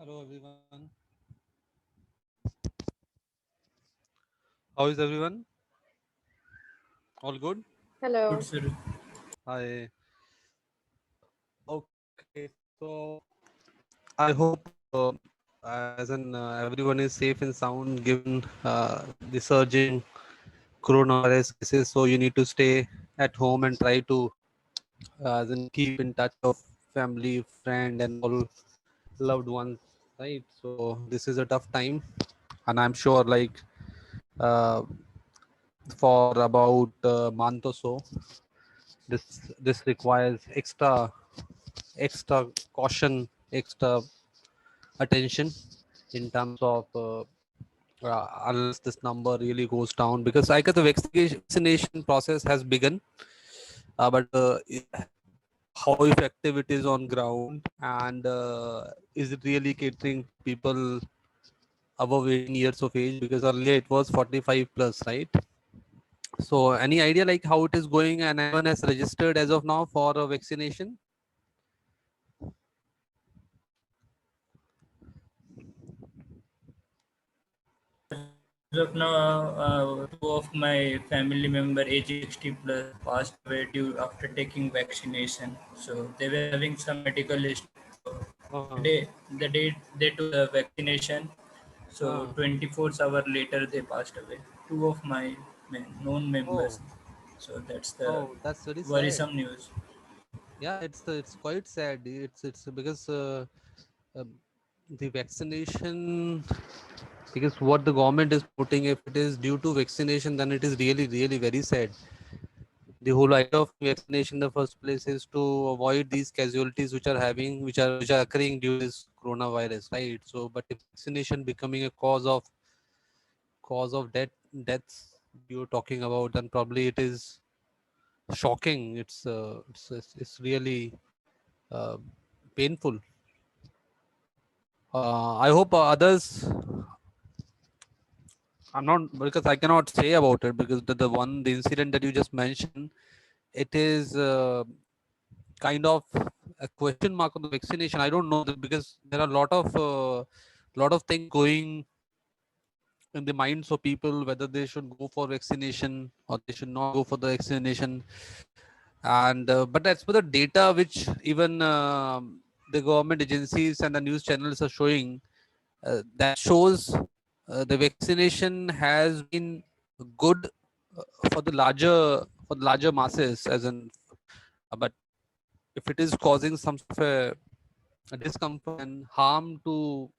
Hello everyone. How is everyone? All good? Hello. Good, sir. Hi. Okay, so I hope as in everyone is safe and sound given the surging coronavirus cases. So you need to stay at home and try to as in keep in touch of family, friend, and all loved ones. Right. So this is a tough time, and I'm sure like uh, for about a month or so, this requires extra caution, extra attention in terms of unless this number really goes down, because I guess the vaccination process has begun, but how effective it is on ground, and is it really catering to people above 18 years of age, because earlier it was 45 plus, right? So any idea like how it is going, and anyone has registered as of now for a vaccination? As of now, two of my family member age 60 plus passed away due after taking vaccination. So they were having some medical issue. So uh, the day they took the vaccination, so uh, 24 hours later they passed away. Two of my known oh members. So that's the oh, that's very sad. worrisome news. Yeah, it's quite sad. It's because um, the vaccination, because what the government is putting, if it is due to vaccination, then it is really very sad. The whole idea of vaccination in the first place is to avoid these casualties which are occurring due to this coronavirus, right? So, but if vaccination becoming a cause of deaths you're talking about, then probably it is shocking. It's really uh, painful. I hope others. I'm not, because I cannot say about it, because the incident that you just mentioned, it is kind of a question mark on the vaccination. I don't know that, because there are a lot of things going in the minds of people, whether they should go for vaccination or they should not go for the vaccination. And but as per the data which even the government agencies and the news channels are showing, that shows the vaccination has been good uh, for the larger masses, as in but if it is causing some sort of a discomfort and harm to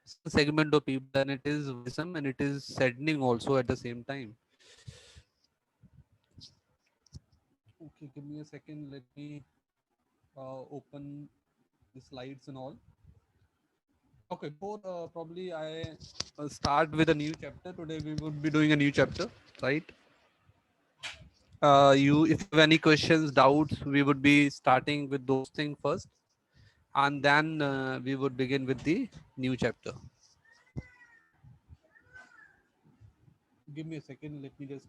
some segment of people, then it is worrisome and it is saddening also at the same time. Okay, give me a second, let me open the slides and all. Okay, before probably I start with a new chapter. Today we would be doing a new chapter, right? You, if you have any questions, doubts, we would be starting with those things first, and then we would begin with the new chapter. Give me a second. Let me just.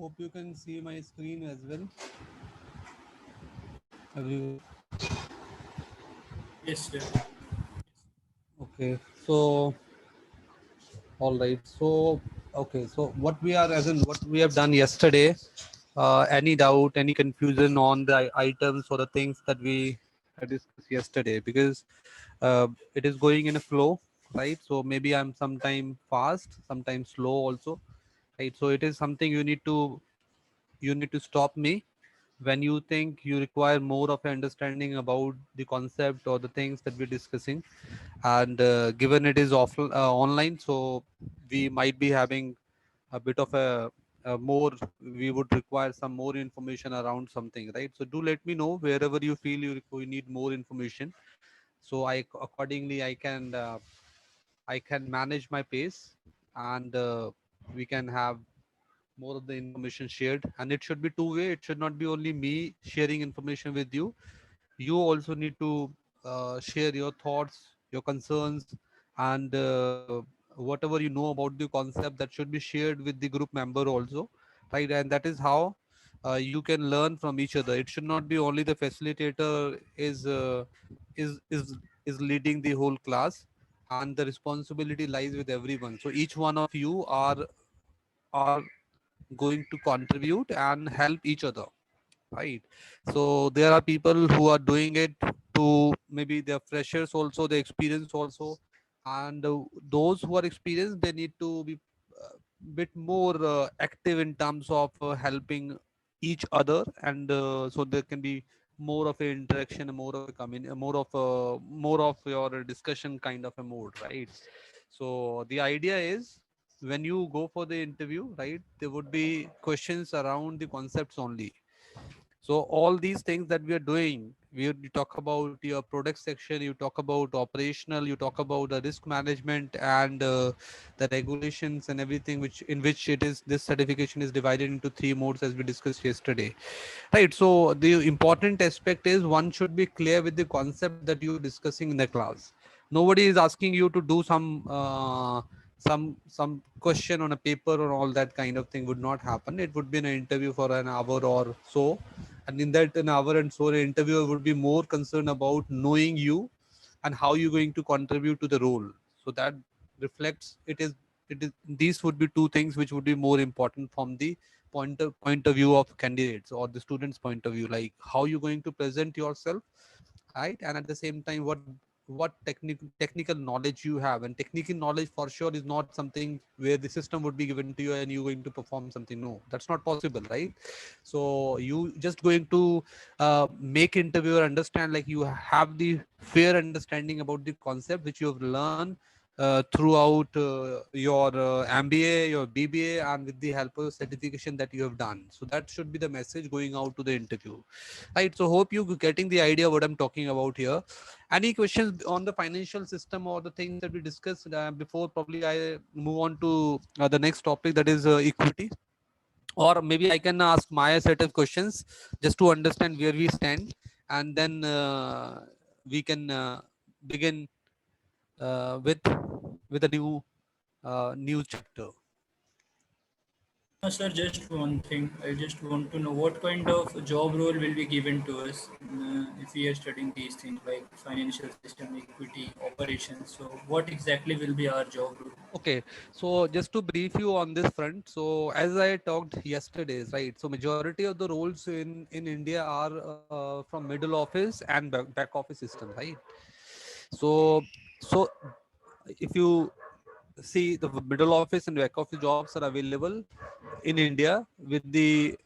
Hope you can see my screen as well, everyone. Yes, sir. Okay, so all right. So okay, so what we are, as in what we have done yesterday. Any doubt, any confusion on the items or the things that we had discussed yesterday? Because it is going in a flow, right? So maybe I'm sometime fast, sometimes slow also, right? So it is something you need to stop me when you think you require more of an understanding about the concept or the things that we're discussing. And given it is online, so we might be having a bit of a more, we would require some more information around something, right? So do let me know wherever you feel you need more information, so I accordingly I can manage my pace, and we can have more of the information shared. And it should be two way, it should not be only me sharing information with you. You also need to share your thoughts, your concerns, and whatever you know about the concept, that should be shared with the group member also, right? And that is how you can learn from each other. It should not be only the facilitator is is is leading the whole class, and the responsibility lies with everyone. So each one of you are going to contribute and help each other, right? So there are people who are doing it to, maybe they're freshers also, the experience also. And those who are experienced, they need to be bit more active in terms of helping each other. And so there can be more of a interaction, more of a more of your discussion kind of a mode, right? So the idea is, when you go for the interview, right, there would be questions around the concepts only. So all these things that we are doing, you talk about your product section, you talk about operational, you talk about the risk management, and the regulations and everything, which in which it is, this certification is divided into three modes as we discussed yesterday, right? So the important aspect is one should be clear with the concept that you are discussing in the class. Nobody is asking you to do some question on a paper or all that kind of thing, would not happen. It would be an interview for an hour or so, and in that an hour and so, the interviewer would be more concerned about knowing you and how you're going to contribute to the role. So that reflects, it is these would be two things which would be more important from the point of view of candidates or the students point of view, like how you're going to present yourself, right? And at the same time, what technical knowledge you have. And technical knowledge for sure is not something where the system would be given to you and you're going to perform something. No, that's not possible, right? So you just going to make interviewer understand, like you have the fair understanding about the concept which you have learned throughout your MBA, your BBA, and with the help of certification that you have done. So that should be the message going out to the interview, right? So hope you getting the idea what I'm talking about here. Any questions on the financial system or the things that we discussed before probably I move on to the next topic, that is equity? Or maybe I can ask Maya set of questions just to understand where we stand, and then we can begin with a new chapter. Sir, just one thing. I just want to know what kind of job role will be given to us if we are studying these things like financial system, equity, operations. So, what exactly will be our job role? Okay, so just to brief you on this front, so as I talked yesterday, right? So majority of the roles in India are from middle office and back office system, right? So so if you see, the middle office and back office jobs are available in India with the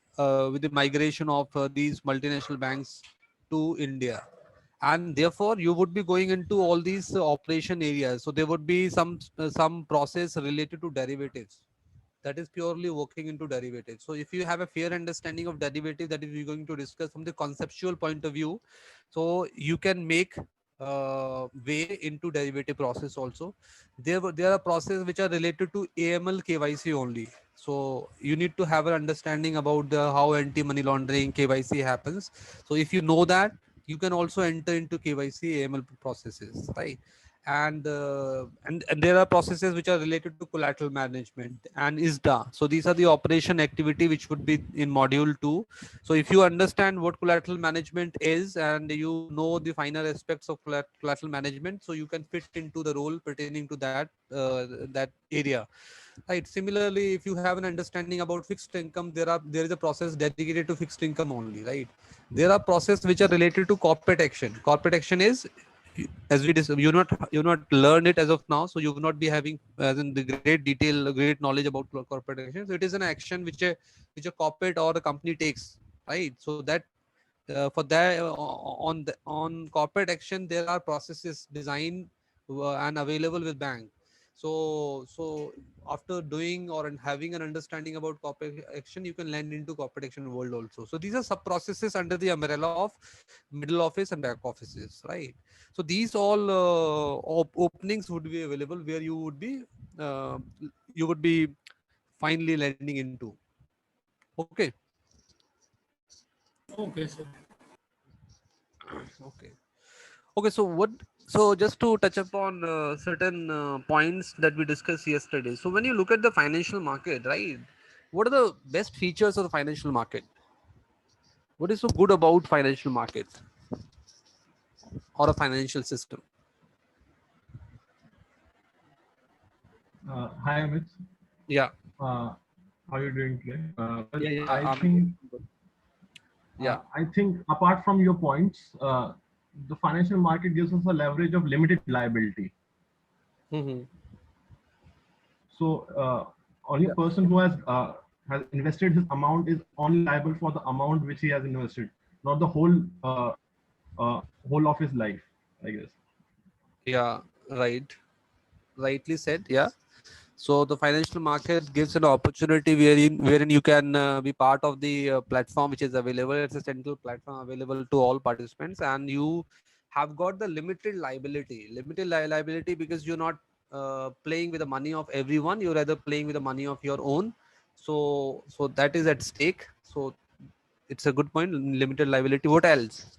migration of these multinational banks to India, and therefore you would be going into all these operation areas. So there would be some process related to derivatives, that is purely working into derivatives. So if you have a fair understanding of derivative, that is we're going to discuss from the conceptual point of view, so you can make way into derivative process also. There are processes which are related to AML KYC only. So you need to have an understanding about the how anti money laundering KYC happens. So if you know that, you can also enter into KYC AML processes, right? and there are processes which are related to collateral management and ISDA. So these are the operation activity which would be in module 2. So if you understand what collateral management is and you know the finer aspects of collateral management, so you can fit into the role pertaining to that area, right? Similarly, if you have an understanding about fixed income, there is a process dedicated to fixed income only, right? There are processes which are related to corporate action. Corporate action is, as you not learned it as of now, so you will not be having as in the great detail, great knowledge about corporate action. So it is an action which a corporate or a company takes, right? So that for that on corporate action there are processes designed and available with bank. So after doing or having an understanding about corporate action, you can land into corporate action world also. So these are sub processes under the umbrella of middle office and back offices, right? So these all openings would be available where uh, you would be finally landing into. Okay. Okay, sir. Okay. Okay, so so just to touch upon certain points that we discussed yesterday. So when you look at the financial market, right, what are the best features of the financial market? What is so good about financial market or a financial system? Hi, Amit. Yeah. Uh, how are you doing today? Yeah, yeah. Yeah. I think apart from your points, the financial market gives us a leverage of limited liability. Mm-hmm. So only a Yeah. person who has invested his amount is only liable for the amount which he has invested, not the uh, whole of his life, I guess. Yeah. Right. Rightly said. Yeah. So the financial market gives an opportunity wherein you can be part of the platform which is available. It's a central platform available to all participants, and you have got the limited liability. Limited liability because you're not playing with the money of everyone. You're rather playing with the money of your own. So that is at stake. So it's a good point. Limited liability. What else?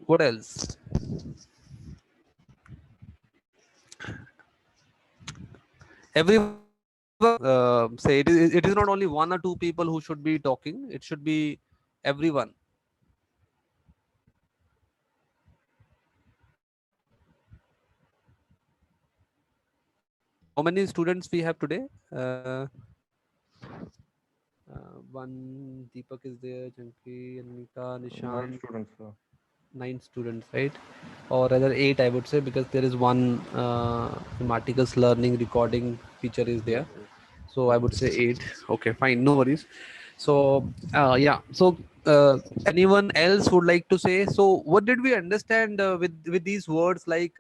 What else? Everyone say it is not only one or two people who should be talking, it should be everyone. How many students we have today? One Deepak is there, Janki, Anika, Nine Nishan. students, sir. 9 students, right? Or rather 8, I would say, because there is one Marticus learning recording feature is Yes, there. yes. So I Yes. would say 8. Okay, fine, no worries. So yeah, so anyone else would like to say? So what did we understand with these words like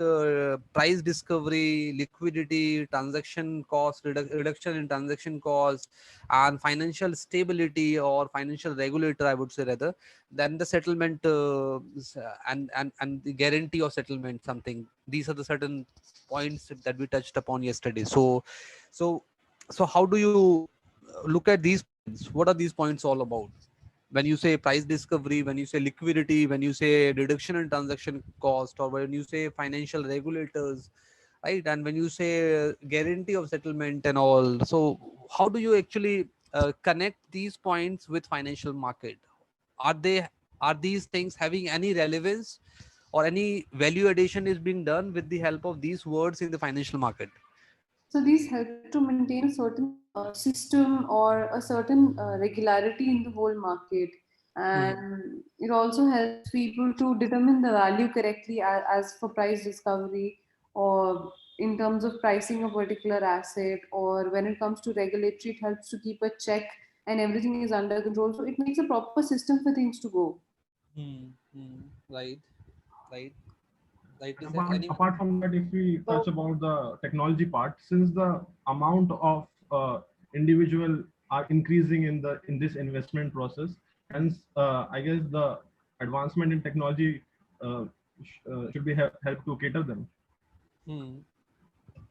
price discovery, liquidity, transaction cost, reduction in transaction cost, and financial stability or financial regulator, I would say rather, then the settlement and the guarantee of settlement, something. These are the certain points that we touched upon yesterday. So how do you look at these points? What are these points all about? When you say price discovery, when you say liquidity, when you say reduction in transaction cost, or when you say financial regulators, right? And when you say guarantee of settlement and all, so how do you actually connect these points with financial market? Are they are these things having any relevance, or any value addition is being done with the help of these words in the financial market? So these help to maintain a certain system or a certain regularity in the whole market, Mhm. and it also helps people to determine the value correctly as for price discovery, or in terms of pricing a particular asset, or when it comes to regulatory, it helps to keep a check and everything is under control. So it makes a proper system for things to go. Right, right, rightly And said. Anyone? apart from that, if we touch about the technology part, since the amount of individual are increasing in this investment process, hence I guess the advancement in technology should be help to cater them. Hmm.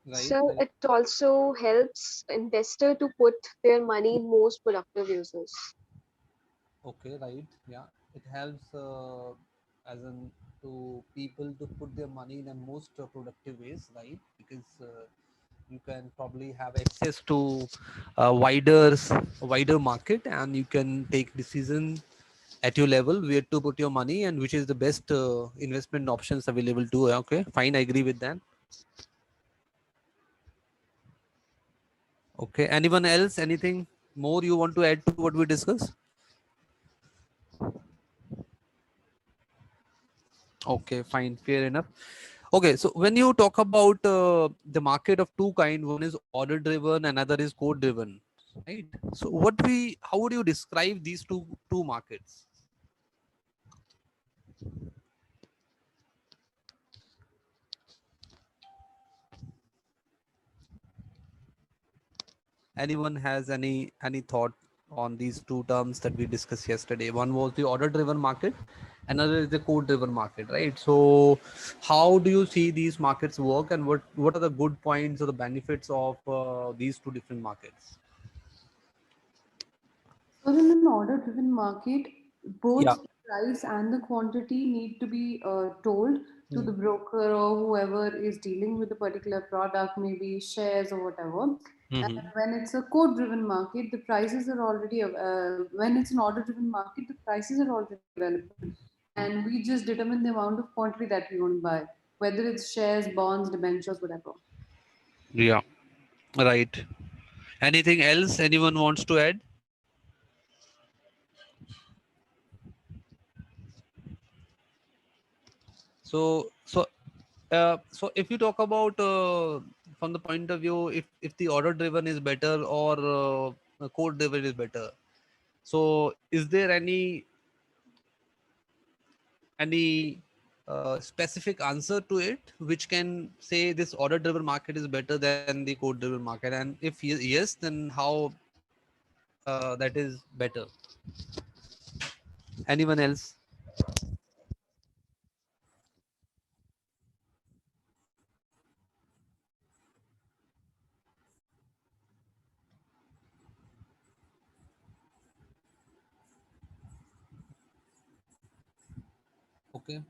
Right, So right. it also helps investor to put their money in most productive uses. Okay, right. Yeah, it helps as in to people to put their money in a most productive ways, right? Because you can probably have access to wider market, and you can take decision at your level where to put your money and which is the best investment options available to. Okay, fine, I agree with that. Okay, anyone else, anything more you want to add to what we discussed? Okay, fine, fair enough. Okay, so when you talk about the market of two kind, one is order driven, another is code driven, right? So how would you describe these two markets? Anyone has any thought on these two terms that we discussed yesterday? One was the order driven market, another is the code driven market, right? So how do you see these markets work, and what are the good points or the benefits of these two different markets? So in an order-driven market, Yeah. both the price and the quantity need to be told to the Hmm. broker or whoever is dealing with a particular product, maybe shares or whatever. And Hmm. when it's a code-driven market, the prices are already when it's an order-driven market, the prices are already available, and we just determine the amount of quantity that we want to buy, whether it's shares, bonds, debentures, whatever. Yeah, right. Anything else anyone wants to add? So if you talk about from the point of view, if the order driven is better or code driven is better, so is there any specific answer to it which can say this order driven market is better than the code driven market? And if yes, then how that is better? Anyone else? Okay.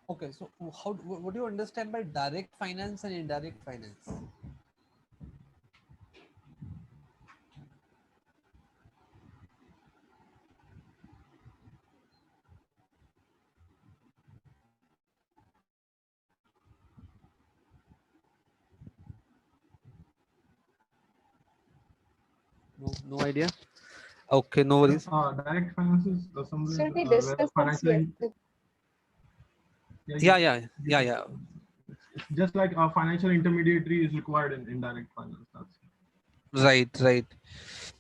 Okay, so what do you understand by direct finance and indirect finance? No idea. Okay, no Yeah, worries. direct finance is somewhere Sir, we where the discussed this financial yesterday. yeah, Yeah, you, yeah, can yeah. it's just like a financial intermediary is required in indirect finance. That's Right, right.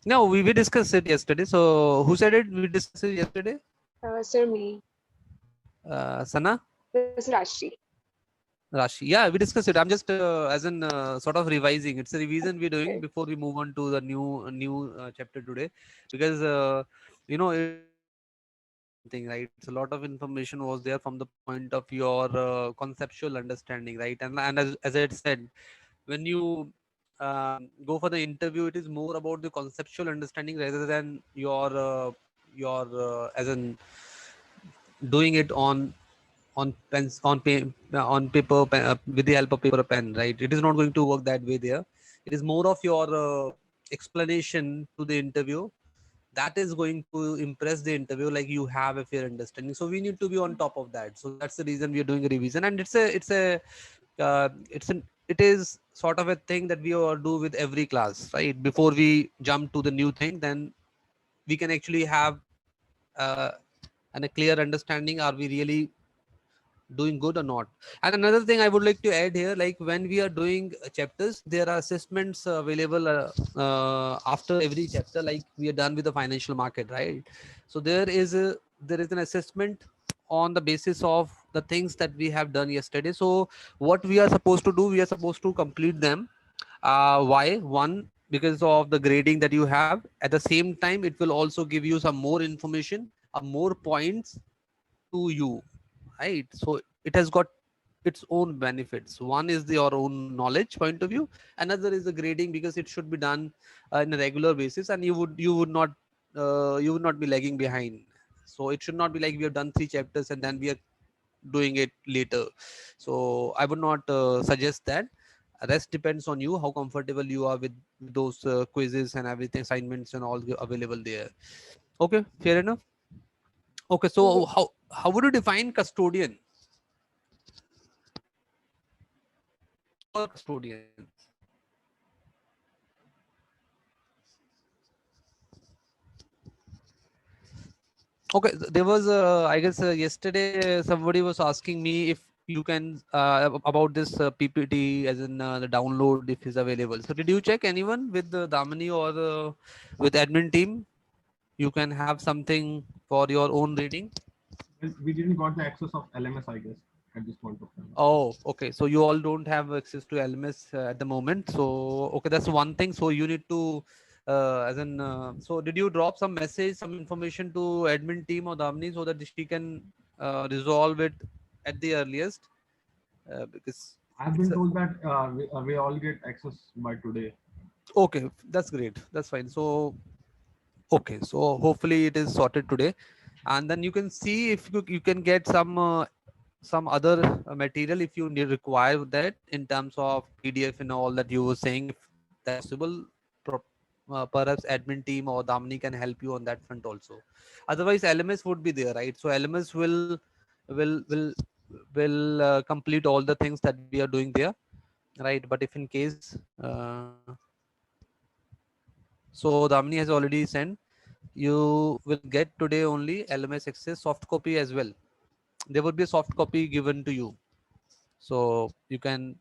No, we discussed it yesterday. So who said it? We discussed it yesterday. Sir, me. Sana, This is Rashi. Rashi. Yeah, we discussed it. I'm just as in sort of revising. It's a revision we're doing Okay. before we move on to the new chapter today, because it's not one thing, right? It's a lot of information was there from the point of your conceptual understanding, right? And as I said, when you go for the interview, it is more about the conceptual understanding rather than your as in doing it on pens on paper with the help of paper or pen, right? It is not going to work that way there. It is more of your explanation to the interview that is going to impress the interview, like you have a fair understanding. So we need to be on top of that. So that's the reason we are doing a revision, and it is sort of a thing that we all do with every class, right? Before we jump to the new thing, then we can actually have uh, and a clear understanding, are we really doing good or not? And another thing I would like to add here, like when we are doing chapters, there are assessments available after every chapter, like we are done with the financial market, right? So there is an assessment on the basis of the things that we have done yesterday. So what we are supposed to do, we are supposed to complete them. Why? One, because of the grading that you have. At the same time, it will also give you some more information, more points to you, right? So it has got its own benefits. One is your own knowledge point of view, another is the grading, because it should be done in a regular basis, and you would not be lagging behind. So it should not be like we have done 3 chapters and then we are doing it later. So I would not suggest that. Rest depends on you, how comfortable you are with those quizzes and everything, assignments and all available there. Okay, fair enough. Okay, so Yes. how would you define custodian or custodians? Okay, there was I guess yesterday somebody was asking me if you can about this PPT, as in the download if is available. So did you check anyone with the Damani or with admin team? You can have something for your own reading. Well, we didn't got the access of LMS, I guess, at this point of time. Oh, okay. So you all don't have access to LMS at the moment. So okay, that's one thing. So you need to, as in, so did you drop some message, some information to admin team or Damni so that she can resolve it at the earliest? Because I've it's been a, told that we all get access by today. okay. That's great. That's fine. So okay. So hopefully it is sorted today, and then you can see if you can get some other material if you need require that in terms of PDF and all that you were saying. If that's possible, perhaps admin team or Damni can help you on that front also. Otherwise, LMS would be there, right? So LMS will will will complete all the things that we are doing there, right? But if in case, so Damni has already sent. You will get today only LMS access soft copy as well. There would be a soft copy given to you, so you can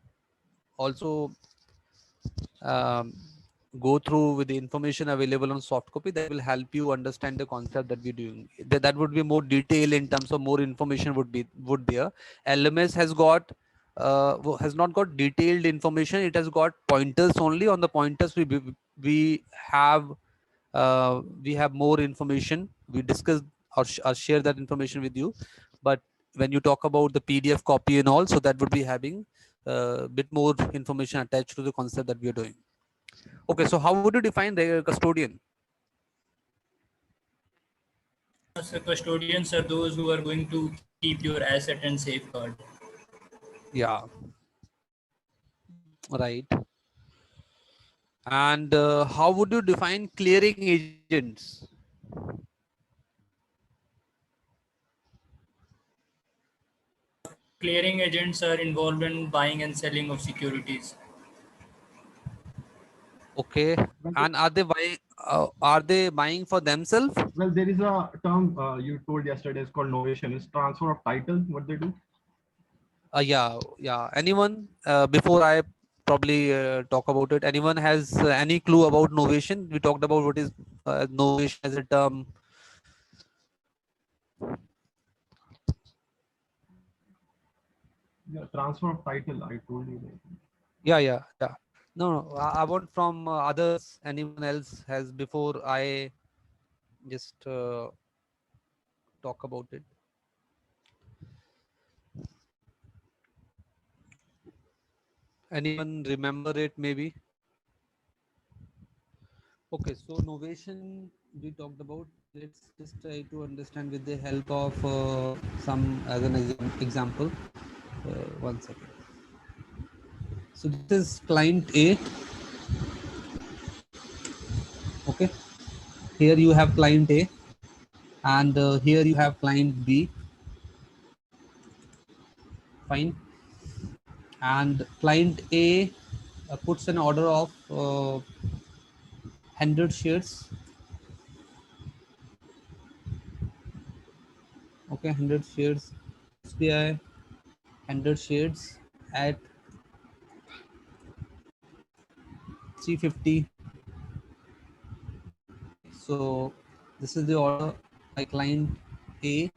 also um, go through with the information available on soft copy. That will help you understand the concept that we're doing. That would be more detail in terms of more information would there. LMS has got has not got detailed information. It has got pointers only. On the pointers we have we have more information. We discuss or share that information with you. But when you talk about the PDF copy and all, so that would be having a bit more information attached to the concept that we are doing. Okay, so how would you define the custodian? So custodians are those who are going to keep your asset and safeguard. Yeah, right. And how would you define clearing agents? Clearing agents are involved in buying and selling of securities. Okay, Well, and are they buying for themselves? well, there is a term you told yesterday. It's called novation. It's transfer of title. What they do? Yeah, yeah. Anyone before I probably talk about it? Anyone has any clue about novation? We talked about what is novation as a term. Yeah, transfer of title. I told you that. Yeah, yeah, yeah. No, no. I want from others. Anyone else has before I just talk about it. Anyone remember it? Maybe. Okay, so novation we talked about. Let's just try to understand with the help of some as an example. One second. So this is client A. Okay, here you have client A, and here you have client B. Fine, and client A puts an order of 100 shares. Okay, 100 shares SBI, 100 shares at 350. Okay, so this is the order by client A,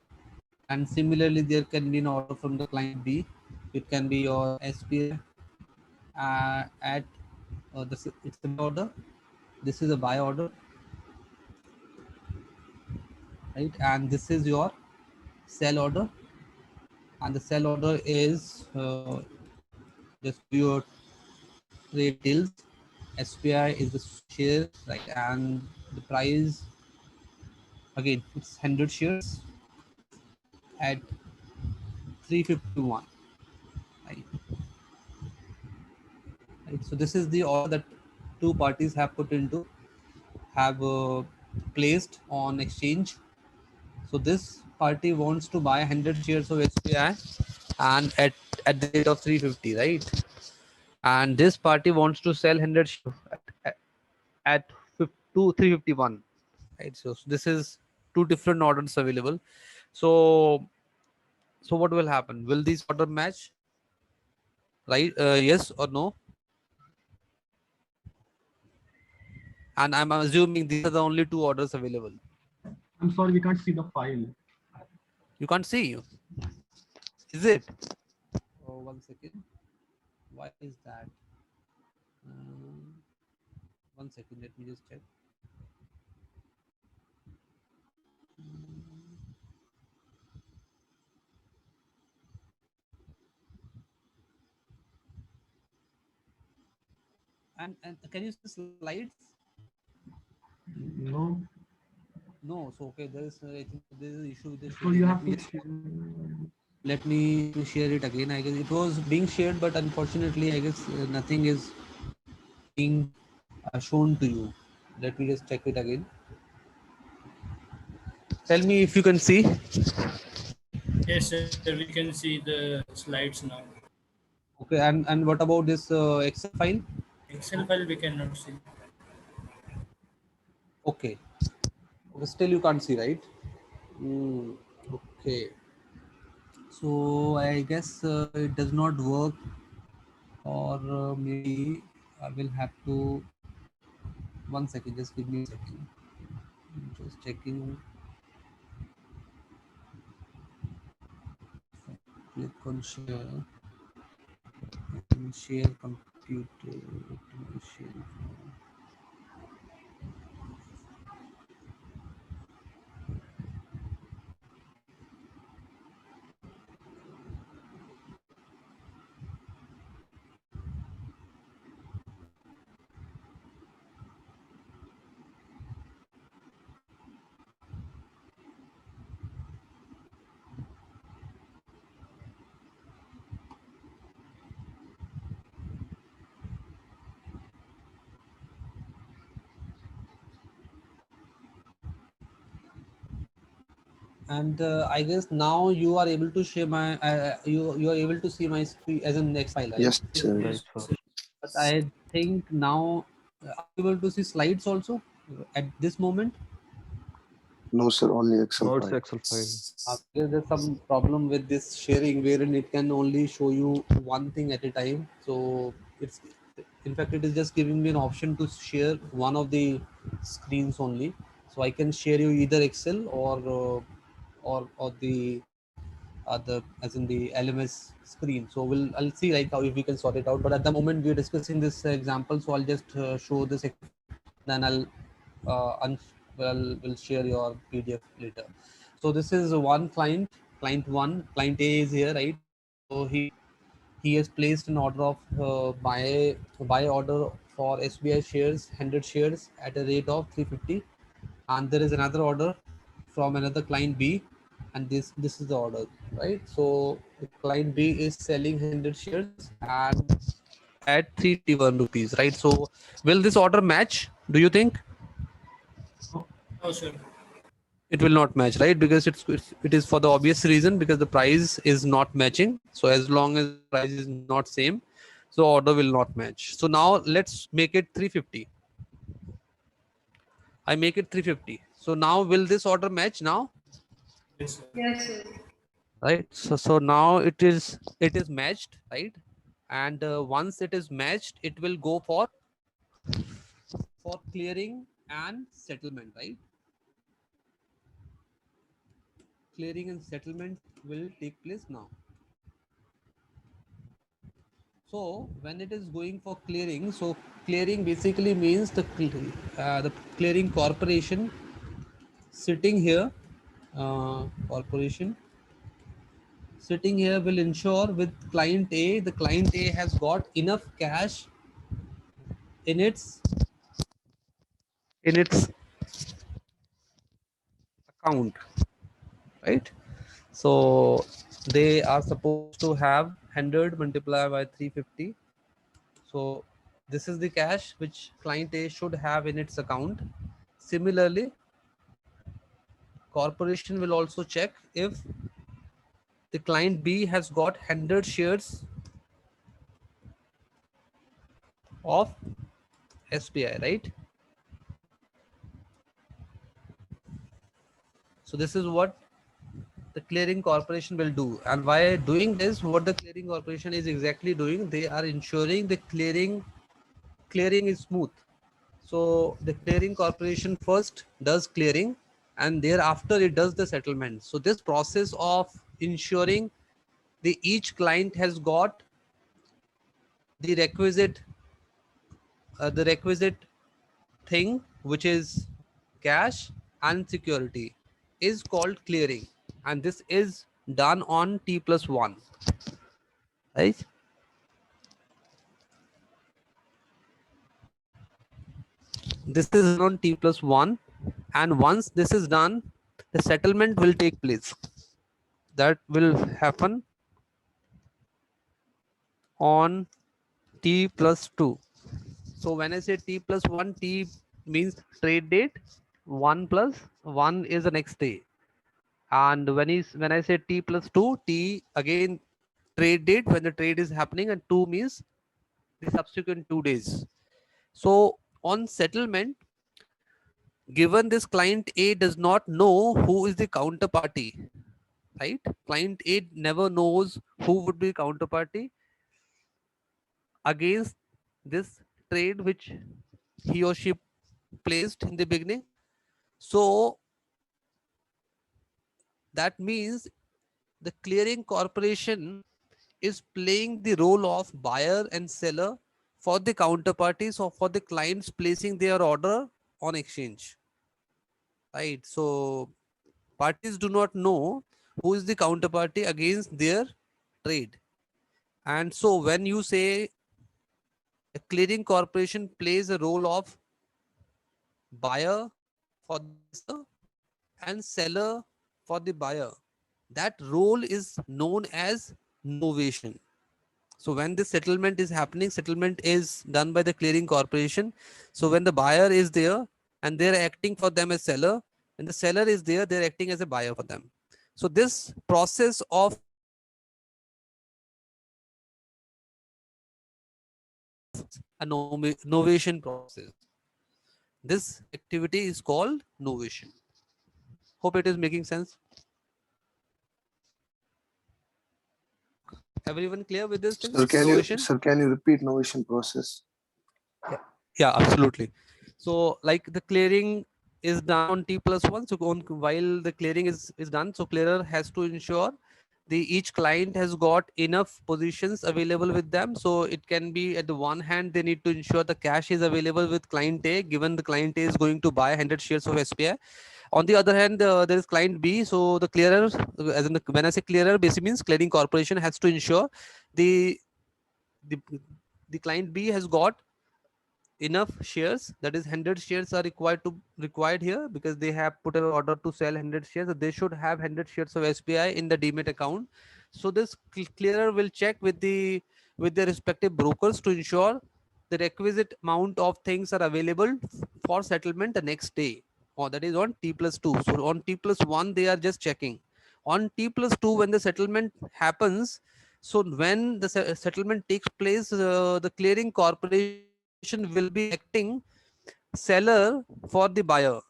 and similarly there can be an order from the client B. It can be your SBI at this it's the order. This is a buy order, right? And this is your sell order, and the sell order is just give you trade details. SPI is the share, right? And the price again, it's 100 shares at 351, right? Right. So this is the order that two parties have put into, have placed on exchange. So this party wants to buy 100 shares of SPI and at the rate of 350, right? And this party wants to sell 100 shares at 351, right? So this is two different orders available. So what will happen? Will these order match, right? Yes or no? And I'm assuming these are the only two orders available. I'm sorry, we can't see the file. You can't see. Is it? Oh, 1 second. Why is that? Um, 1 second. Let me just check. And can you see slides? No. No. So okay, there is I think there is an issue with the So sharing. you Let have me to just let me to share it again. I guess it was being shared, but unfortunately, I guess nothing is being shown to you. Let me just check it again. Tell me if you can see. Yes, sir, we can see the slides now. Okay, and what about this Excel file? Excel file we cannot see. Okay. Okay, still you can't see, right? Okay. So I guess it does not work, or maybe I will have to. 1 second, just give me a second. I'm just checking. Click on share. Share computer. Share. And I guess now you are able to share my you are able to see my screen as a next file, right? Yes, sir. Yes, sir. But I think now are you able to see slides also at this moment? No, sir. Only Excel No, it's file. Excel file. Because there's some problem with this sharing wherein it can only show you one thing at a time. So it's in fact it is just giving me an option to share one of the screens only. So I can share you either Excel or the other as in the LMS screen. So I'll see like how if we can sort it out. But at the moment we are discussing this example, so I'll just show this. Then will share your PDF later. So this is one client, client one, client A is here, right? So he has placed an order of buy order for SBI shares, 100 shares at a rate of 350, and there is another order from another client B, and this is the order, right? So the client B is selling 100 shares and at 351 rupees, right? So will this order match, do you think? No, sir. It will not match, right? Because it is for the obvious reason, because the price is not matching. So as long as the price is not same, so order will not match. So now let's make it 350. I make it 350. So now will this order match now? Yes, sir. Yes, sir. Right. So now it is matched, right? And once it is matched, it will go for clearing and settlement, right? Clearing and settlement will take place now. So when it is going for clearing, so clearing basically means the clearing corporation sitting here, corporation sitting here will ensure with client A, the client A has got enough cash in its account, right? So they are supposed to have 100 multiplied by 350. So this is the cash which client A should have in its account. Similarly, corporation will also check if the client B has got 100 shares of SBI, right? So this is what the clearing corporation will do. And by doing this, what the clearing corporation is exactly doing, they are ensuring the clearing is smooth. So the clearing corporation first does clearing and thereafter it does the settlement. So this process of ensuring the each client has got the requisite thing, which is cash and security, is called clearing, and this is done on T+1, right? This is done on T+1, and once this is done, the settlement will take place. That will happen on T+2. So when I say T+1, T means trade date, 1 plus 1 is the next day. And when I say T+2, T again trade date when the trade is happening, and 2 means the subsequent 2 days. So on settlement, given this client A does not know who is the counterparty, right? Client A never knows who would be counterparty against this trade which he or she placed in the beginning. So that means the clearing corporation is playing the role of buyer and seller for the counterparties or for the clients placing their order on exchange, right? So parties do not know who is the counterparty against their trade. And so when you say a clearing corporation plays a role of buyer for the seller and seller for the buyer, that role is known as novation. So when the settlement is happening, settlement is done by the clearing corporation. So when the buyer is there and they're acting for them as seller, and the seller is there, they're acting as a buyer for them. So this process of a novation process, this activity is called novation. Hope it is making sense. Everyone clear with this thing? Novation? Sir, can you repeat novation process? Yeah, absolutely. So like the clearing is done on T+1. So while the clearing is done, so clearer has to ensure the each client has got enough positions available with them. So it can be at the one hand, they need to ensure the cash is available with client A, given the client A is going to buy 100 shares of SPI. On the other hand, there is client B. So the clearer, as in when I say clearer, basically means clearing corporation has to ensure the the, the client B has got enough shares, that is 100 shares are required here, because they have put an order to sell 100 shares, so they should have 100 shares of SPI in the demat account. So this clearer will check with their respective brokers to ensure the requisite amount of things are available for settlement the next day, or that is on T+2. So on T+1 they are just checking. On T+2, when the settlement happens, so when the settlement takes place, the clearing corporation will be acting seller for the buyer,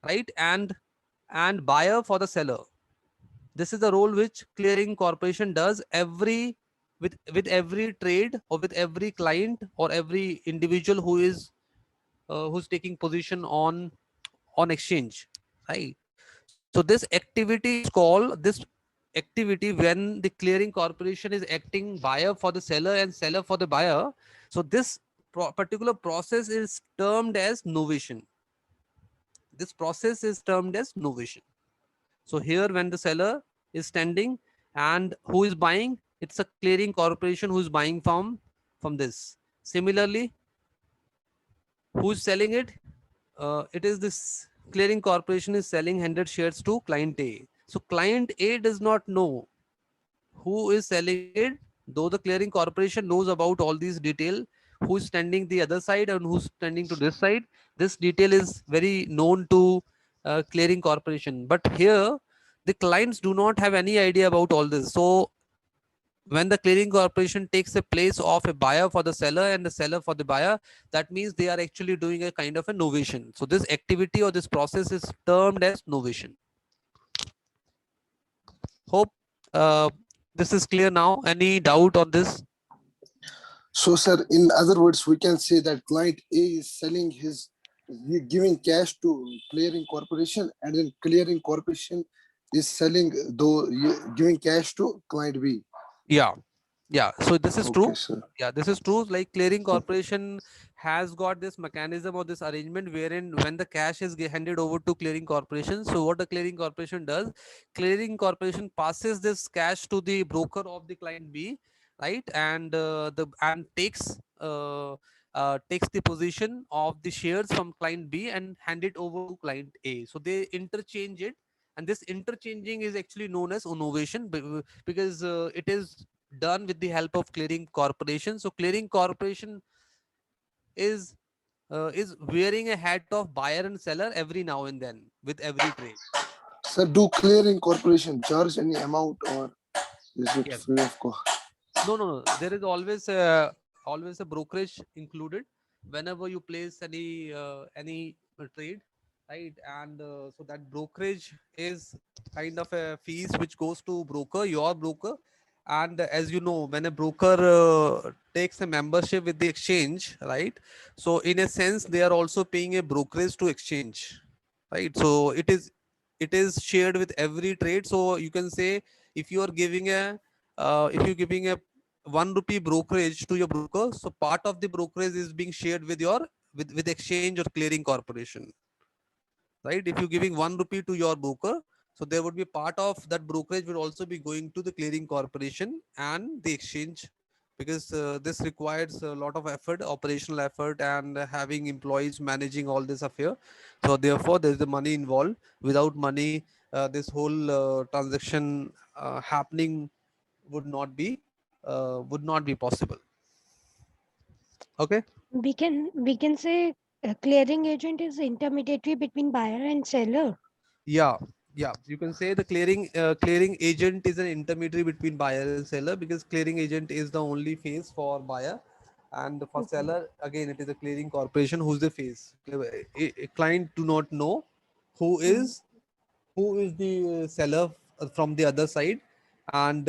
right? And buyer for the seller. This is the role which clearing corporation does with every trade, or with every client, or every individual who's taking position on exchange, right? So this activity is called, this activity when the clearing corporation is acting buyer for the seller and seller for the buyer, so this particular process is termed as novation. This process is termed as novation. So here when the seller is standing And who is buying? It's a clearing corporation who is buying from this. Similarly, who is selling it? It is this clearing corporation is selling 100 shares to client A. So client A does not know who is selling it, though the clearing corporation knows about all these detail, who's standing the other side and who's standing to this side. This detail is very known to clearing corporation, but here the clients do not have any idea about all this. So when the clearing corporation takes a place of a buyer for the seller and the seller for the buyer, that means they are actually doing a kind of a novation. So this activity or this process is termed as novation. Hope this is clear now. Any doubt on this? So, sir, in other words, we can say that client A is selling his, giving cash to clearing corporation, and then clearing corporation is selling, though, giving cash to client B. Yeah, yeah, so this is Okay, true. sir. Yeah, this is true. Like clearing Okay. corporation has got this mechanism or this arrangement wherein when the cash is handed over to clearing corporation, so what the clearing corporation does, clearing corporation passes this cash to the broker of the client B, right? And the and takes the position of the shares from client B and hand it over to client A. So they interchange it, and this interchanging is actually known as innovation, because it is done with the help of clearing corporation. So clearing corporation is is wearing a hat of buyer and seller every now and then with every trade. Sir, do clearing corporation charge any amount, or is it Yes. free of cost? No. There is always a brokerage included whenever you place any trade, right? And so that brokerage is kind of a fees which goes to broker, your broker. And as you know, when a broker takes a membership with the exchange, right? So in a sense, they are also paying a brokerage to exchange, right? So it is shared with every trade. So you can say if you are giving a if you're giving a 1 rupee brokerage to your broker, so part of the brokerage is being shared with your with exchange or clearing corporation, right? If you're giving 1 rupee to your broker, so there would be part of that brokerage will also be going to the clearing corporation and the exchange, because this requires a lot of effort, operational effort, and having employees managing all this affair. So therefore there's the money involved. Without money, this whole transaction happening would not be possible. Okay. We can say a clearing agent is intermediary between buyer and seller. Yeah, yeah. You can say the clearing agent is an intermediary between buyer and seller, because clearing agent is the only face for buyer, and for Okay. seller again it is a clearing corporation who's the face. A client do not know who Mm. is who is the seller from the other side, and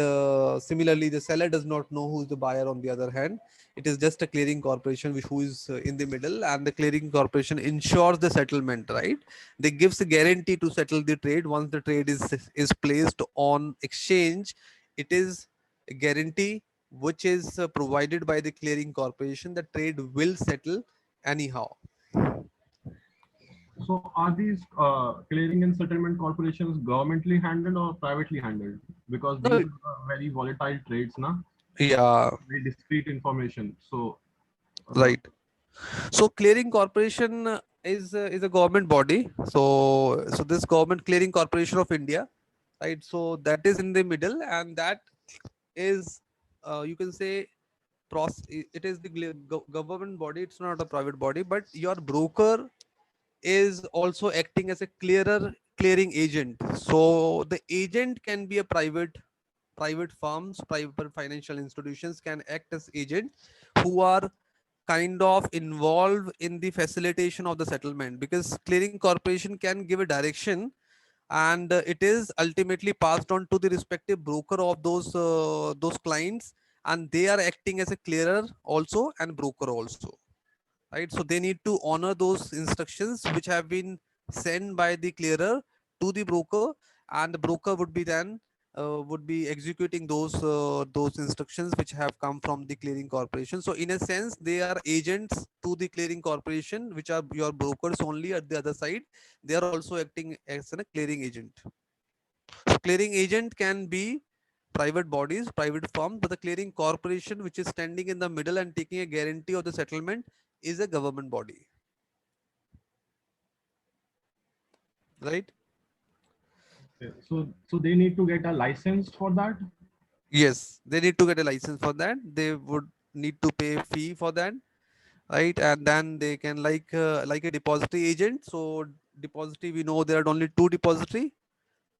similarly the seller does not know who is the buyer on the other hand. It is just a clearing corporation which who is in the middle, and the clearing corporation ensures the settlement, right? They gives a guarantee to settle the trade. Once the trade is placed on exchange, it is a guarantee which is provided by the clearing corporation. The trade will settle anyhow. So are these clearing and settlement corporations governmentally handled or privately handled? Because these No. are very volatile trades, na? Yeah, Very discrete information. So right. So clearing corporation is a government body. So this government clearing corporation of India, right? So that is in the middle, and that is you can say it is the government body. It's not a private body, but your broker is also acting as a clearing agent. So the agent can be a private firms, private financial institutions can act as agent who are kind of involved in the facilitation of the settlement, because clearing corporation can give a direction, and it is ultimately passed on to the respective broker of those clients, and they are acting as a clearer also and broker also, right? So they need to honor those instructions which have been sent by the clearer to the broker, and the broker would be executing those instructions which have come from the clearing corporation. So in a sense they are agents to the clearing corporation, which are your brokers only. At the other side, they are also acting as a clearing agent. So clearing agent can be private bodies, private firms, but the clearing corporation, which is standing in the middle and taking a guarantee of the settlement, is a government body, right? Okay. So they need to get a license for that. Yes, they need to get a license for that. They would need to pay a fee for that, right? And then they can like a depository agent. So depository, we know there are only two depository.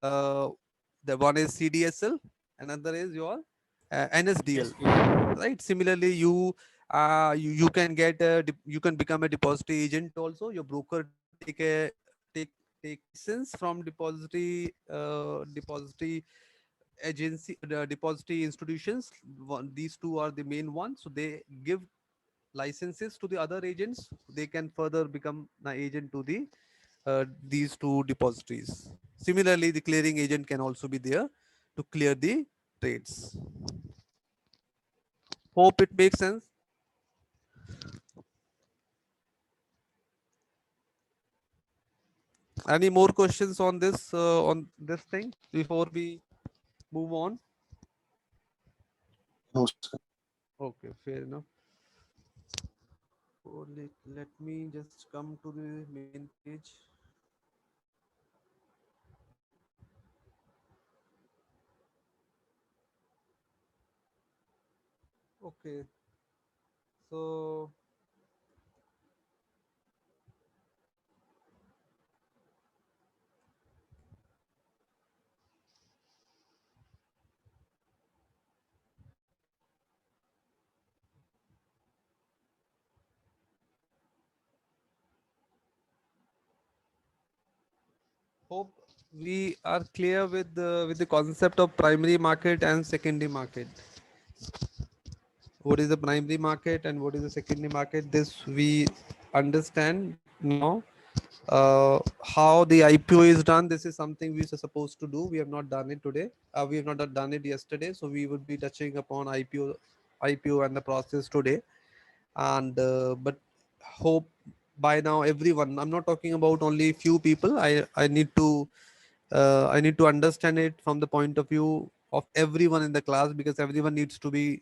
Uh, the one is CDSL, another is your NSDL, SBL. right? Similarly, you can get you can become a depository agent also. Your broker take a take take license from depository agency, the depository institutions. These two are the main ones, so they give licenses to the other agents. They can further become the agent to the these two depositories. Similarly, the clearing agent can also be there to clear the trades. Hope it makes sense. Any more questions on this thing before we move on? No, sir. Okay, fair enough. So let me just come to the main page. Okay, so hope we are clear with the concept of primary market and secondary market. What is the primary market and what is the secondary market? This we understand now. How the IPO is done, this is something we are supposed to do. We have not done it today. We have not done it yesterday, so we would be touching upon IPO and the process today. And but hope by now everyone, I'm not talking about only few people, I need to understand it from the point of view of everyone in the class, because everyone needs to be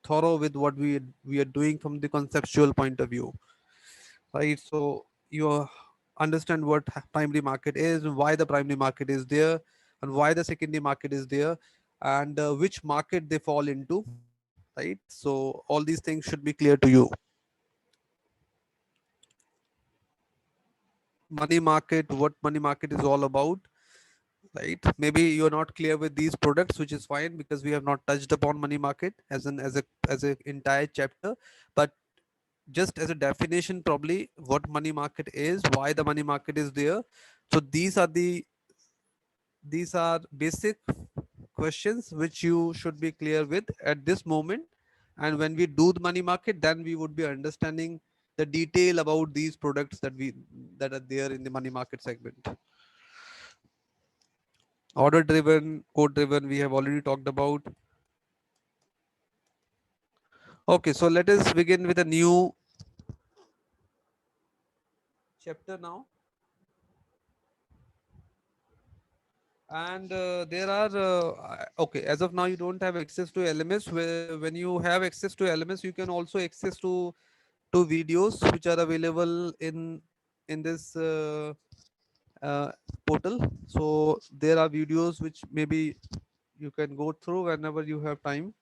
thorough with what we are doing from the conceptual point of view, right? So you understand what primary market is, why the primary market is there, and why the secondary market is there, and which market they fall into, right? So all these things should be clear to you. Money market, what money market is all about, right? Maybe you're not clear with these products, which is fine, because we have not touched upon money market as a entire chapter. But just as a definition, probably what money market is, why the money market is there. So these are basic questions which you should be clear with at this moment. And when we do the money market, then we would be understanding the detail about these products that are there in the money market segment. Order driven, code driven, we have already talked about. Okay, so let us begin with a new chapter now. And there are okay, as of now you don't have access to LMS. When you have access to LMS, you can also access to videos which are available in this uh, portal. So there are videos which maybe you can go through whenever you have time.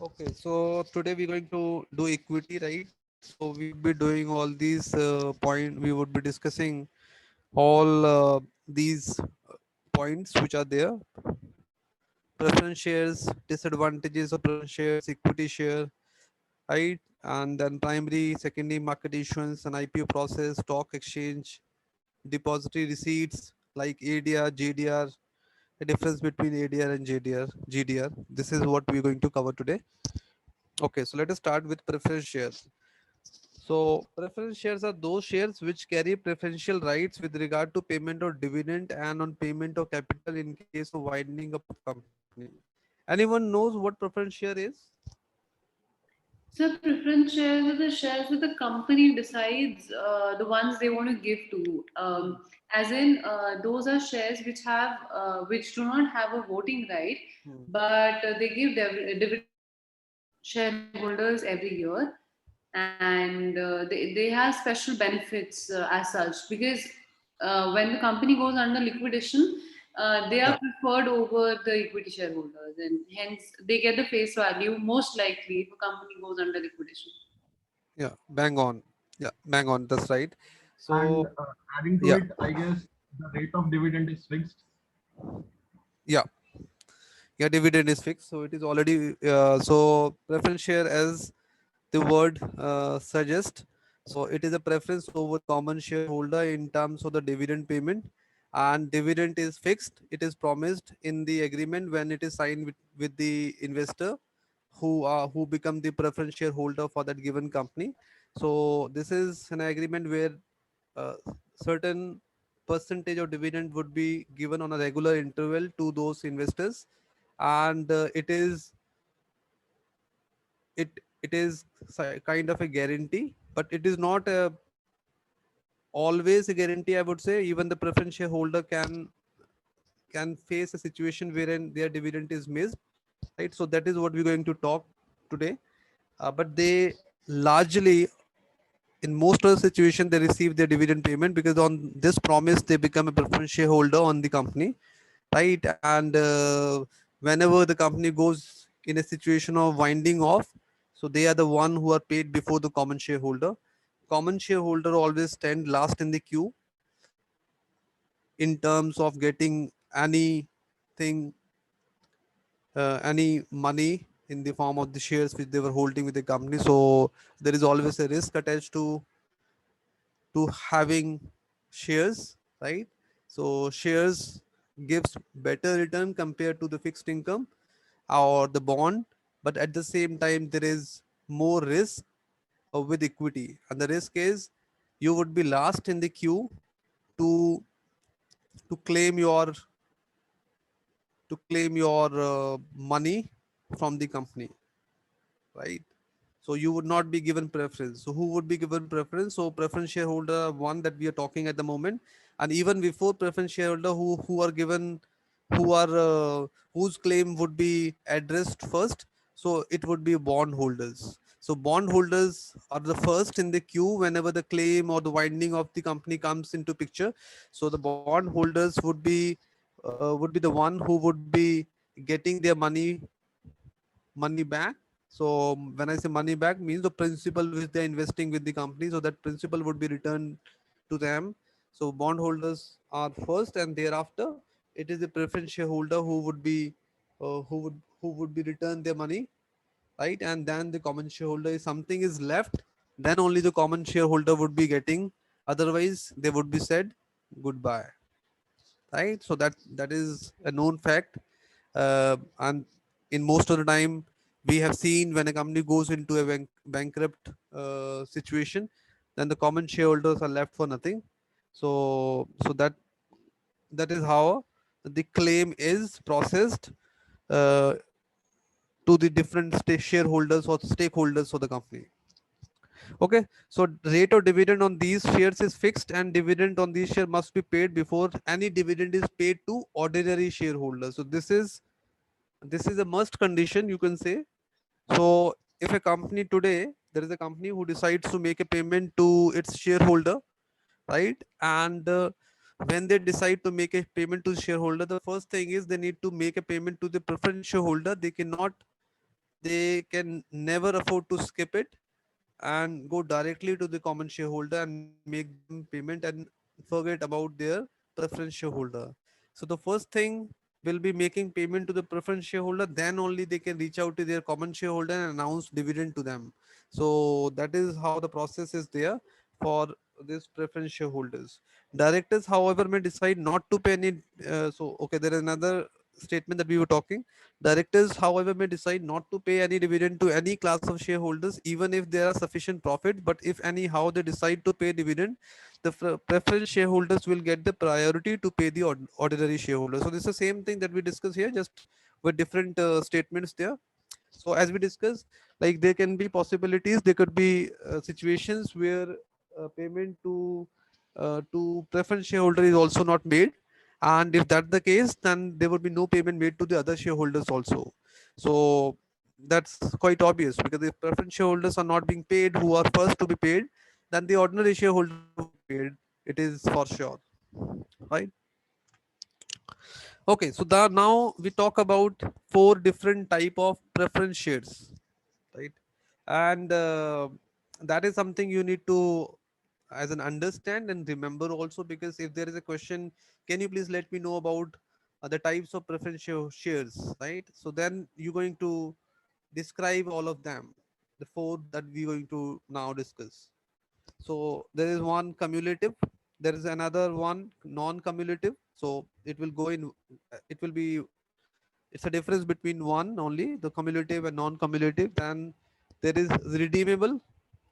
Okay, so today we're going to do equity, right? So we would be doing all these point. We would be discussing all these points which are there: preference shares, disadvantages of preference shares, equity share, right? And then primary, secondary market issuance and IPO process, stock exchange, depository receipts like ADR, JDR, the difference between ADR and JDR, GDR. This is what we're going to cover today. Okay, so let us start with preference shares. So preference shares are those shares which carry preferential rights with regard to payment of dividend and on payment of capital in case of winding up of company. Anyone knows what preference share is? So preference shares are the shares that the company decides the ones they want to give to. As in, those are shares which do not have a voting right, Hmm. but they give dividends to the shareholders every year, and they have special benefits as such, because when the company goes under liquidation, they Yeah, are preferred over the equity shareholders, and hence they get the face value most likely if a company goes under liquidation. yeah, bang on. Yeah, bang on. That's right. And So adding to yeah, it, I guess the rate of dividend is fixed. yeah, yeah. Dividend is fixed, so it is already so preference share as the word suggests. So it is a preference over common shareholder in terms of the dividend payment, and dividend is fixed. It is promised in the agreement when it is signed with the investor who become the preference shareholder for that given company. So this is an agreement where uh, certain percentage of dividend would be given on a regular interval to those investors, and it it is kind of a guarantee, but it is not always a guarantee, I would say. Even the preference shareholder can face a situation wherein their dividend is missed, right? So that is what we're going to talk today. But they largely, in most of the situation, they receive their dividend payment, because on this promise they become a preference shareholder on the company, right? And whenever the company goes in a situation of winding off, so they are the one who are paid before the common shareholder. Common shareholder always stand last in the queue in terms of getting anything, any money in the form of the shares which they were holding with the company. So there is always a risk attached to having shares, right? So shares gives better return compared to the fixed income or the bond, but at the same time there is more risk with equity, and the risk is you would be last in the queue to to claim your money from the company, right? So you would not be given preference. So who would be given preference? So preference shareholder one that we are talking at the moment, and even before preference shareholder, who are given, who are whose claim would be addressed first. So it would be bond holders. So bond holders are the first in the queue whenever the claim or the winding of the company comes into picture. So the bond holders would be the one who would be getting their money back. So when I say money back, means the principal which they're investing with the company, so that principal would be returned to them. So bondholders are first, and thereafter it is the preference shareholder who would be returned their money, right? And then the common shareholder, if something is left, then only the common shareholder would be getting. Otherwise, they would be said goodbye, right? So that is a known fact. And in most of the time we have seen when a company goes into a bankrupt situation, then the common shareholders are left for nothing. So that is how the claim is processed uh, to the different shareholders or stakeholders for the company. Okay, so rate of dividend on these shares is fixed, and dividend on these shares must be paid before any dividend is paid to ordinary shareholders. So this is a must condition, you can say. So if a company today, there is a company who decides to make a payment to its shareholder, right? And when they decide to make a payment to the shareholder, the first thing is they need to make a payment to the preference shareholder. They can never afford to skip it and go directly to the common shareholder and make them payment. And forget about their preference shareholder. So the first thing will be making payment to the preference shareholder, then only they can reach out to their common shareholder and announce dividend to them. So that is how the process is there for this preference shareholders. Directors, however, may decide not to pay any. So okay, there is another statement that we were talking. Directors, however, may decide not to pay any dividend to any class of shareholders, even if there are sufficient profit. But if anyhow they decide to pay dividend, the preference shareholders will get the priority to pay the ordinary shareholders. So this is the same thing that we discussed here, just with different statements there. So as we discussed, like there can be possibilities, there could be situations where payment to preference shareholder is also not made, and if that's the case, then there would be no payment made to the other shareholders also. So that's quite obvious, because if preference shareholders are not being paid, who are first to be paid, then the ordinary shareholder would be paid. It is for sure, right? Okay, so now we talk about four different type of preference shares, right? And that is something you need to as an understand and remember also, because if there is a question, can you please let me know about the types of preferential shares, right? So then you're going to describe all of them, the four that we're going to now discuss. So there is one cumulative, there is another one non-cumulative. So it will go in, it will be, it's a difference between one only, the cumulative and non-cumulative. Then there is redeemable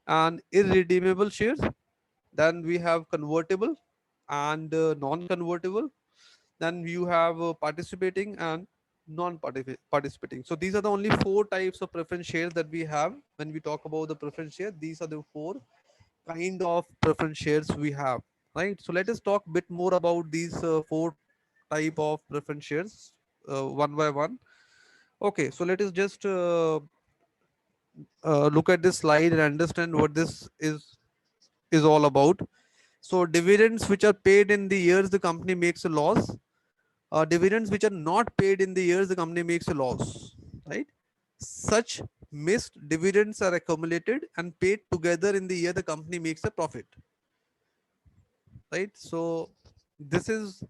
and irredeemable shares. Then we have convertible and non-convertible. Then you have participating and non-participating. So these are the only four types of preference shares that we have when we talk about the preference share. These are the four kind of preference shares we have, right? So let us talk a bit more about these four type of preference shares one by one. Okay, so let us just look at this slide and understand what this is all about. So dividends which are paid in the years the company makes a loss, dividends which are not paid in the years the company makes a loss, right? Such missed dividends are accumulated and paid together in the year the company makes a profit, right? So this is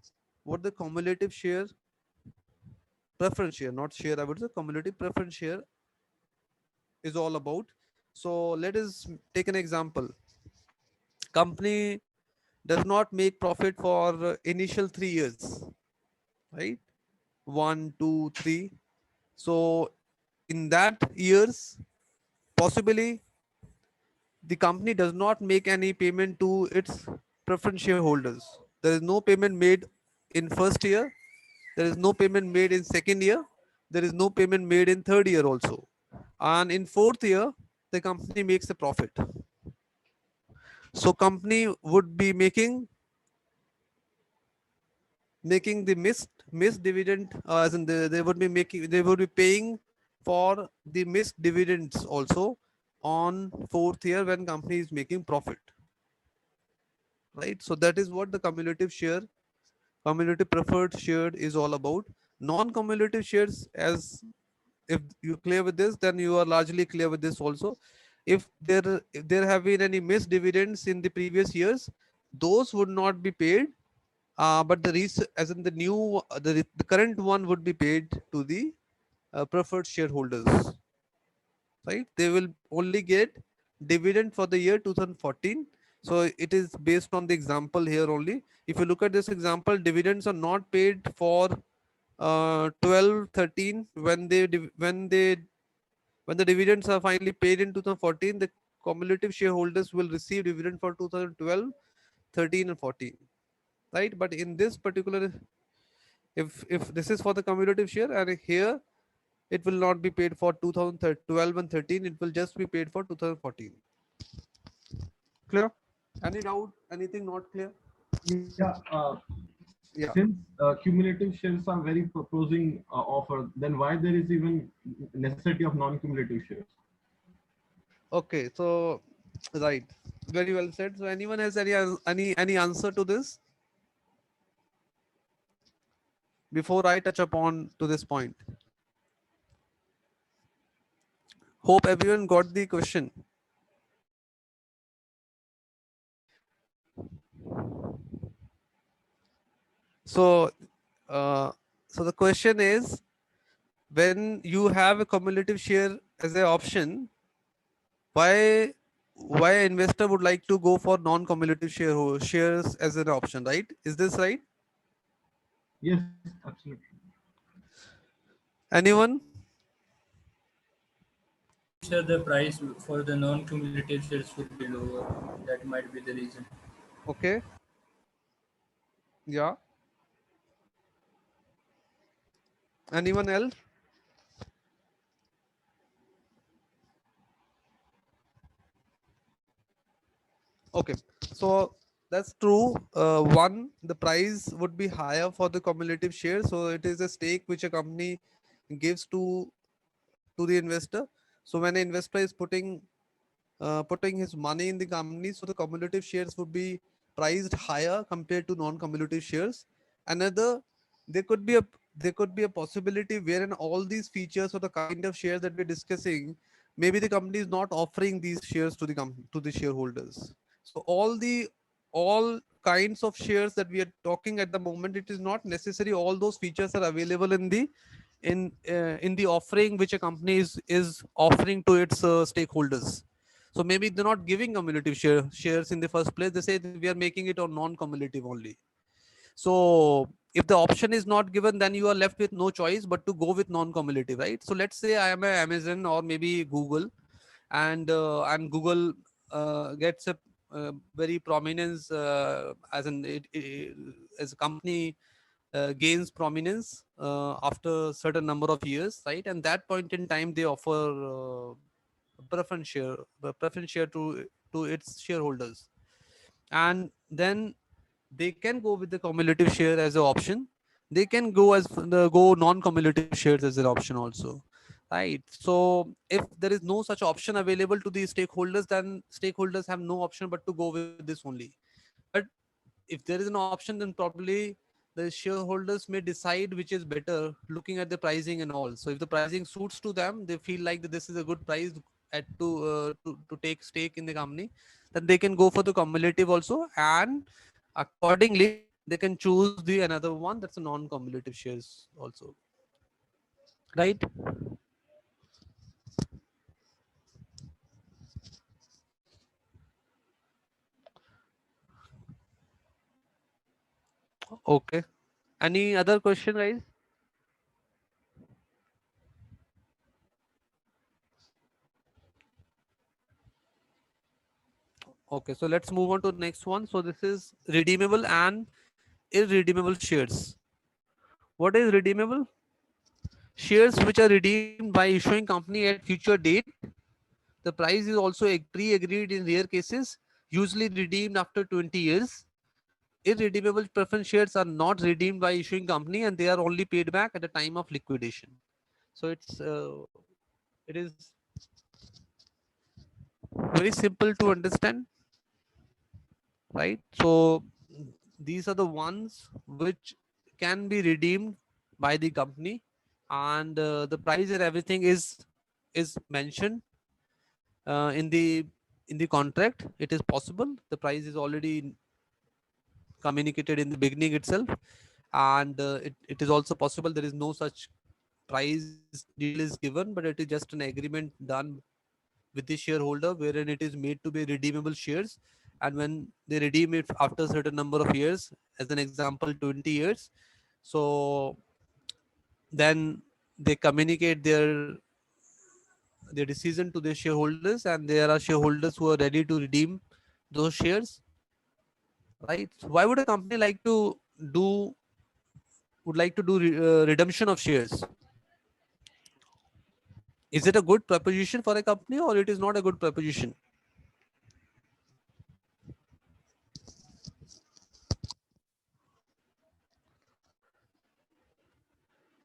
what the cumulative share, preference share, not share, I would say cumulative preference share is all about. So let us take an example. Company does not make profit for initial 3 years, right? One, two, three. So in that years, possibly the company does not make any payment to its preference shareholders. There is no payment made in first year. There is no payment made in second year. There is no payment made in third year also. And in fourth year, the company makes a profit. So company would be making the missed dividend, as in they would be making, they would be paying for the missed dividends also on fourth year when company is making profit, right? So that is what the cumulative share, cumulative preferred share is all about. Non-cumulative shares, as if you're clear with this, then you are largely clear with this also. If there have been any missed dividends in the previous years, those would not be paid, but as in the new the current one would be paid to the preferred shareholders, right? They will only get dividend for the year 2014. So it is based on the example here only. If you look at this example, dividends are not paid for 12 13 when when the dividends are finally paid in 2014. The cumulative shareholders will receive dividend for 2012, 13 and 14, right? But in this particular, if this is for the cumulative share, and here it will not be paid for 2012 and 13, it will just be paid for 2014. Clear? Any doubt, anything not clear? Yeah. Yeah. Since cumulative shares are very proposing offer, then why there is even necessity of non-cumulative shares? Okay, so right, very well said. So anyone has any answer to this before I touch upon to this point? Hope everyone got the question. So, so the question is, when you have a cumulative share as an option, why why an investor would like to go for non-cumulative shares as an option, right? Is this right? Yes, absolutely. Anyone? Maybe sir, the price for the non-cumulative shares will be lower. That might be the reason. Okay. Yeah. Anyone else? Okay. So that's true. One, the price would be higher for the cumulative share. So it is a stake which a company gives to the investor. So when an investor is putting his money in the company, so the cumulative shares would be priced higher compared to non-cumulative shares. Another, there could be a there could be a possibility wherein all these features or the kind of shares that we're discussing, maybe the company is not offering these shares to to the shareholders. So all kinds of shares that we are talking at the moment, it is not necessary all those features are available in the offering which a company is offering to its stakeholders. So maybe they're not giving cumulative shares in the first place. They say that we are making it on non-cumulative only. So if the option is not given, then you are left with no choice but to go with non-cumulative, right? So let's say I am a Amazon or maybe Google, and Google gets a very prominence as as a company gains prominence after certain number of years, right? And that point in time, they offer preference share to its shareholders, and then they can go with the cumulative share as an option. They can go non-cumulative shares as an option also, right? So if there is no such option available to the stakeholders, then stakeholders have no option but to go with this only. But if there is an option, then probably the shareholders may decide which is better, looking at the pricing and all. So if the pricing suits to them, they feel like that this is a good price at to take stake in the company, then they can go for the cumulative also, and accordingly they can choose the another one that's a non-cumulative shares also, right? Okay. Any other question, guys? Okay, so let's move on to the next one. So this is redeemable and irredeemable shares. What is redeemable? Shares which are redeemed by issuing company at future date. The price is also pre-agreed in rare cases, usually redeemed after 20 years. Irredeemable preference shares are not redeemed by issuing company, and they are only paid back at the time of liquidation. So it is very simple to understand, right? So these are the ones which can be redeemed by the company, and the price and everything is mentioned in the contract. It is possible the price is already communicated in the beginning itself, and it is also possible there is no such price detail is given, but it is just an agreement done with the shareholder wherein it is made to be redeemable shares, and when they redeem it after a certain number of years, as an example 20 years, so then they communicate their decision to their shareholders, and there are shareholders who are ready to redeem those shares, right? So why would a company do do redemption of shares? Is it a good proposition for a company, or it is not a good proposition?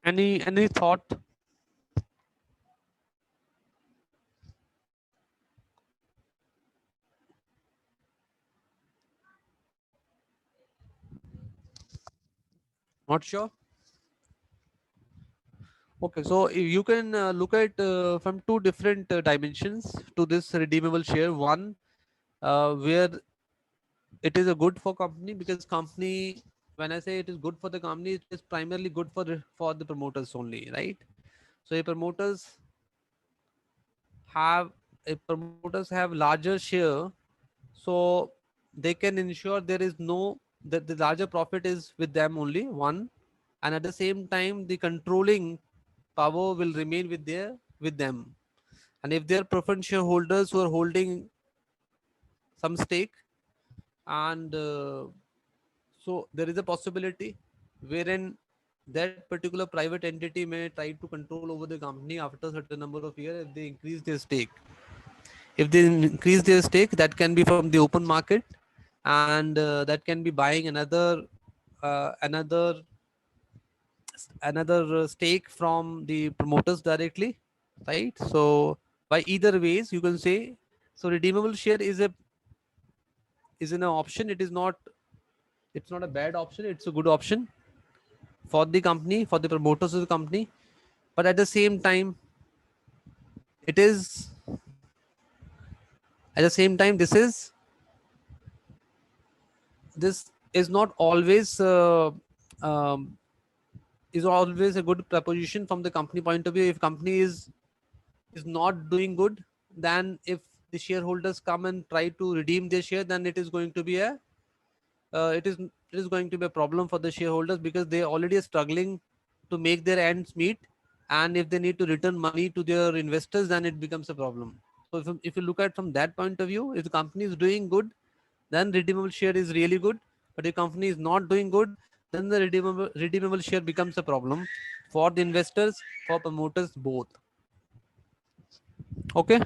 Any thought? Not sure. Okay, so if you can look at from two different dimensions to this redeemable share. One, where it is a good for company, because company when I say it is good for the company, it is primarily good for the promoters only, right? So if have promoters have larger share, so they can ensure there is no that the larger profit is with them only one, and at the same time the controlling power will remain with them. And if there are preference shareholders who are holding some stake, and so there is a possibility wherein that particular private entity may try to control over the company after a certain number of years if they increase their stake. If they increase their stake, that can be from the open market, and that can be buying uh, another another stake from the promoters directly, right? So by either ways you can say, so redeemable share is an option. It's not a bad option, it's a good option for the company, for the promoters of the company. But at the same time, it is at the same time this is not always is always a good proposition from the company point of view. If company is not doing good, then if the shareholders come and try to redeem their share, then it is going to be a it is going to be a problem for the shareholders, because they already are struggling to make their ends meet, and if they need to return money to their investors, then it becomes a problem. So if you look at from that point of view, if the company is doing good, then redeemable share is really good. But if company is not doing good, then the redeemable share becomes a problem for the investors, for promoters, both. Okay.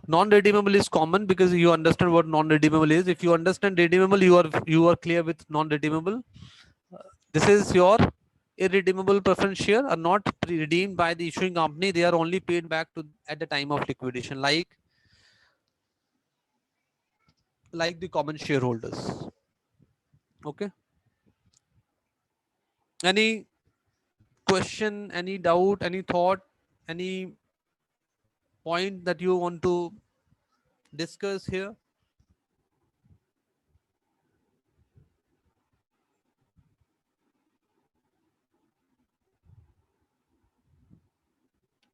Non-redeemable is common because you understand what non-redeemable is. If you understand redeemable, you are clear with non-redeemable. This is your irredeemable preference share are not redeemed by the issuing company. They are only paid back to at the time of liquidation, like the common shareholders. Okay. Any question, any doubt, any thought, any point that you want to discuss here?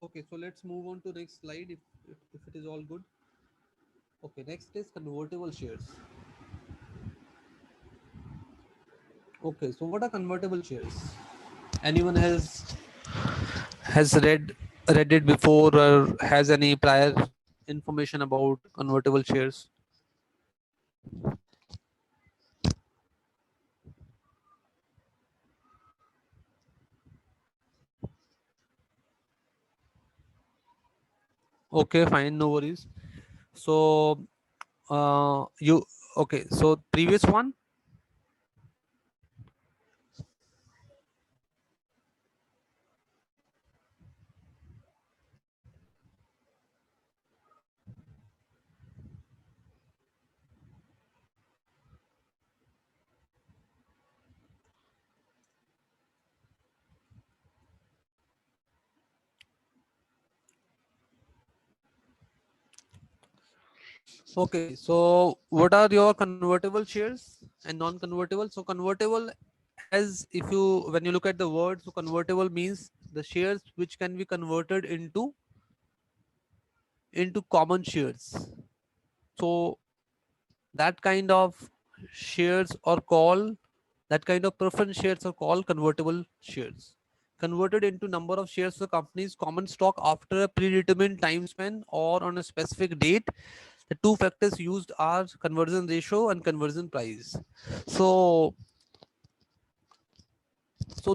Okay, so let's move on to next slide if it is all good. Okay, next is convertible shares. Okay, so what are convertible shares? Anyone has read it before or has any prior information about convertible shares? Okay, fine, no worries. So you okay, so previous one. Okay, so what are your convertible shares and non-convertible? So convertible has, if you when you look at the word, so convertible means the shares which can be converted into common shares. So that kind of shares are called that kind of preference shares are called convertible shares. Converted into number of shares of the company's common stock after a predetermined time span or on a specific date. The two factors used are conversion ratio and conversion price. So so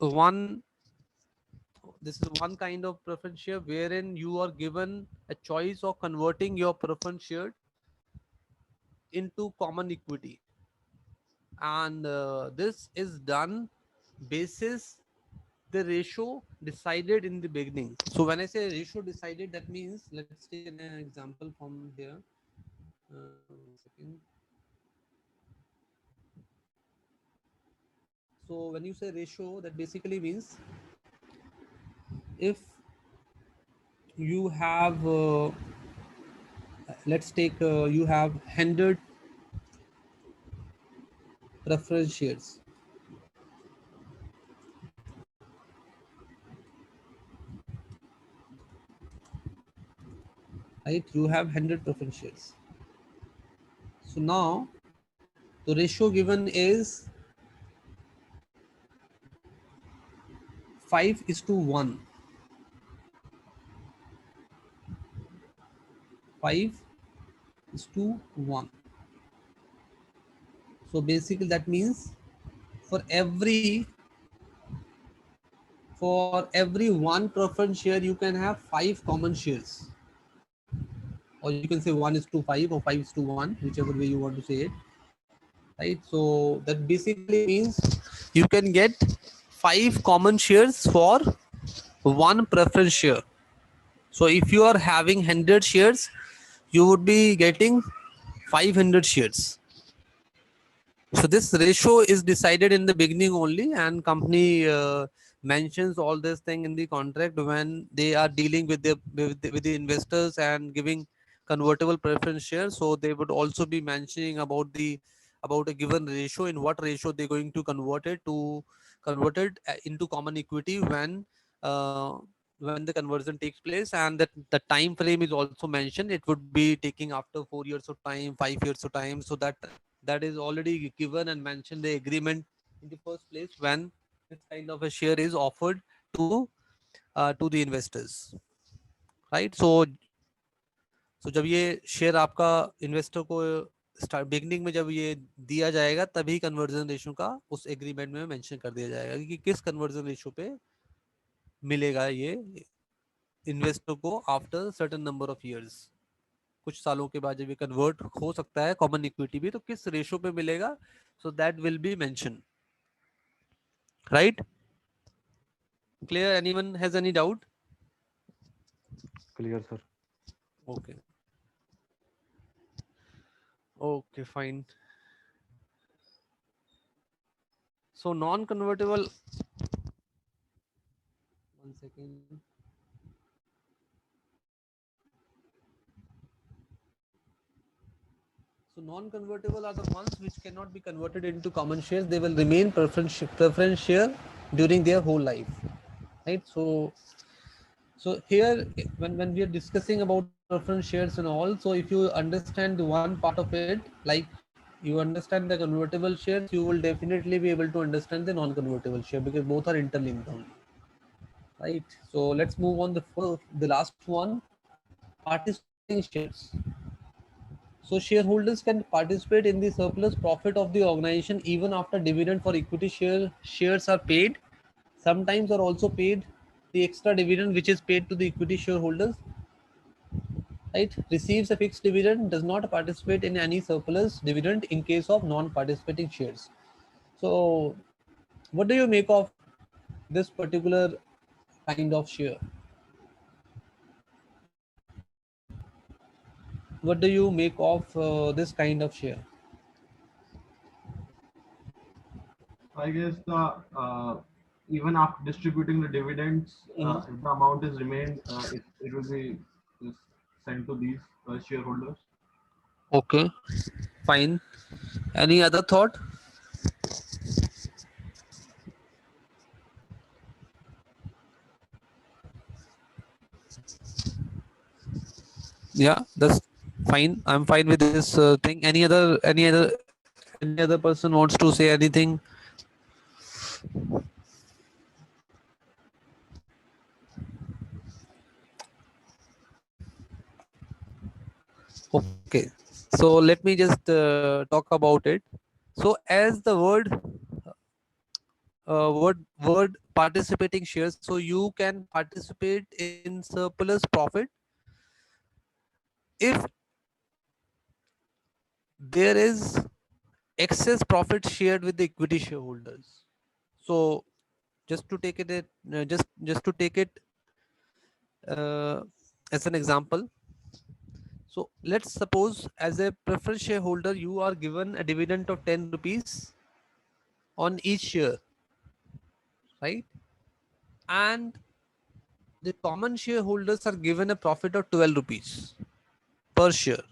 one this is one kind of preference share wherein you are given a choice of converting your preference share into common equity, and this is done basis the ratio decided in the beginning. So when I say ratio decided, that means let's take an example from here. 1 second. So when you say ratio, that basically means if you have let's take you have 100 preference shares. Right, you have 100 preference shares. So now the ratio given is 5:1. 5:1. So basically that means for every one preference share you can have 5 common shares, or you can say 1:5 or 5:1, whichever way you want to say it. Right, so that basically means you can get 5 common shares for one preference share. So if you are having 100 shares, you would be getting 500 shares. So this ratio is decided in the beginning only, and company mentions all this thing in the contract when they are dealing with the investors and giving convertible preference shares. So they would also be mentioning about a given ratio, in what ratio they're going to convert it into common equity uh, when the conversion takes place, and that the time frame is also mentioned. It would be taking after 4 years of time, 5 years of time. So that is already given and mentioned the agreement in the first place when this kind of a share is offered to the investors, right? So जब ये share आपका investor को start beginning में जब ये दिया जाएगा, तभी कन्वर्जन रेशियो का उस एग्रीमेंट में मेंशन कर दिया जाएगा कि किस कन्वर्जन रेशियो पे मिलेगा ये इन्वेस्टर को after certain number of years. कुछ सालों के बाद जब ये कन्वर्ट हो सकता है कॉमन इक्विटी भी, तो किस रेशियो पे मिलेगा, so that will be mention, right? Clear? Anyone has any doubt? Clear, sir. Okay, okay, fine. So non-convertible, one second. So non-convertible are the ones which cannot be converted into common shares. They will remain preference share during their whole life, right? So here when we are discussing about preference shares and all, so if you understand the one part of it, like you understand the convertible shares, you will definitely be able to understand the non-convertible share, because both are interlinked only, right? So let's move on the last one, participating shares. So shareholders can participate in the surplus profit of the organization even after dividend for equity shares are paid. Sometimes are also paid the extra dividend which is paid to the equity shareholders, right? Receives a fixed dividend, does not participate in any surplus dividend in case of non-participating shares. So what do you make of this particular kind of share? What do you make of this kind of share? I guess the even after distributing the dividends, if the amount is remained, it will be just sent to these shareholders. Okay, fine. Any other thought? Yeah, that's fine. I'm fine with this thing. Any other person wants to say anything? Okay, so let me just talk about it. So as the word participating shares, so you can participate in surplus profit if there is excess profit shared with the equity shareholders. So just to take it just to take it uh, as an example, so let's suppose as a preference shareholder you are given a dividend of 10 rupees on each share, right? And the common shareholders are given a profit of 12 rupees per share.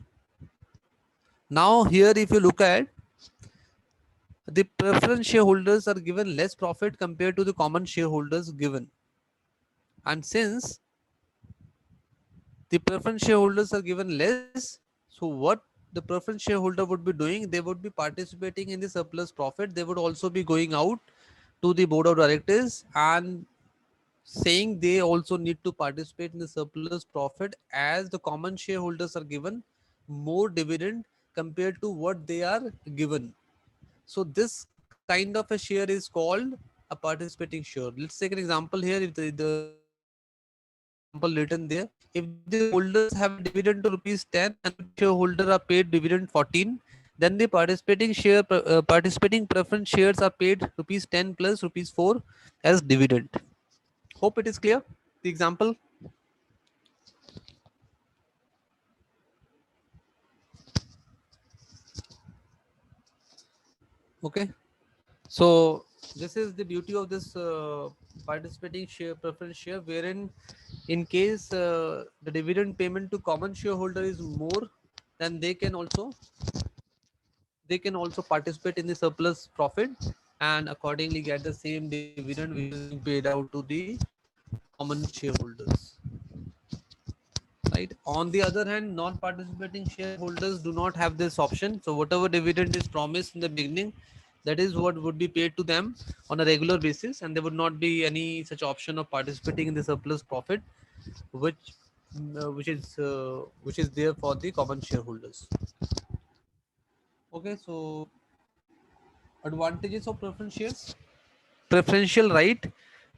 Now here if you look at, the preference shareholders are given less profit compared to the common shareholders given. And since the preference shareholders are given less, so what the preference shareholder would be doing, they would be participating in the surplus profit. They would also be going out to the board of directors and saying they also need to participate in the surplus profit, as the common shareholders are given more dividend compared to what they are given. So this kind of a share is called a participating share. Let's take an example here. If the example written there, if the holders have a dividend to rupees 10 and the shareholder are paid dividend 14, then the participating preference shares are paid rupees 10 plus rupees 4 as dividend. Hope it is clear, the example. Okay, so this is the beauty of this participating share preference share, wherein in case the dividend payment to common shareholder is more, then they can also participate in the surplus profit and accordingly get the same dividend which is being paid out to the common shareholders. Right. On the other hand, non-participating shareholders do not have this option. So whatever dividend is promised in the beginning, that is what would be paid to them on a regular basis, and there would not be any such option of participating in the surplus profit, which which is there for the common shareholders. Okay, so advantages of preference shares. Preferential right.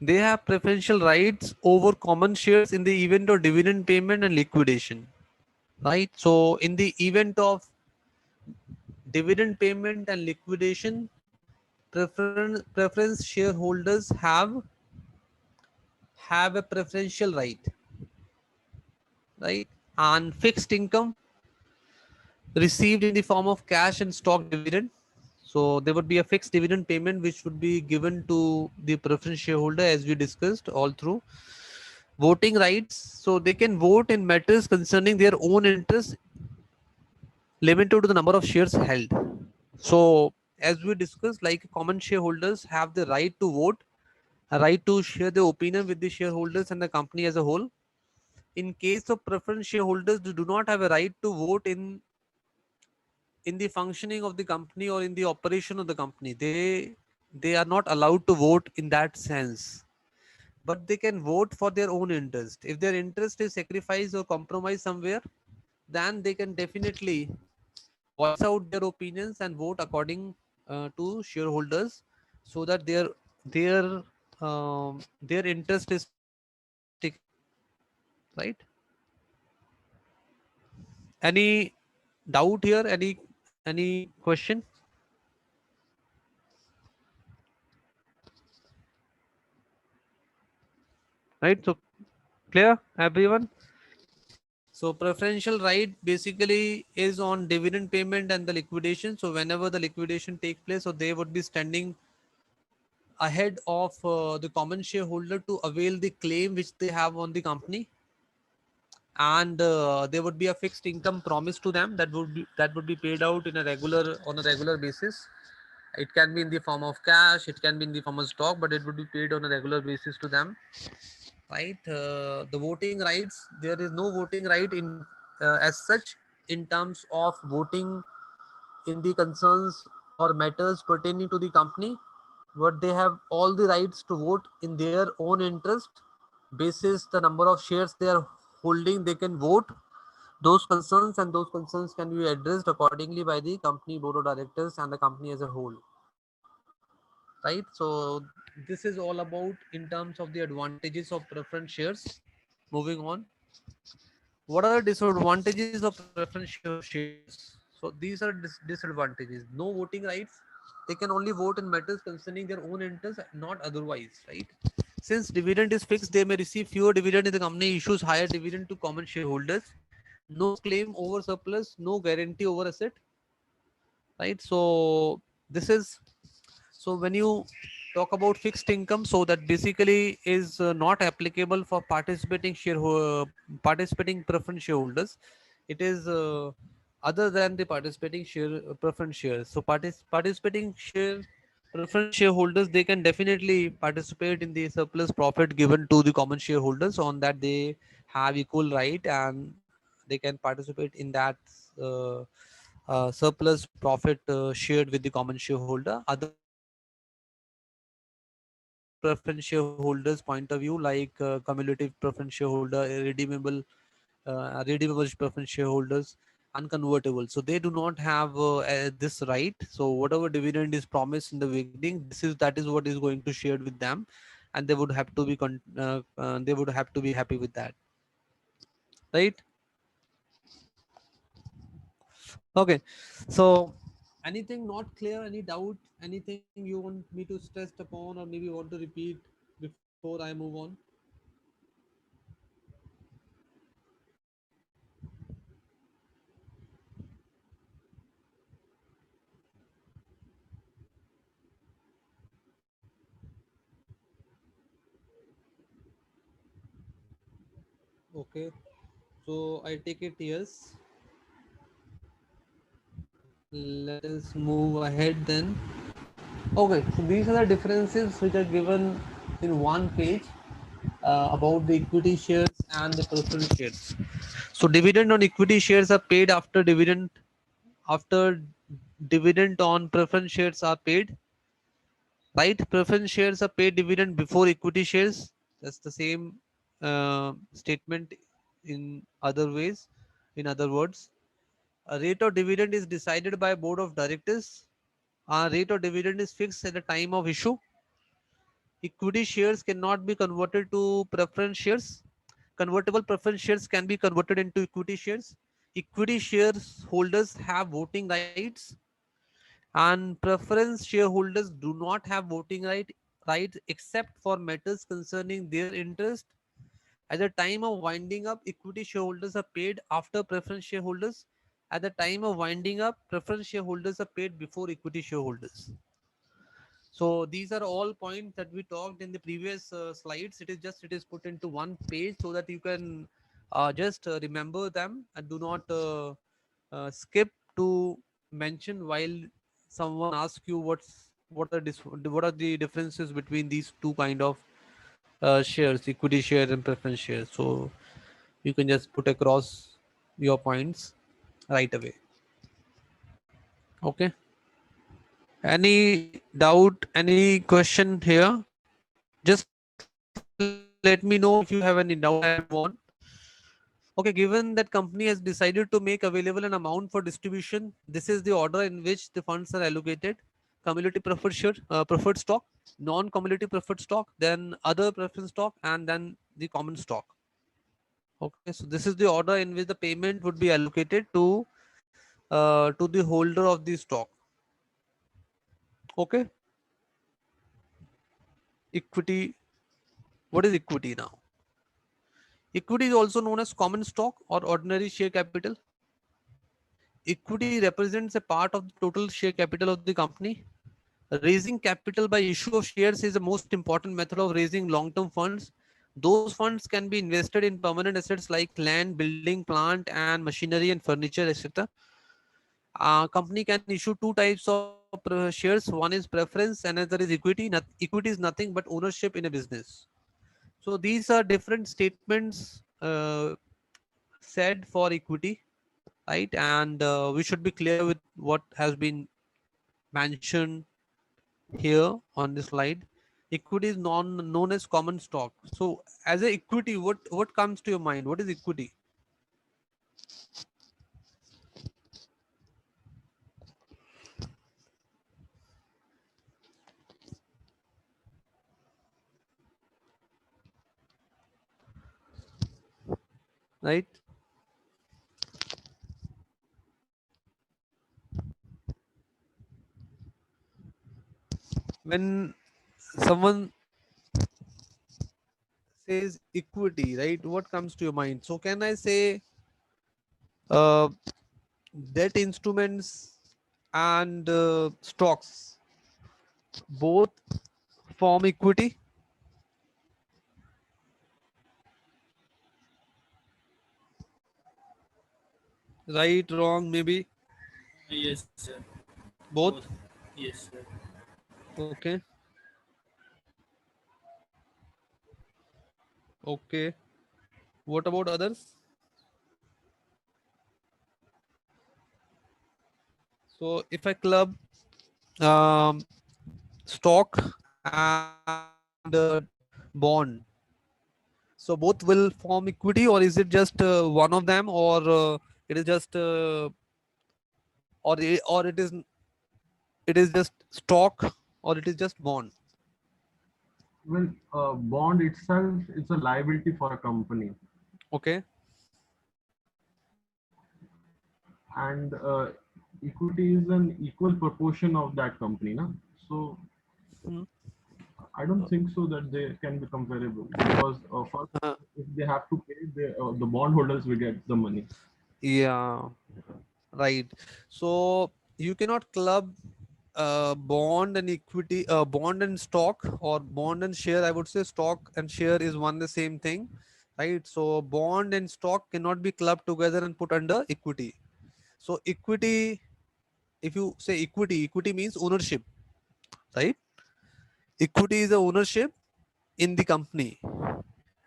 They have preferential rights over common shares in the event of dividend payment and liquidation. Right. So in the event of dividend payment and liquidation, preference shareholders have a preferential right, right? And fixed income received in the form of cash and stock dividend. So there would be a fixed dividend payment which would be given to the preference shareholder, as we discussed all through. Voting rights, so they can vote in matters concerning their own interests, limited to the number of shares held. So as we discussed, like common shareholders have the right to vote, a right to share their opinion with the shareholders and the company as a whole. In case of preference shareholders, they do not have a right to vote in the functioning of the company or in the operation of the company. They are not allowed to vote in that sense, but they can vote for their own interest. If their interest is sacrificed or compromised somewhere, then they can definitely voice out their opinions and vote according to shareholders, so that their interest is taken care of, right? Any doubt here? Any question? Right, so clear everyone? So preferential right basically is on dividend payment and the liquidation. So whenever the liquidation take place, so they would be standing ahead of the common shareholder to avail the claim which they have on the company, and there would be a fixed income promised to them that would be paid out in a regular basis. It can be in the form of cash, it can be in the form of stock, but it would be paid on a regular basis to them, right? The voting rights, there is no voting right in as such in terms of voting in the concerns or matters pertaining to the company, but they have all the rights to vote in their own interest. Basis the number of shares they are holding, they can vote those concerns, and those concerns can be addressed accordingly by the company board of directors and the company as a whole, right? So this is all about in terms of the advantages of preference shares. Moving on, what are the disadvantages of preference shares? So these are disadvantages. No voting rights. They can only vote in matters concerning their own interests, not otherwise, right? Since dividend is fixed, they may receive fewer dividend if the company issues higher dividend to common shareholders. No claim over surplus, no guarantee over asset, right? So this is, so when you talk about fixed income, so that basically is not applicable for participating preference shareholders. It is other than the participating share preference shares. So participating share preference shareholders, they can definitely participate in the surplus profit given to the common shareholders. On that, they have equal right, and they can participate in that uh, surplus profit shared with the common shareholder. Other preference shareholders point of view, like cumulative preference shareholder, redeemable preference shareholders, unconvertible, so they do not have this right. So whatever dividend is promised in the beginning, that is what is going to shared with them, and they would have to be they would have to be happy with that, right? Okay, so anything not clear, any doubt, anything you want me to stress upon, or maybe want to repeat before I move on? Okay, so I take it yes. Let us move ahead then. Okay, so these are the differences which are given in one page about the equity shares and the preference shares. So dividend on equity shares are paid after dividend on preference shares are paid, right? Preference shares are paid dividend before equity shares. That's the same statement in other ways. In other words, a rate of dividend is decided by board of directors. Our rate of dividend is fixed at the time of issue. Equity shares cannot be converted to preference shares. Convertible preference shares can be converted into equity shares. Equity shares holders have voting rights, and preference shareholders do not have voting rights except for matters concerning their interest. At the time of winding up, equity shareholders are paid after preference shareholders. At the time of winding up, preference shareholders are paid before equity shareholders. So these are all points that we talked in the previous slides. It is put into one page so that you can just remember them, and do not skip to mention while someone asks you what are the differences between these two kind of shares, equity share and preference shares. So you can just put across your points right away. Okay. Any doubt, any question here? Just let me know if you have any doubt. I'll move on. Okay, given that company has decided to make available an amount for distribution, this is the order in which the funds are allocated. Cumulative preferred share, preferred stock, non-cumulative preferred stock, then other preference stock, and then the common stock. Okay, so this is the order in which the payment would be allocated to the holder of the stock. Okay, equity. What is equity now? Equity is also known as common stock or ordinary share capital. Equity represents a part of the total share capital of the company. Raising capital by issue of shares is the most important method of raising long-term funds. Those funds can be invested in permanent assets like land, building, plant, and machinery and furniture, etc. Company can issue two types of shares. One is preference, another is equity. Equity is nothing but ownership in a business. So these are different statements said for equity, right? And we should be clear with what has been mentioned here on this slide. Equity is known as common stock. So as a equity, what comes to your mind? What is equity? Right? When someone says equity, right, what comes to your mind? So can I say uh, debt instruments and stocks both form equity? Right, wrong, maybe Yes, sir. Both. both. Yes, sir. Okay. Okay. What about others? So if I club um, stock and bond, so both will form equity, or is it just one of them, or it is just or it is just stock, or it is just bond? Well, bond itself is a liability for a company, Okay. and equity is an equal proportion of that company, na? So Hmm. I don't think so that they can be comparable, because first, Uh, if they have to pay, the bondholders will get the money. yeah, right. So you cannot club bond and equity, bond and stock, or bond and share. I would say stock and share is one the same thing, right? So bond and stock cannot be clubbed together and put under equity. So equity, if you say equity, equity means ownership, right? Equity is the ownership in the company.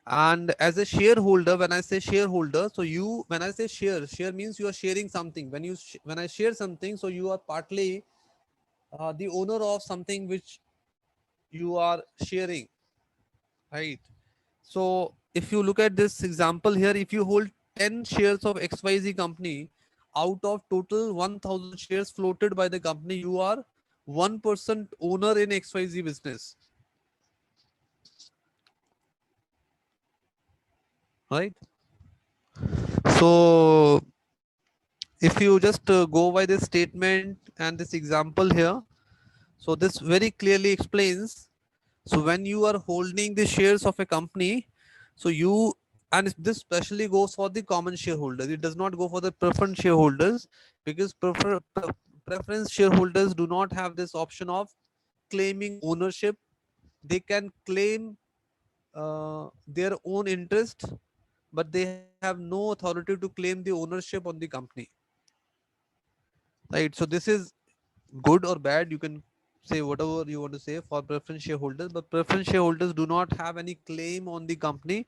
And as a shareholder, when I say shareholder, so you, when I say share means you are sharing something. When I share something, so you are partly the owner of something which you are sharing, right? So if you look at this example here, if you hold 10 shares of XYZ company out of total 1000 shares floated by the company, you are 1% owner in XYZ business, right? So if you just go by this statement and this example here, so this very clearly explains. So when you are holding the shares of a company, so you, and this especially goes for the common shareholders, it does not go for the preference shareholders, because preference shareholders do not have this option of claiming ownership. They can claim their own interest, but they have no authority to claim the ownership on the company, right? So this is good or bad, you can say whatever you want to say for preference shareholders, but preference shareholders do not have any claim on the company.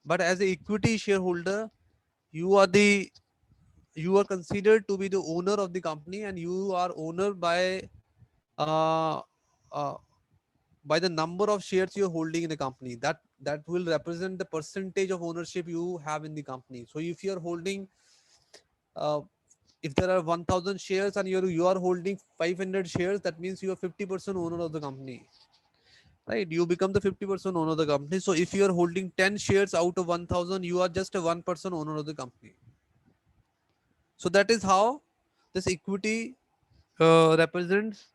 But as a equity shareholder, you are the, you are considered to be the owner of the company, and you are owner uh, uh, by the number of shares you're holding in the company, that will represent the percentage of ownership you have in the company. So if you're holding uh, if there are 1000 shares and you are holding 500 shares, that means you are 50% owner of the company, right? You become the 50% owner of the company. So if you are holding 10 shares out of 1000, you are just a 1% owner of the company. So that is how this equity represents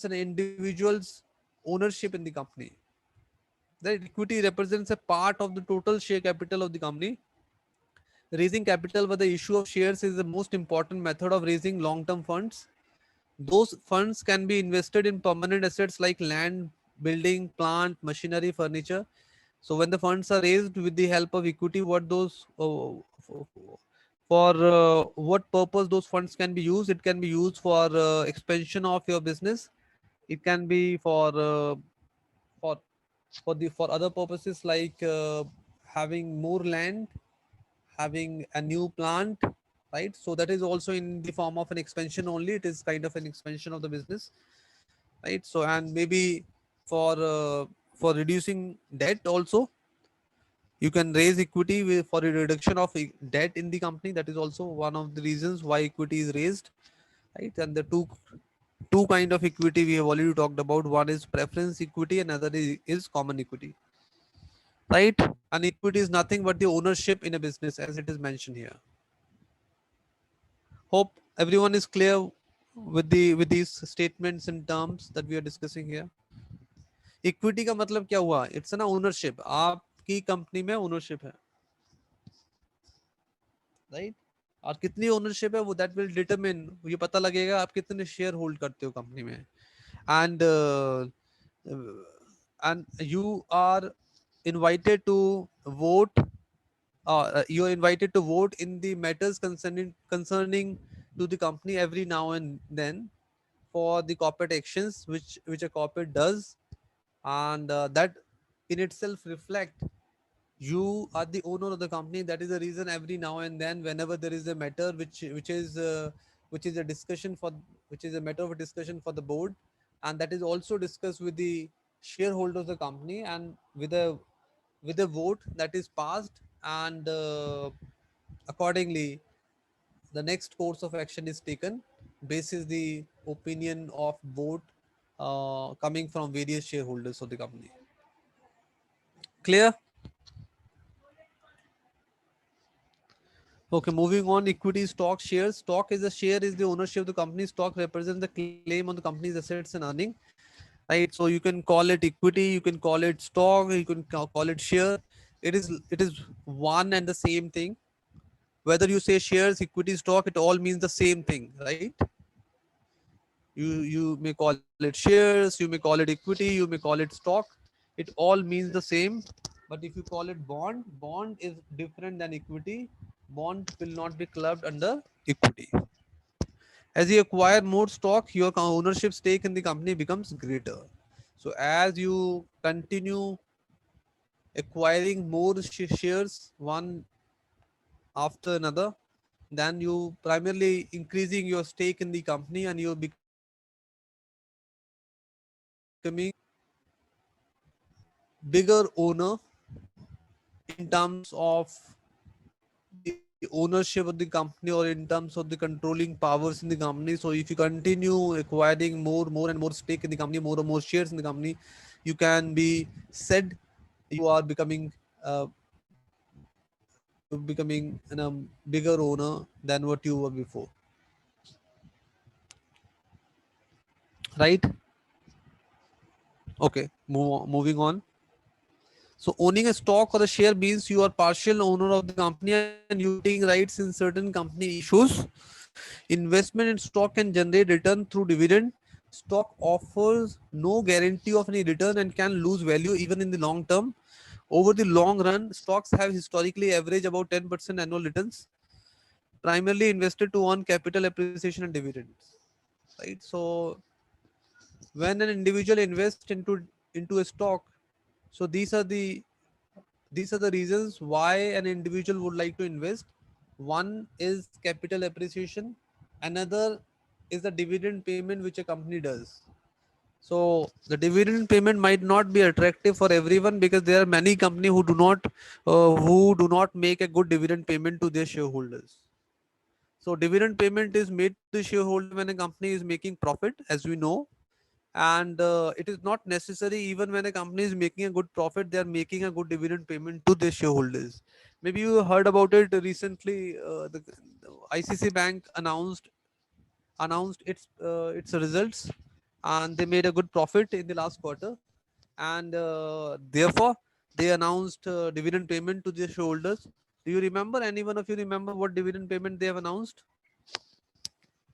an individual's ownership in the company. That equity represents a part of the total share capital of the company. Raising capital with the issue of shares is the most important method of raising long-term funds. Those funds can be invested in permanent assets like land, building, plant, machinery, furniture. So when the funds are raised with the help of equity, what those for what purpose those funds can be used? It can be used for expansion of your business. It can be for for other purposes like having more land, having a new plant, right? So that is also in the form of an expansion only. It is kind of an expansion of the business, right? So and maybe for reducing debt also, you can raise equity for a reduction of debt in the company. That is also one of the reasons why equity is raised, right? And the two kind of equity we have already talked about. One is preference equity, another is common equity, right? And equity is nothing but the ownership in a business, as it is mentioned here. Hope everyone is clear with these statements and terms that we are discussing here. Equity का मतलब क्या हुआ? It's ना ownership, आपकी company में ownership है, right? और कितनी ओनरशिप है वो दैट विल डिटरमिन, ये पता लगेगा आप कितने शेयर होल्ड करते हो कंपनी में. And and you are invited to vote you are invited to vote in the matters concerning to the company every now and then for the corporate actions which a corporate does, and that in itself reflect you are the owner of the company. That is the reason every now and then, whenever there is a matter which is a discussion for, which is a matter of discussion for the board, and that is also discussed with the shareholders of the company, and with a vote that is passed, and accordingly the next course of action is taken basis the opinion of vote coming from various shareholders of the company. Clear? Okay, moving on. Equity, stock, shares. Stock is a share, is the ownership of the company. Stock represents the claim on the company's assets and earning. Right. So you can call it equity, you can call it stock, you can call it share. It is one and the same thing. Whether you say shares, equity, stock, it all means the same thing, right? You may call it shares, you may call it equity, you may call it stock. It all means the same. But if you call it bond, bond is different than equity. Bond will not be clubbed under equity. As you acquire more stock, your ownership stake in the company becomes greater. So as you continue acquiring more shares one after another, then you primarily increasing your stake in the company, and you're becoming bigger owner in terms of the ownership of the company, or in terms of the controlling powers in the company. So if you continue acquiring more and more stake in the company, more and more shares in the company, you can be said you are becoming you're becoming a bigger owner than what you were before, right? Okay, moving on. So owning a stock or a share means you are partial owner of the company, and you have voting rights in certain company issues. Investment in stock can generate return through dividend. Stock offers no guarantee of any return and can lose value even in the long term. Over the long run, stocks have historically averaged about 10% annual returns, primarily invested to earn capital appreciation and dividends. Right. So when an individual invests into a stock, so these are the reasons why an individual would like to invest. One is capital appreciation, another is the dividend payment which a company does. So the dividend payment might not be attractive for everyone, because there are many companies who do not make a good dividend payment to their shareholders. So dividend payment is made to the shareholder when a company is making profit, as we know, and it is not necessary. Even when a company is making a good profit, they are making a good dividend payment to their shareholders. Maybe you heard about it recently. The ICC Bank announced its results, and they made a good profit in the last quarter, and therefore they announced dividend payment to their shareholders. Do you remember, any one of you remember what dividend payment they have announced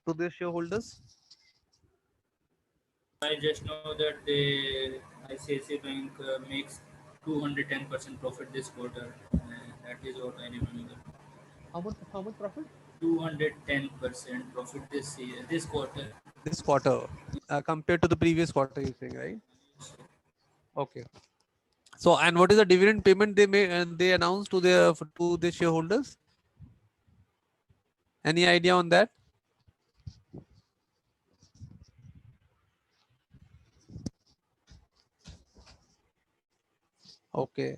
to their shareholders? I just know that the ICICI Bank makes 210% profit this quarter. That is what I remember. How much profit? 210% profit this year, this quarter. This quarter, compared to the previous quarter, you saying, right? Okay. So, and what is the dividend payment they made and they announced to the shareholders? Any idea on that? Okay.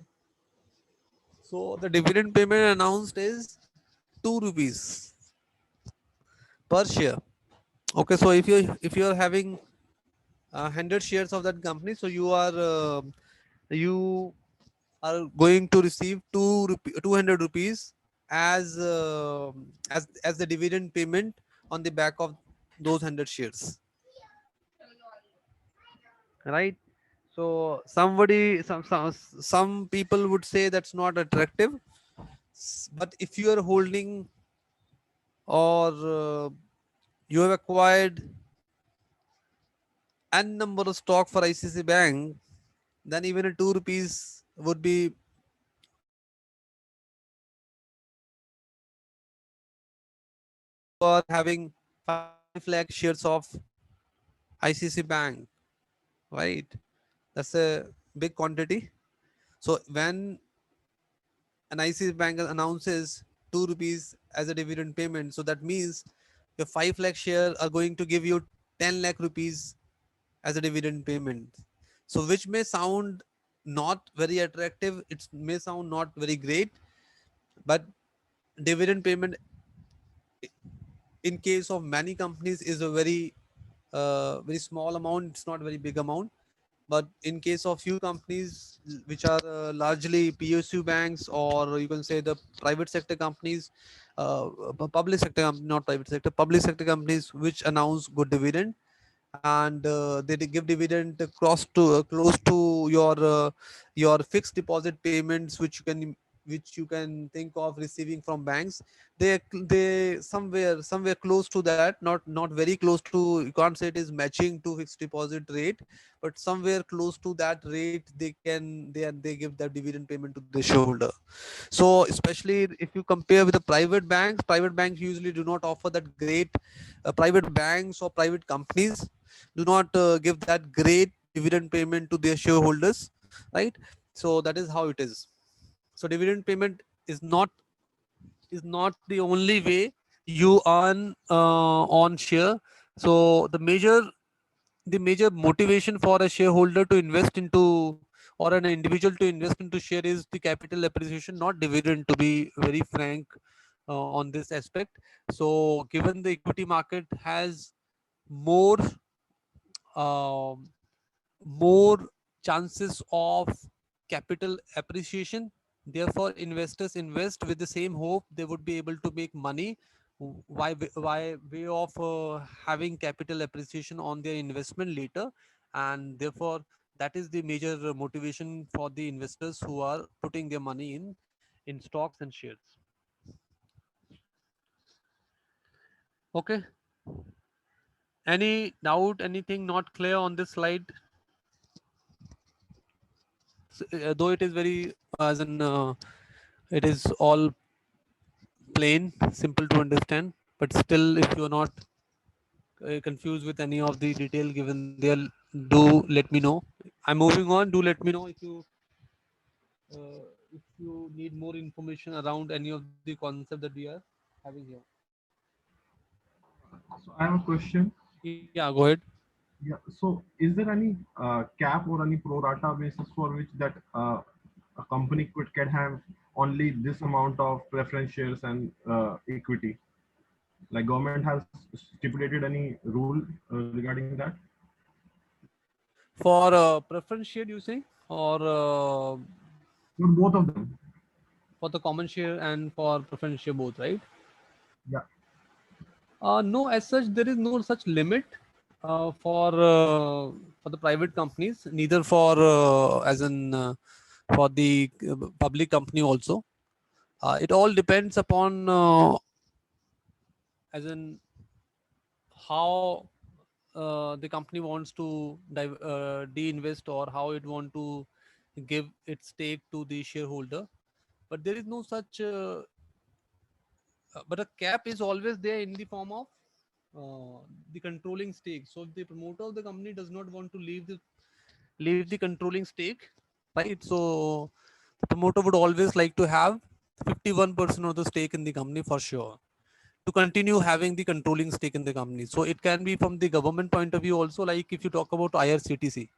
So the dividend payment announced is 2 rupees per share. Okay. So if you are having 100 shares of that company, so you are going to receive 200 rupees as the dividend payment on the back of those 100 shares, right? So some people would say that's not attractive. But if you are holding, or you have acquired n number of stock for ICC Bank, then even a 2 rupees would be are having 5 lakh shares of ICC Bank, right? That's a big quantity. So when an ICC Bank announces 2 rupees as a dividend payment, so that means your 5 lakh share are going to give you 10 lakh rupees as a dividend payment. So which may sound not very attractive, it may sound not very great, but dividend payment in case of many companies is a very small amount. It's not very big amount, but in case of few companies which are largely PSU banks, or you can say the private sector companies, public sector not private sector, public sector companies which announce good dividend, and they give dividend close to your fixed deposit payments, which you can think of receiving from banks. They somewhere close to that, not very close to, you can't say it is matching to fixed deposit rate, but somewhere close to that rate they give that dividend payment to the shareholder. So especially if you compare with the private banks usually do not offer that great, private banks or private companies do not give that great dividend payment to their shareholders, right? So that is how it is. So dividend payment is not the only way you earn on share. So the major motivation for a shareholder to invest into, or an individual to invest into share, is the capital appreciation, not dividend, to be very frank on this aspect. So given the equity market has more um, more chances of capital appreciation, therefore investors invest with the same hope they would be able to make money. Why way of having capital appreciation on their investment later, and therefore that is the major motivation for the investors who are putting their money in stocks and shares. Okay, any doubt, anything not clear on this slide? Though it is very as in it is all plain, simple to understand, but still if you are not confused with any of the detail given there, do let me know. I'm moving on. Do let me know if you need more information around any of the concept that we are having here. So I have a question. Yeah, go ahead. Yeah. So is there any cap or any pro rata basis for which that a company can have only this amount of preference shares and equity? Like government has stipulated any rule regarding that? For preference share you say, or For both of them. for the common share and for preference share both, right? Yeah. No, as such, there is no such limit for the private companies, neither for as in for the public company also. It all depends upon as in how the company wants to de-invest, or how it want to give its stake to the shareholder. But there is no such but a cap is always there in the form of the controlling stake. So if the promoter of the company does not want to leave the controlling stake, right? So the promoter would always like to have 51% of the stake in the company for sure, to continue having the controlling stake in the company. So it can be from the government point of view also, like if you talk about IRCTC,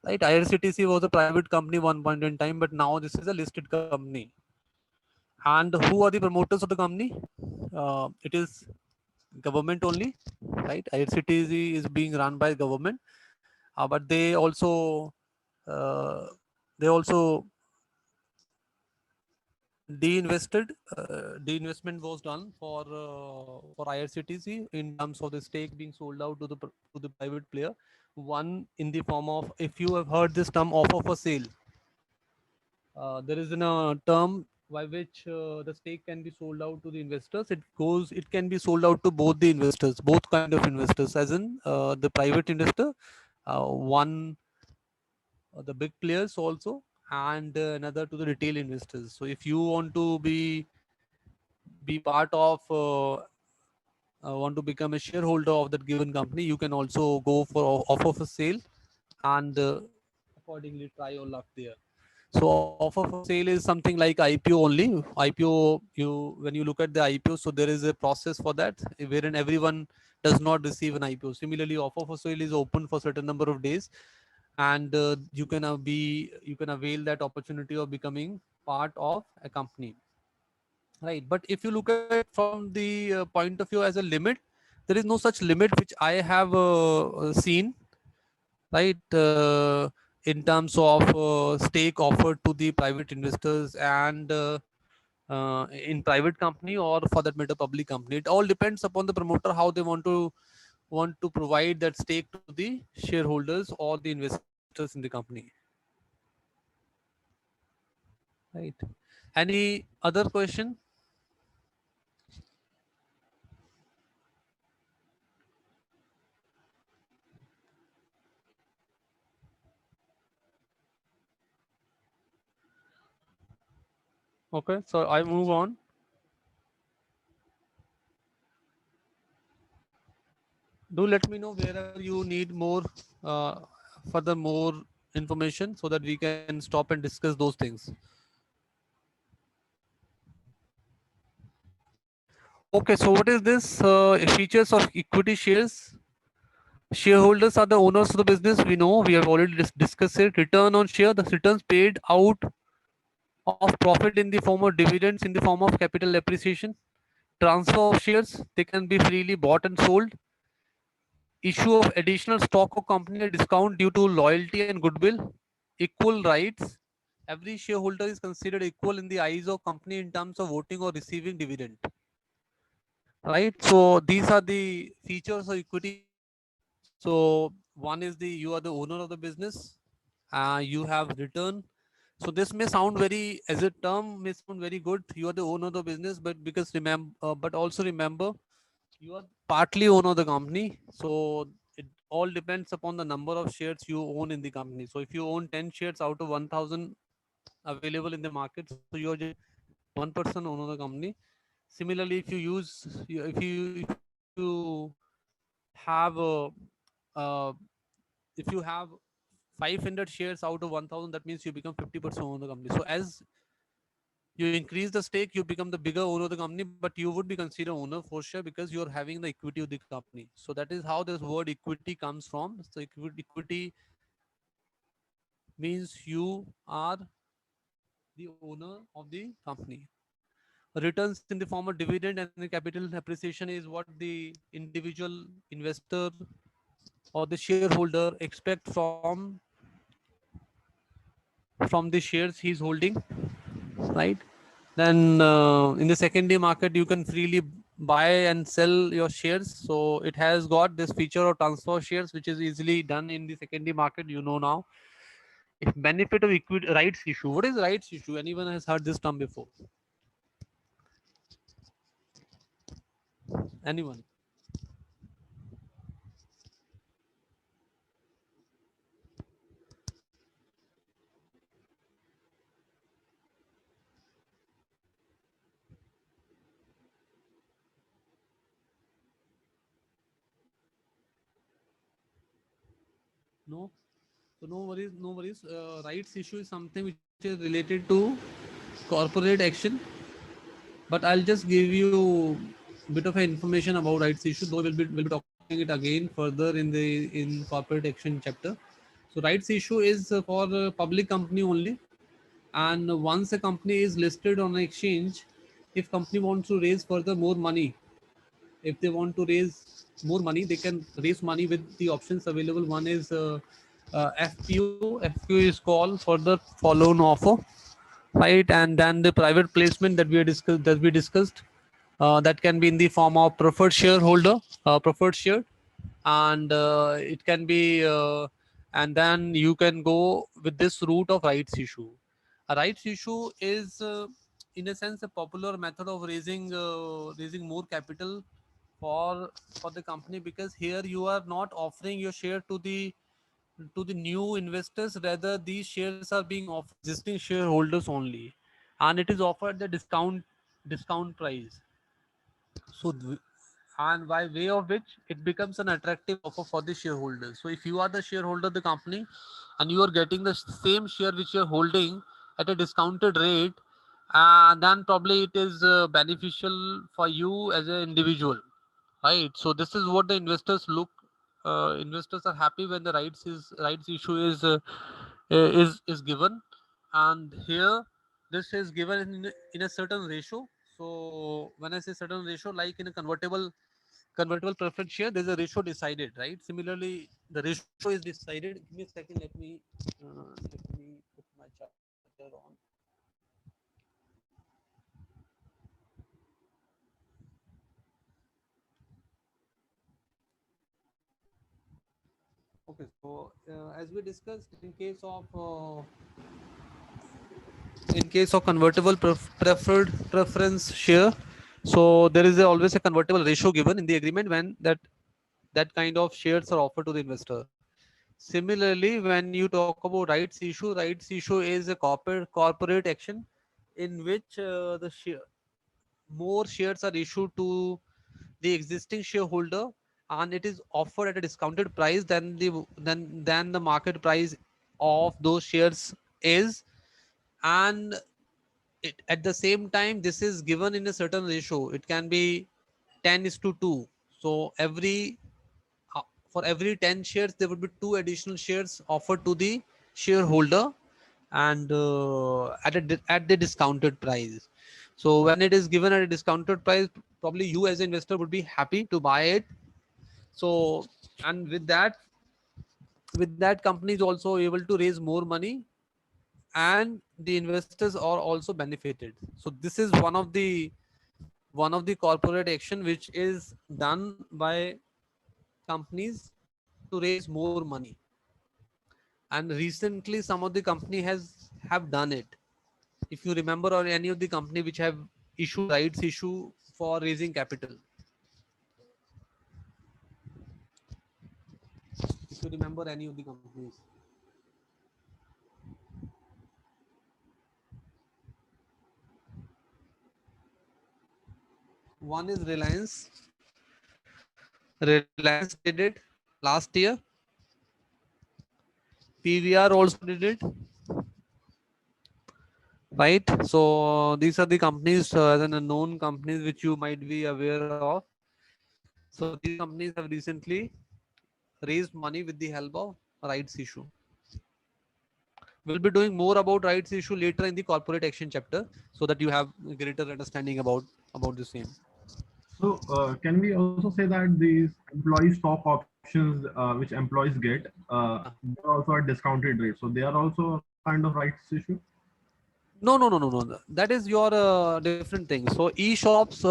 right? IRCTC was a private company one point in time, but now this is a listed company. And who are the promoters of the company? It is government only, right? IRCTC is being run by government, but uh, they also de-investment was done for IRCTC in terms of the stake being sold out to the private player. One in the form of, if you have heard this term, offer for sale. There is a term by which the stake can be sold out to the investors. It can be sold out to both the investors, both kind of investors, as in the private investor, one the big players also, and another to the retail investors. So if you want to be part of want to become a shareholder of that given company, you can also go for offer for sale and accordingly try your luck there. So offer for sale is something like IPO only. IPO, you when you look at the IPO, so there is a process for that wherein everyone does not receive an IPO. Similarly, offer for sale is open for certain number of days, and you can avail that opportunity of becoming part of a company, right? But if you look at it from the point of view as a limit, there is no such limit which I have seen, right? In terms of stake offered to the private investors and in private company, or for that matter public company, it all depends upon the promoter how they want to provide that stake to the shareholders or the investors in the company, right? Any other question? Okay, so I move on. Do let me know wherever you need more uh, further more information so that we can stop and discuss those things. Okay, so what is this features of equity shares? Shareholders are the owners of the business. We know, we have already discussed it. Return on share, the returns paid out of profit in the form of dividends, in the form of capital appreciation. Transfer of shares, they can be freely bought and sold. Issue of additional stock of company at discount due to loyalty and goodwill. Equal rights. Every shareholder is considered equal in the eyes of company in terms of voting or receiving dividend. Right. So these are the features of equity share. So one is the you are the owner of the business. You have return. So this may sound very, as a term, may sound very good. You are the owner of the business, but because remember, but also remember, you are partly owner of the company. So it all depends upon the number of shares you own in the company. So if you own 10 shares out of 1,000 available in the market, so you're just one person owner of the company. Similarly, if you use, if you have uh, if you have 500 shares out of 1,000, that means you become 50% owner of the company. So as you increase the stake, you become the bigger owner of the company, but you would be considered owner for sure because you're having the equity of the company. So that is how this word equity comes from. So equity means you are the owner of the company. Returns in the form of dividend and the capital appreciation is what the individual investor or the shareholder expect from the shares he's holding, right? Then in the secondary market, you can freely buy and sell your shares. So it has got this feature of transfer shares, which is easily done in the secondary market. You know now. If benefit of equity rights issue. What is rights issue? Anyone has heard this term before? Anyone? No. So no worries, no worries. Rights issue is something which is related to corporate action. But I'll just give you a bit of information about rights issue. Though we'll be talking it again further in corporate action chapter. So rights issue is for a public company only. And once a company is listed on an exchange, if company wants to raise further more money, if they want to raise more money, they can raise money with the options available. One is FPO. FPO is called further follow-on offer, right? And then the private placement that we discussed, that can be in the form of preferred shareholder, preferred share, and it can be, and then you can go with this route of rights issue. A rights issue is, in a sense, a popular method of raising more capital for the company, because here you are not offering your share to the new investors. Rather, these shares are being offered existing shareholders only, and it is offered the discount price. So and by way of which it becomes an attractive offer for the shareholders. So if you are the shareholder of the company and you are getting the same share which you are holding at a discounted rate, then probably it is beneficial for you as an individual, right? So this is what the investors look. Investors are happy when the rights issue is given, and here this is given in a certain ratio. So when I say certain ratio, like in a convertible preference share, there's a ratio decided, right? Similarly, the ratio is decided. Give me a second. Let me put my charger on. Okay, so as we discussed, in case of convertible preferred preference share, so there is always a convertible ratio given in the agreement when that kind of shares are offered to the investor. Similarly, when you talk about rights issue is a corporate action in which more shares are issued to the existing shareholder, and it is offered at a discounted price than the market price of those shares is. And at the same time, this is given in a certain ratio. It can be 10 is to 2. So uh, for every 10 shares there would be 2 additional shares offered to the shareholder, and at the discounted price. So when it is given at a discounted price, probably you as an investor would be happy to buy it. So, and with that company is also able to raise more money, and the investors are also benefited. So this is one of the corporate action which is done by companies to raise more money. And recently some of the company have done it. If you remember, or any of the company which have issued rights issue for raising capital, if you remember any of the companies. One is Reliance did it last year. PVR also did it, right? So these are the companies, as an unknown companies which you might be aware of. So these companies have recently raised money with the help of rights issue. We'll be doing more about rights issue later in the corporate action chapter, so that you have greater understanding about the same. So, can we also say that these employee stock options, which employees get, Yeah. they're also at discounted rate. So they are also a kind of rights issue. No, no, no, no, no. That is your different thing. So e-shops,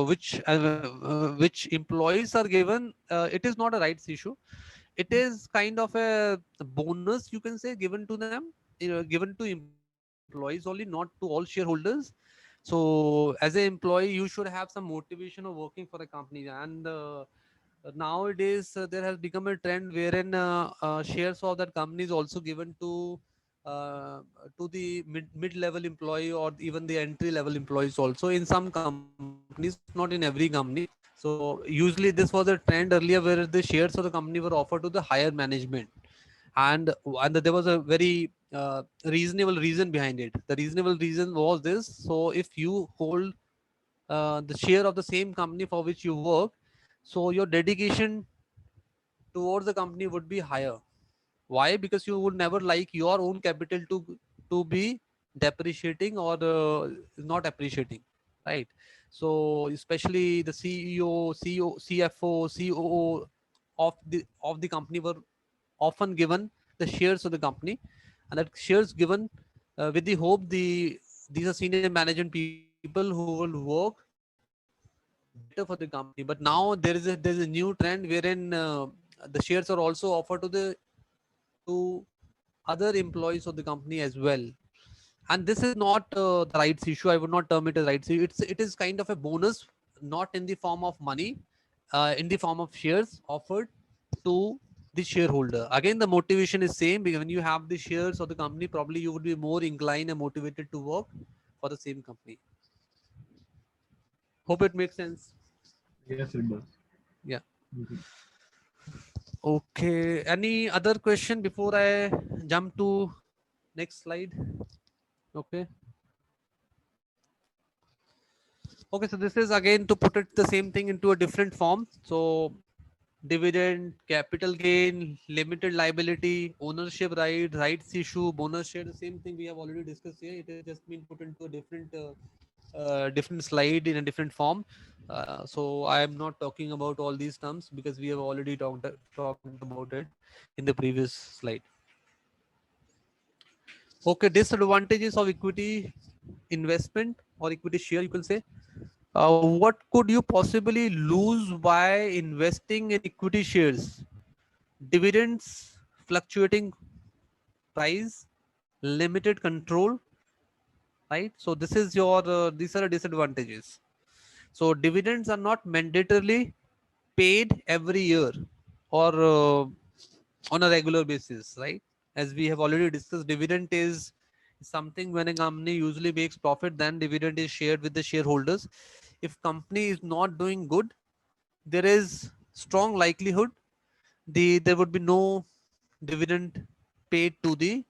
which employees are given, it is not a rights issue. It is kind of a bonus, you can say, given to them, given to employees only, not to all shareholders. So as an employee, you should have some motivation of working for a company. And nowadays there has become a trend wherein shares of that company is also given uh, to the mid-level employee, or even the entry level employees also in some companies, not in every company. So usually this was a trend earlier where the shares of the company were offered to the higher management. And there was a very reasonable reason behind it. The reasonable reason was this: so if you hold the share of the same company for which you work, so your dedication towards the company would be higher. Why? Because you would never like your own capital to be depreciating or not appreciating, right? So especially the CFO, COO of the company were often given the shares of the company, and that shares given with the hope these are senior management people who will work better for the company. But now there's a new trend wherein the shares are also offered to other employees of the company as well. And this is not the rights issue. I would not term it as rights issue. It is kind of a bonus, not in the form of money, in the form of shares offered to the shareholder. Again, the motivation is same, because when you have the shares of the company, probably you would be more inclined and motivated to work for the same company. Hope it makes sense. Yes, it does. Yeah. Mhm. Okay. Any other question before I jump to next slide? Okay. Okay. So this is again to put it the same thing into a different form. So dividend, capital gain, limited liability, ownership right, rights issue, bonus share. The same thing we have already discussed here. It has just been put into a different slide in a different form. So I am not talking about all these terms because we have already talked about it in the previous slide. Okay, disadvantages of equity investment or equity share, you can say. What could you possibly lose by investing in equity shares? Dividends, fluctuating price, limited control, right? So this is your these are the disadvantages. So dividends are not mandatorily paid every year or on a regular basis, right? As we have already discussed, dividend is something when a company usually makes profit, then dividend is shared with the shareholders. If company is not doing good, there is strong likelihood there would be no dividend paid to the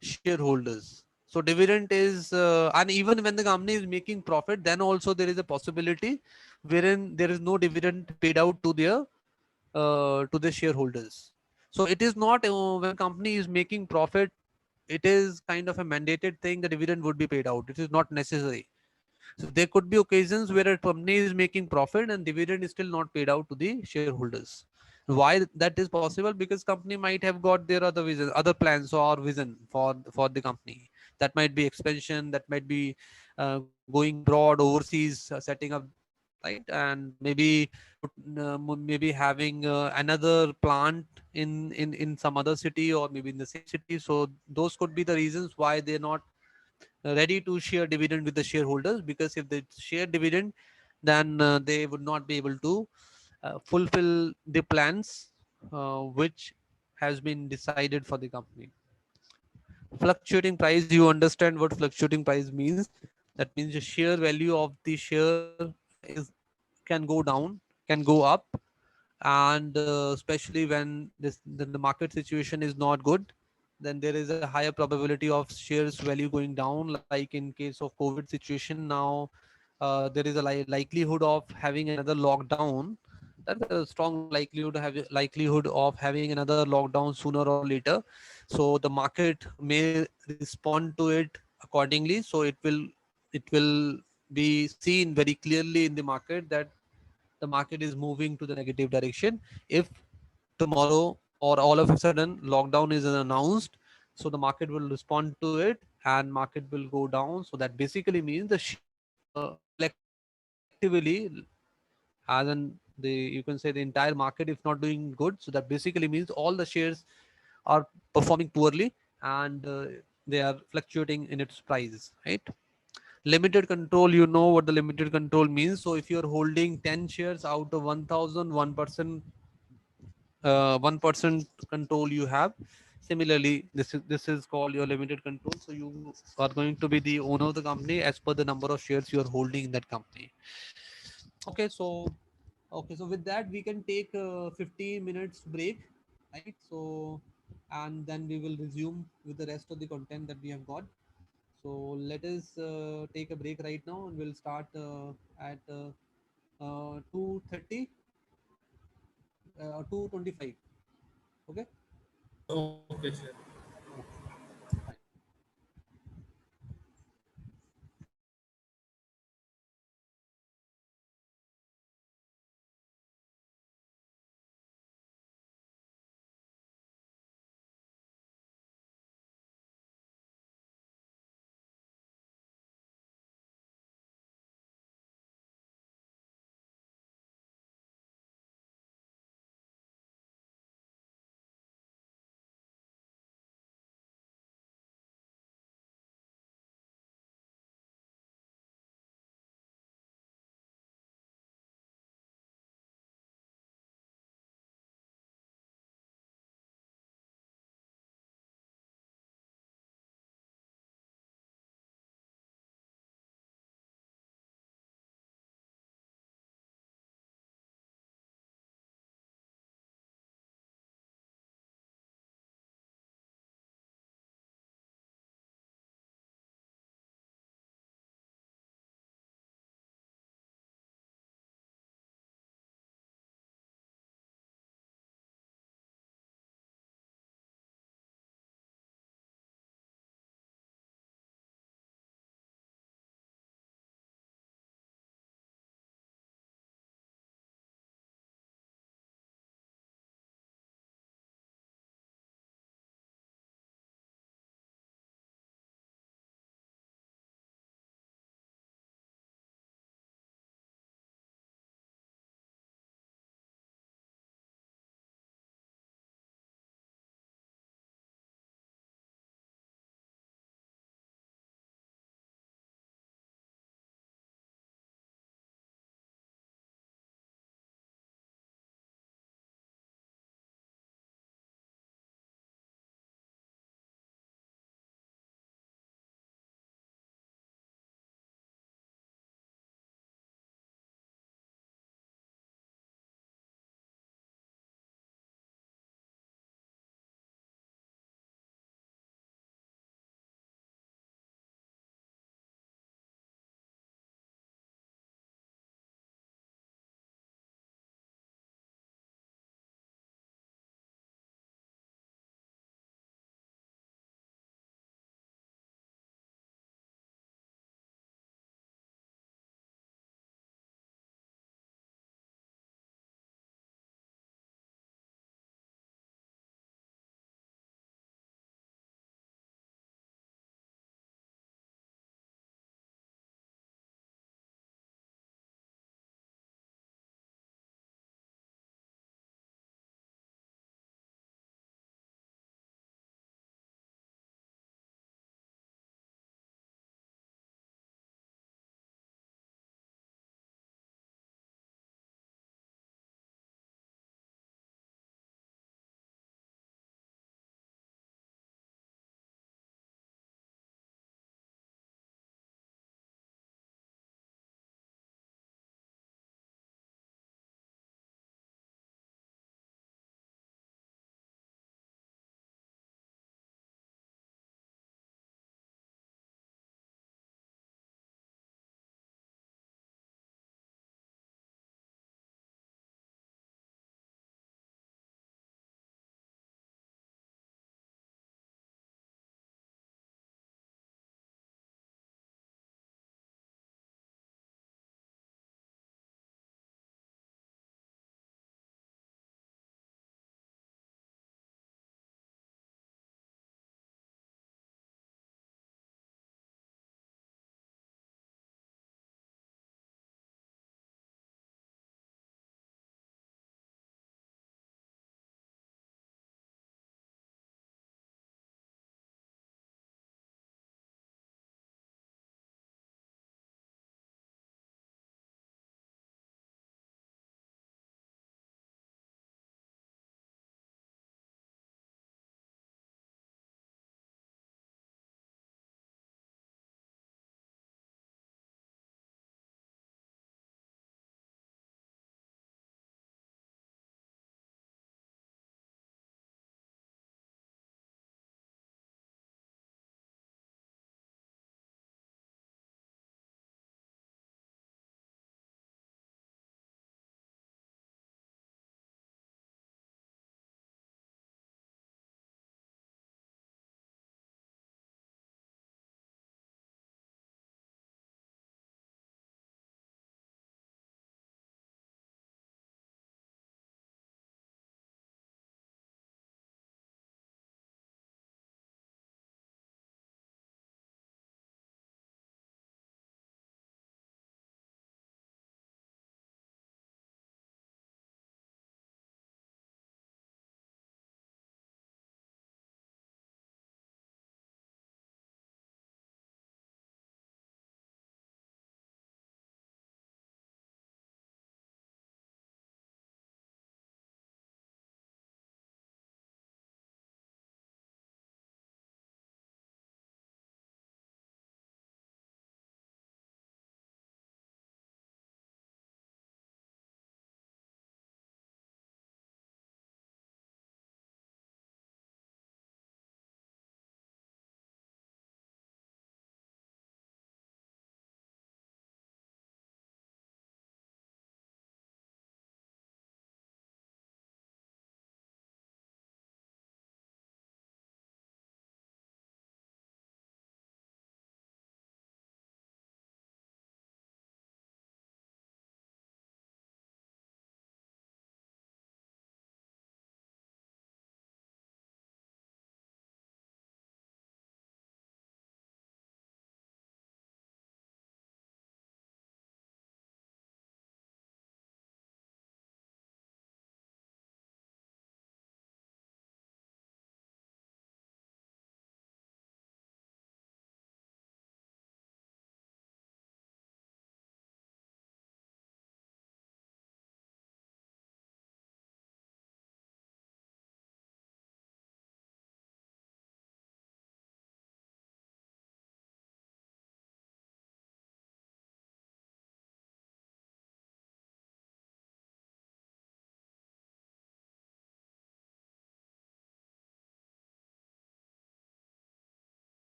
shareholders. So dividend is and even when the company is making profit, then also there is a possibility wherein there is no dividend paid out to the shareholders. So it is not when company is making profit, it is kind of a mandated thing the dividend would be paid out. It is not necessary. So there could be occasions where a company is making profit and dividend is still not paid out to the shareholders. Why that is possible? Because company might have got their other vision, other plans or vision for the company. That might be expansion, that might be going abroad, overseas, setting up, right? And maybe having another plant in some other city or maybe in the same city. So those could be the reasons why they're not ready to share dividend with the shareholders, because if they share dividend, then they would not be able to fulfill the plans which has been decided for the company. Fluctuating price, you understand what fluctuating price means. That means the share value of the share is can go down, can go up, and especially when the market situation is not good, then there is a higher probability of shares value going down. Like in case of COVID situation now, there is a likelihood of having another lockdown. That's a strong likelihood of having another lockdown sooner or later. So the market may respond to it accordingly. So it will be seen very clearly in the market that the market is moving to the negative direction if tomorrow or all of a sudden lockdown is announced. So the market will respond to it and market will go down. So that basically means the collectively, as in the, you can say the entire market if not doing good. So that basically means all the shares are performing poorly, and they are fluctuating in its price, right? Limited control, you know what the limited control means. So if you're holding 10 shares out of 1000, 1% control you have. Similarly, this is called your limited control. So you are going to be the owner of the company as per the number of shares you are holding in that company. Okay, so with that we can take 15 minutes break, right? So and then we will resume with the rest of the content that we have got. So let us take a break right now, and we'll start at 2:30 or 2:25. Okay. Okay, sir.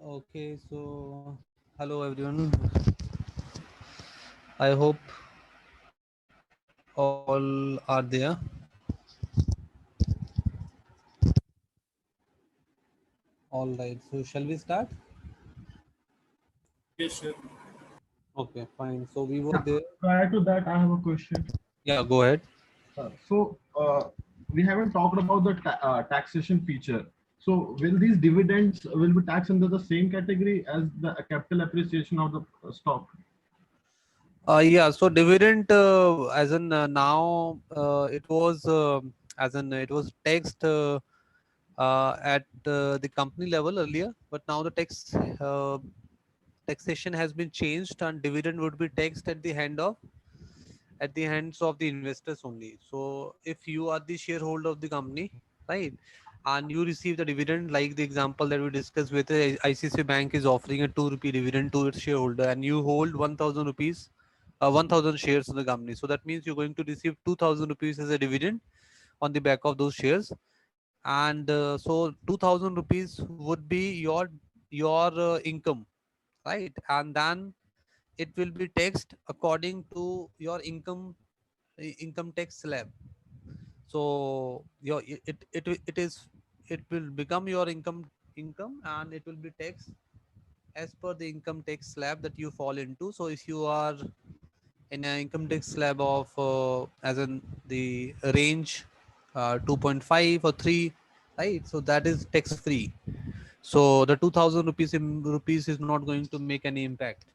Okay, so hello everyone. I hope all are there. All right. So shall we start? Yes, sir. Okay, fine. So we were Yeah. there. Prior to that, I have a question. Yeah, go ahead. So we haven't talked about the taxation feature. So will these dividends will be taxed under the same category as the capital appreciation of the stock? Yeah. So dividend, as in now, it was as in it was taxed at the company level earlier, but now the taxation has been changed, and dividend would be taxed at the hands of the investors only. So if you are the shareholder of the company, right, and you receive the dividend, like the example that we discussed with ICC Bank is offering a 2 rupee dividend to its shareholder, and you hold 1,000 rupees, 1,000 shares in the company. So that means you're going to receive 2,000 rupees as a dividend on the back of those shares, and so 2,000 rupees would be your income, right, and then it will be taxed according to your income tax slab. So your it is it will become your income, and it will be taxed as per the income tax slab that you fall into. So if you are in an income tax slab of as in the range 2.5 or 3, right, so that is tax free. So the 2,000 rupees is not going to make any impact,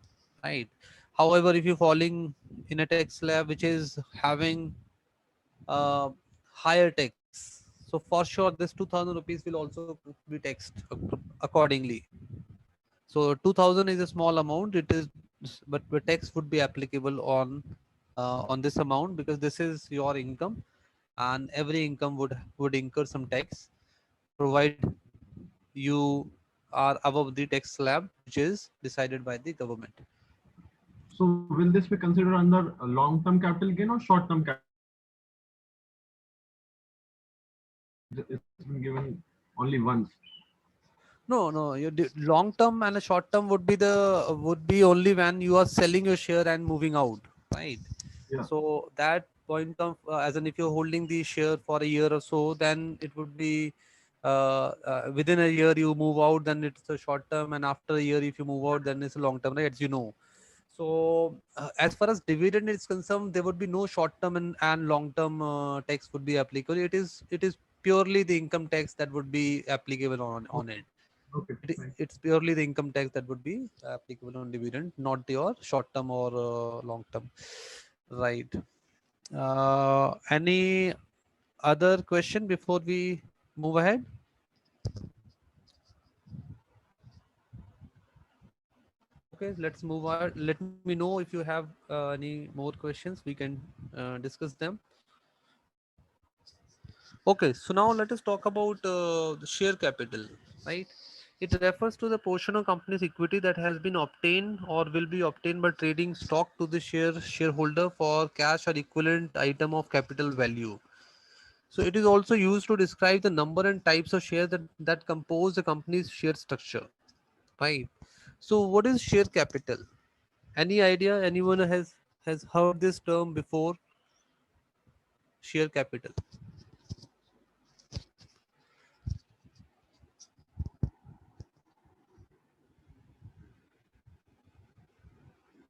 right? However, if you're falling in a tax slab which is having uh, higher tax, so for sure this 2,000 rupees will also be taxed accordingly. So 2,000 is a small amount. It is, but the tax would be applicable on this amount, because this is your income, and every income would incur some tax, provide you are above the tax slab which is decided by the government. So will this be considered under a long-term capital gain or short-term capital gain? It's been given only once. No, your long term and a short term would be only when you are selling your share and moving out, right? Yeah. So that point of as in if you're holding the share for a year or so, then it would be within a year you move out, then it's a short term, and after a year if you move out, then it's a long term, right? As you know. So as far as dividend is concerned, there would be no short term and long term tax would be applicable. It is purely the income tax that would be applicable on it. Okay. Fine. It's purely the income tax that would be applicable on dividend, not your short term or long term, right? Any other question before we move ahead? Okay, let's move on. Let me know if you have any more questions. We can discuss them. Okay, so now let us talk about the share capital, right? It refers to the portion of company's equity that has been obtained or will be obtained by trading stock to the shareholder for cash or equivalent item of capital value. So it is also used to describe the number and types of shares that compose the company's share structure, right? So what is share capital? Any idea? Anyone has heard this term before? Share capital.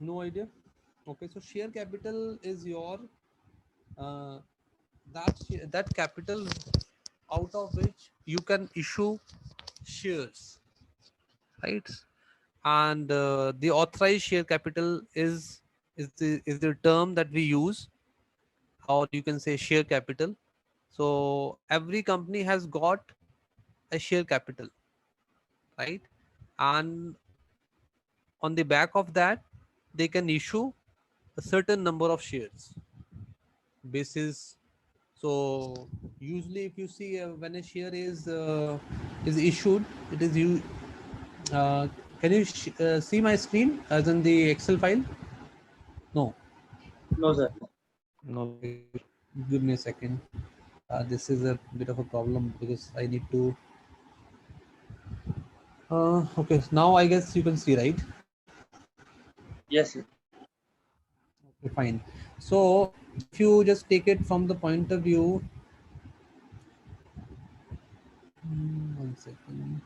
No idea. Okay, so share capital is your uh, that capital out of which you can issue shares, right? And the authorized share capital is the term that we use, or you can say share capital. So every company has got a share capital, right? And on the back of that, they can issue a certain number of shares basis. So usually if you see when a share is issued, it is you can you see my screen as in the Excel file? No. No, sir. No, give me a second. This is a bit of a problem because I need to Okay, now I guess you can see, right? Yes, sir. Okay, fine. So if you just take it from the point of view, 1 second.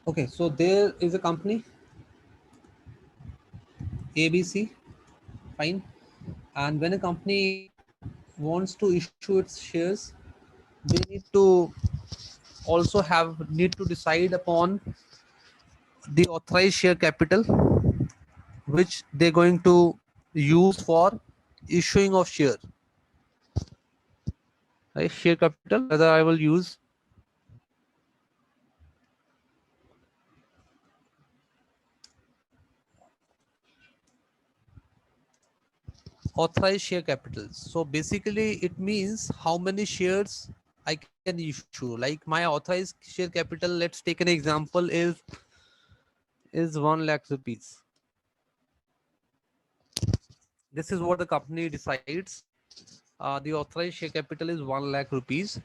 Okay, so there is a company ABC, fine. And when a company wants to issue its shares, they need to decide upon the authorized share capital which they're going to use for issuing of share, right? Share capital, whether I will use authorized share capitals. So basically it means how many shares I can issue. Like my authorized share capital, let's take an example, is 1 lakh rupees. This is what the company decides. The authorized share capital is 1 lakh rupees.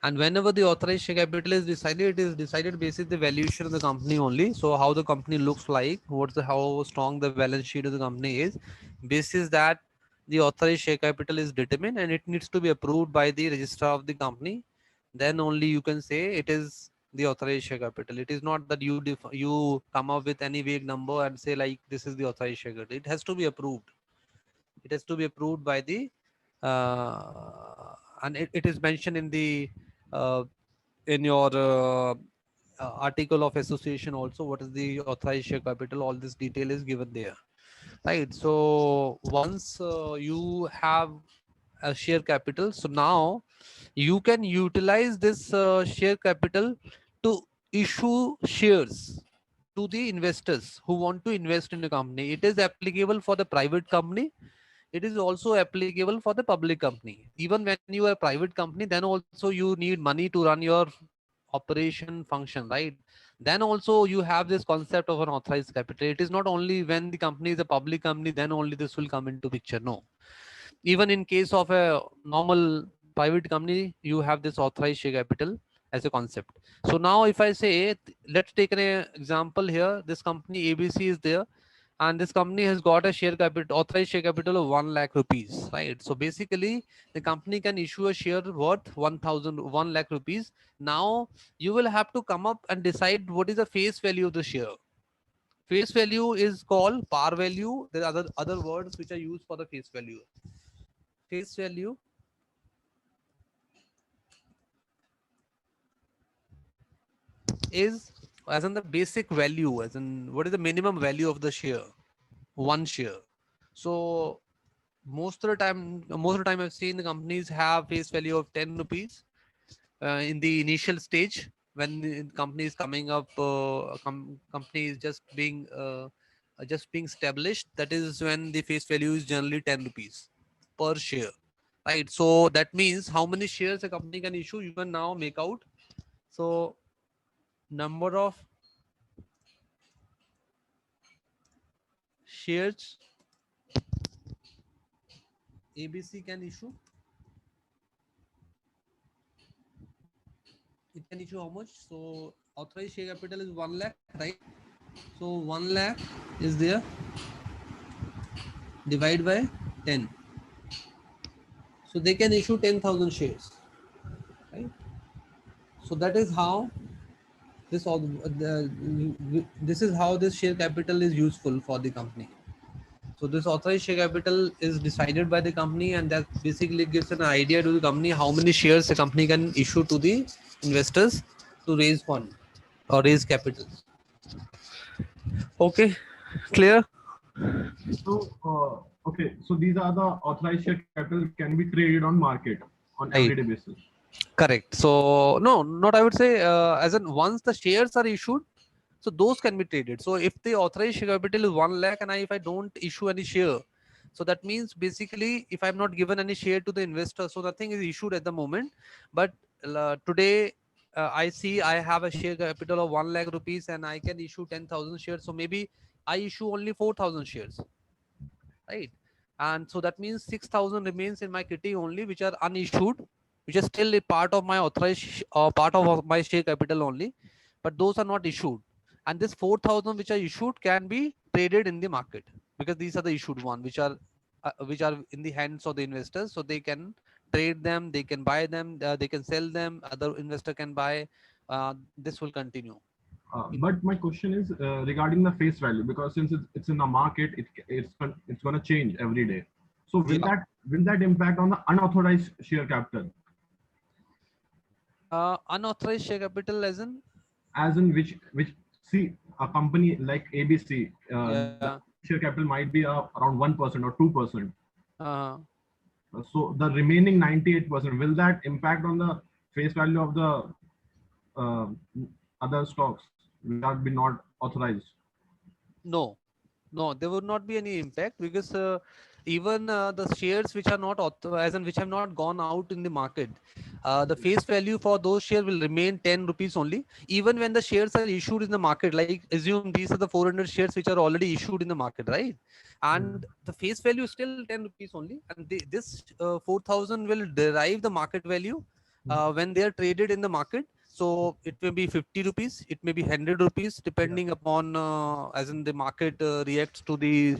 And whenever the authorized share capital is decided, it is decided based the valuation of the company only. So how the company looks like, how strong the balance sheet of the company is, basis that the authorized share capital is determined, and it needs to be approved by the registrar of the company. Then only you can say it is the authorized share capital. It is not that you come up with any vague number and say like this is the authorized share capital. It has to be approved. It has to be approved by the and it is mentioned uh, in your article of association also, what is the authorized share capital. All this detail is given there, right? So once you have a share capital, so now you can utilize this share capital to issue shares to the investors who want to invest in the company. It is applicable for the private company, it is also applicable for the public company. Even when you are a private company, then also you need money to run your operation function, right? Then also you have this concept of an authorized capital. It is not only when the company is a public company, then only this will come into picture. No, even in case of a normal private company, you have this authorized share capital as a concept. So now if I say, let's take an example here, this company ABC is there, and this company has got a share capital, authorized share capital of 1 lakh rupees, right? So basically the company can issue a share worth 1 lakh rupees. Now you will have to come up and decide what is the face value of the share. Face value is called par value. There are other words which are used for the face value. Face value is as in the basic value, as in what is the minimum value of the share, one share. So most of the time I've seen the companies have face value of 10 rupees in the initial stage when the company is coming up, company is just being established. That is when the face value is generally 10 rupees per share, right? So that means how many shares a company can issue, you can now make out. So number of shares ABC can issue, it can issue how much? So authorized share capital is 1 lakh, right? So 1 lakh is there, divide by 10. So they can issue 10,000 shares, right? So that is how this is how this share capital is useful for the company. So this authorized share capital is decided by the company, and that basically gives an idea to the company how many shares the company can issue to the investors to raise fund or raise capital. Okay, clear? So, okay, so these are the authorized share capital can be traded on market on everyday Right. basis. Correct. So no, not I would say as in once the shares are issued, so those can be traded. So if the authorized share capital is 1 lakh and if I don't issue any share, so that means basically if I'm not given any share to the investor, so nothing is issued at the moment. But today I see I have a share capital of 1 lakh rupees and I can issue 10,000 shares. So maybe I issue only 4,000 shares, right? and so that means 6,000 remains in my kitty only, which are unissued, which is still a part of my authorized part of my share capital only, but those are not issued. And this 4,000 which are issued can be traded in the market, because these are the issued one which are in the hands of the investors, so they can trade them, they can buy them, they can sell them, other investor can buy. This will continue. But my question is regarding the face value, because since it's in the market, it's going to change every day. So Yeah. will that impact on the unauthorized share capital, Unauthorized share capital as in? as in which see a company like ABC, Yeah. the share capital might be around 1% or 2%. uh, So the remaining 98%, will that impact on the face value of the uh, other stocks which are be not authorized? no, no, there would not be any impact, because even the shares which are not as in which have not gone out in the market, the face value for those shares will remain 10 rupees only, even when the shares are issued in the market. Like, assume these are the 400 shares which are already issued in the market, right? And the face value is still 10 rupees only, and this 4,000 will derive the market value when they are traded in the market. So it may be 50 rupees, it may be 100 rupees, depending upon as in the market reacts to the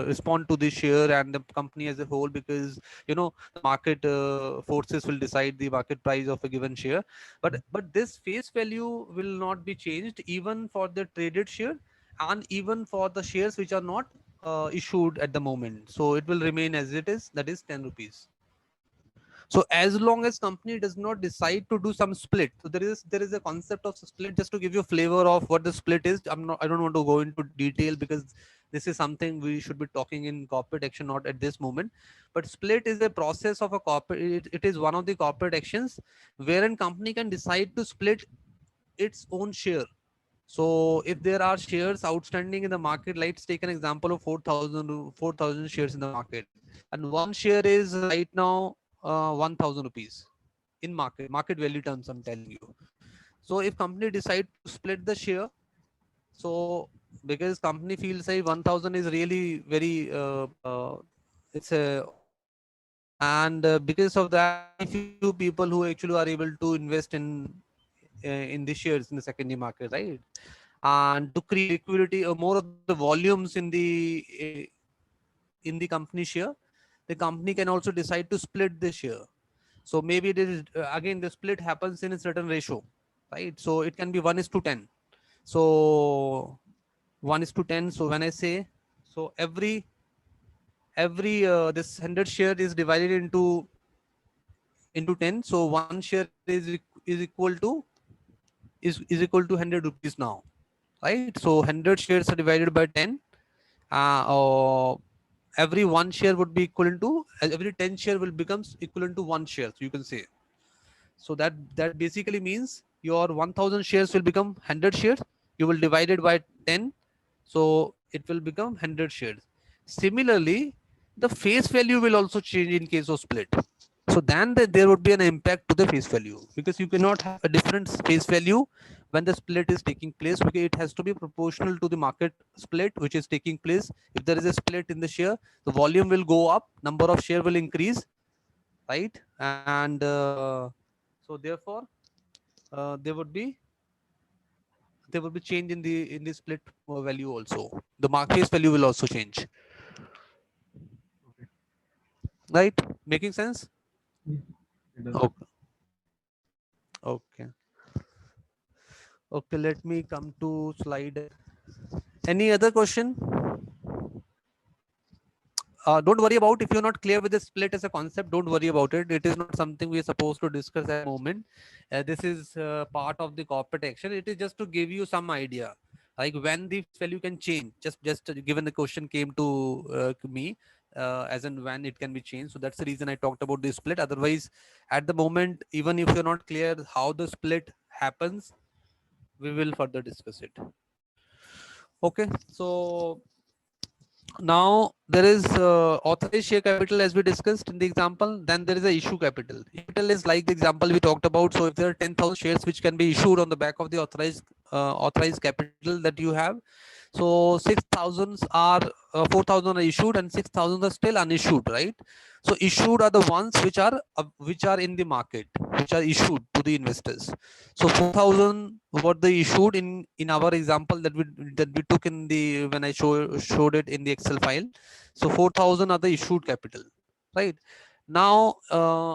respond to the share and the company as a whole, because the market forces will decide the market price of a given share. But this face value will not be changed, even for the traded share, and even for the shares which are not issued at the moment. So it will remain as it is, that is 10 rupees. So as long as company does not decide to do some split, so there is a concept of split. Just to give you a flavor of what the split is, I don't want to go into detail, because this is something we should be talking in corporate action, not at this moment. But split is a process of a corporate, it is one of the corporate actions wherein company can decide to split its own share. So if there are shares outstanding in the market, let's take an example of 4,000 shares in the market, and one share is right now 1,000 rupees in market value terms, I'm telling you. So if company decide to split the share, so because company feels like 1,000 is really very it's a and because of that, very few people who actually are able to invest in the shares in the secondary market, right? And to create liquidity or more of the volumes in the company share, the company can also decide to split the share. So maybe it is again, the split happens in a certain ratio, right? So it can be 1 is to 10. So 1 is to 10. So when I say, so every this 100 share is divided into 10. So one share is equal to is equal to 100 rupees now, right? So 100 shares are divided by 10. Or every one share would be equivalent to every 10 share will becomes equivalent to one share, so you can say. So that basically means your 1,000 shares will become 100 shares, you will divide it by 10, so it will become 100 shares. Similarly, the face value will also change in case of split. So then there would be an impact to the face value, because you cannot have a different face value when the split is taking place, because it has to be proportional to the market split which is taking place. If there is a split in the share, the volume will go up, number of share will increase, right? And so therefore there would be change in the split value also. The market face value will also change, right? Making sense? Yeah, it does. Okay. Okay. Okay, let me come to slide. Any other question? Don't worry about if you're not clear with the split as a concept. Don't worry about it. It is not something we are supposed to discuss at the moment. This is part of the corporate action. It is just to give you some idea, like when the value can change. Just given the question came to me, as in when it can be changed. So that's the reason I talked about the split. Otherwise, at the moment, even if you're not clear how the split happens, we will further discuss it. Okay, so now there is authorized share capital as we discussed in the example. Then there is a issue capital. Capital is like the example we talked about. So if there are 10,000 shares which can be issued on the back of the authorized capital that you have, So 6,000 are 4,000 are issued and 6,000 are still unissued, right? So issued are the ones which are in the market, which are issued to the investors. So 4,000 what they issued in our example that we took in the when I showed it in the Excel file. So 4,000 are the issued capital, right? Now